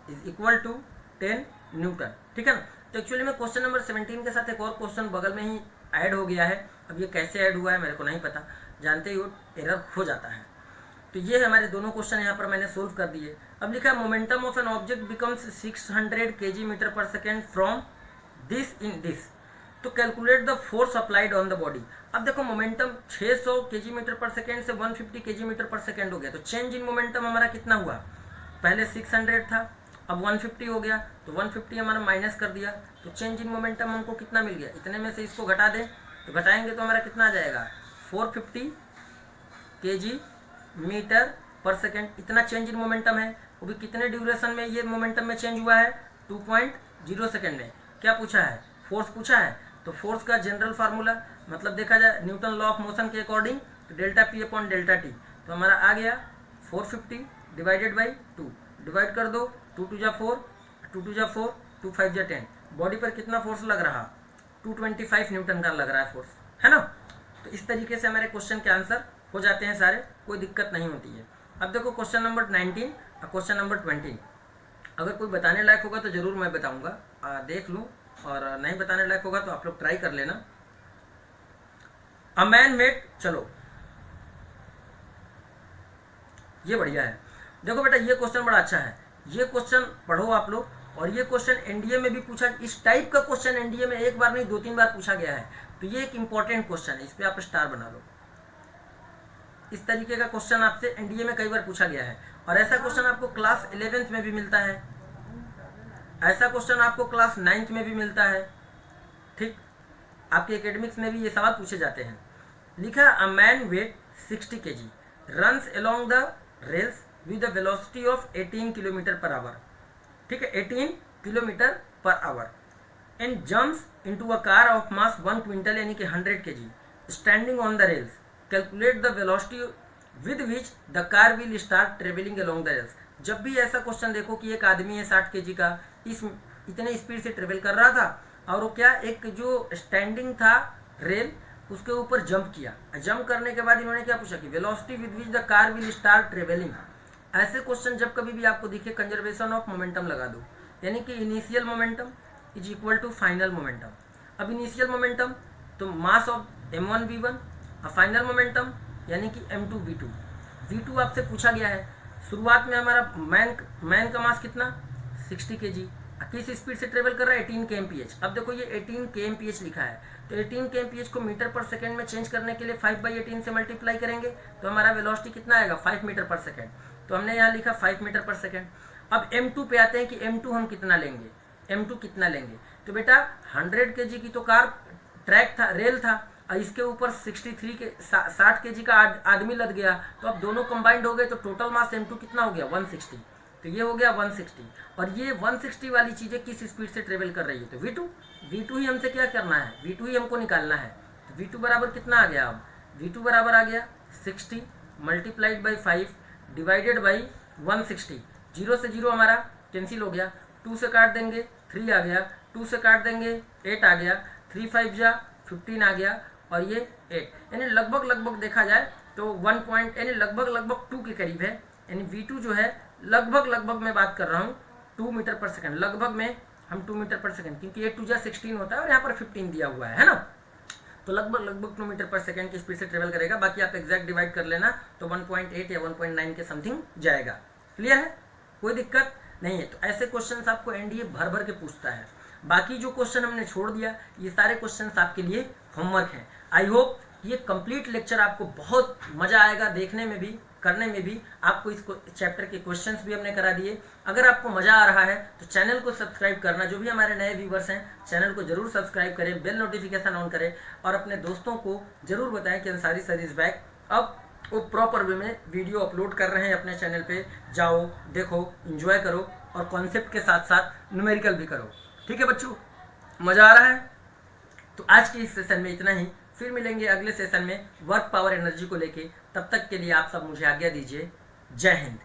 Speaker 1: is equal to 10 newton, ठीक है ना। तो एक्चुअली में क्वेश्चन नंबर 17 के साथ एक और क्वेश्चन बगल में ही ऐड हो गया है। अब ये कैसे ऐड हुआ है मेरे को नहीं पता, जानते ही एरर हो जाता है। तो ये हमारे दोनों क्वेश्चन यहाँ पर मैंने सोल्व कर दिए। अब लिखा है momentum of an object becomes 600 kg metre per second from this in this, तो calculate the force applied on the body. अब देखो momentum 600 kg metre per second से 150 kg मीटर पर सेकेंड हो गया, तो चेंज इन मोमेंटम हमारा कितना हुआ? पहले 600 था, अब 150 हो गया, तो 150 हमारा माइनस कर दिया, तो चेंज इन मोमेंटम हमको कितना मिल गया? इतने में से इसको घटा दें, तो घटाएंगे तो हमारा कितना आ जाएगा? 450 kg मीटर पर सेकेंड। इतना चेंज इन मोमेंटम है, वो भी कितने ड्यूरेशन में ये मोमेंटम में चेंज हुआ है? 2.0 सेकेंड में। क्या पूछा है? फोर्स पूछा है, तो फोर्स का जनरल फार्मूला मतलब देखा जाए न्यूटन लॉ ऑफ मोशन के अकॉर्डिंग, तो delta p upon delta t, तो हमारा आ गया 450 डिवाइडेड बाई 2, डिवाइड कर दो, 2 2 जा 4, 2 2 जा 4, 2 5 जा 10। बॉडी पर कितना फोर्स लग रहा? 225 न्यूटन का लग रहा है फोर्स, है ना। तो इस तरीके से हमारे क्वेश्चन के आंसर हो जाते हैं सारे, कोई दिक्कत नहीं होती है। अब देखो क्वेश्चन नंबर 19 और क्वेश्चन नंबर 20, अगर कोई बताने लायक होगा तो ज़रूर मैं बताऊंगा, देख लूँ, और नहीं बताने लायक होगा तो आप लोग ट्राई कर लेना। अ मैन मेड, चलो ये बढ़िया है। देखो बेटा ये क्वेश्चन बड़ा अच्छा है, ये क्वेश्चन पढ़ो आप लोग, और ये क्वेश्चन एनडीए में भी पूछा, इस टाइप का क्वेश्चन एनडीए में एक बार नहीं 2-3 बार पूछा गया है, तो ये एक इंपॉर्टेंट क्वेश्चन है, इस पर आप स्टार बना लो। इस तरीके का क्वेश्चन आपसे एनडीए में कई बार पूछा गया है, और ऐसा क्वेश्चन आपको क्लास 11th में भी मिलता है, ऐसा क्वेश्चन आपको क्लास 9th में भी मिलता है, ठीक। आपके एकेडमिक्स में भी ये सवाल पूछे जाते हैं। लिखा a man weight 60 kg runs along the rails with the velocity of 18 kilometre per hour, ठीक है, 18 kilometre per hour, and jumps into a car of mass 1 quintal यानी कि 100 kg standing on the rails, calculate the velocity with which the car will start travelling along the rails. जब भी ऐसा question देखो कि एक आदमी है 60 kg का, इस इतने स्पीड से ट्रेवल कर रहा था, और वो क्या एक जो स्टैंडिंग था रेल उसके ऊपर जंप किया, जंप करने के बाद इन्होंने क्या पूछा कि velocity with which the car will start travelling. ऐसे क्वेश्चन जब कभी भी आपको दिखे कंजर्वेशन ऑफ मोमेंटम लगा दो, यानी कि initial momentum is equal to final momentum. अब इनिशियल मोमेंटम तो मास ऑफ m1 v1, और फाइनल मोमेंटम यानी कि m2 v2। v2 आपसे पूछा गया है, शुरुआत में हमारा मैन का मास कितना 60 kg, किस स्पीड से ट्रेवल कर रहा है 18 kmph। अब देखो ये 18 kmph लिखा है, तो 18 kmph को मीटर पर सेकेंड में चेंज करने के लिए 5/18 से मल्टीप्लाई करेंगे, तो हमारा वेलोसिटी कितना आएगा 5 मीटर पर सेकेंड। तो हमने यहाँ लिखा 5 मीटर पर सेकेंड। अब m2 पे आते हैं कि m2 हम कितना लेंगे, m2 कितना लेंगे, तो बेटा 100 kg की तो कार ट्रैक था, रेल था, और इसके ऊपर 60 kg का आदमी लद गया, तो अब दोनों कंबाइंड हो गए, तो टोटल मास m2 कितना हो गया 160, तो ये हो गया 160। और ये 160 वाली चीज़ें किस स्पीड से ट्रेवल कर रही है, तो v2 ही हमसे क्या करना है, v2 ही हमको निकालना है। तो v2 बराबर कितना आ गया, अब v2 बराबर आ गया 60 मल्टीप्लाइड बाई 5 डिवाइडेड बाई 160। 0 से 0 हमारा कैंसिल हो गया, 2 से काट देंगे 3 आ गया, 2 से काट देंगे 8 आ गया, 3 5 जा 15 आ गया, और ये 8, यानी लगभग देखा जाए तो 1 पॉइंट यानी लगभग 2 के करीब है। यानी v2 जो है लगभग मैं बात कर रहा हूँ 2 मीटर पर सेकंड, लगभग में हम 2 मीटर पर सेकंड, क्योंकि 8 2 16 होता है और यहाँ पर 15 दिया हुआ है ना, तो लगभग 2 मीटर पर सेकंड की स्पीड से ट्रेवल करेगा। बाकी आप एग्जैक्ट डिवाइड कर लेना तो 1.8 या 1.9 के समथिंग जाएगा। क्लियर है, कोई दिक्कत नहीं है। तो ऐसे क्वेश्चन आपको एनडीए भर के पूछता है। बाकी जो क्वेश्चन हमने छोड़ दिया, ये सारे क्वेश्चन आपके लिए होमवर्क हैं। आई होप ये कंप्लीट लेक्चर आपको बहुत मजा आएगा देखने में भी, करने में भी। आपको इस चैप्टर के क्वेश्चंस भी हमने करा दिए। अगर आपको मजा आ रहा है तो चैनल को सब्सक्राइब करना, जो भी हमारे नए व्यूवर्स हैं चैनल को जरूर सब्सक्राइब करें, बेल नोटिफिकेशन ऑन करें, और अपने दोस्तों को जरूर बताएं कि अंसारी सर इज बैक। अब वो प्रॉपर वे में वीडियो अपलोड कर रहे हैं अपने चैनल पे, जाओ देखो, एंजॉय करो, और कॉन्सेप्ट के साथ साथ न्यूमेरिकल भी करो। ठीक है बच्चों, मजा आ रहा है? तो आज के इस सेशन में इतना ही, फिर मिलेंगे अगले सेशन में वर्क पावर एनर्जी को लेके। तब तक के लिए आप सब मुझे आज्ञा दीजिए। जय हिंद।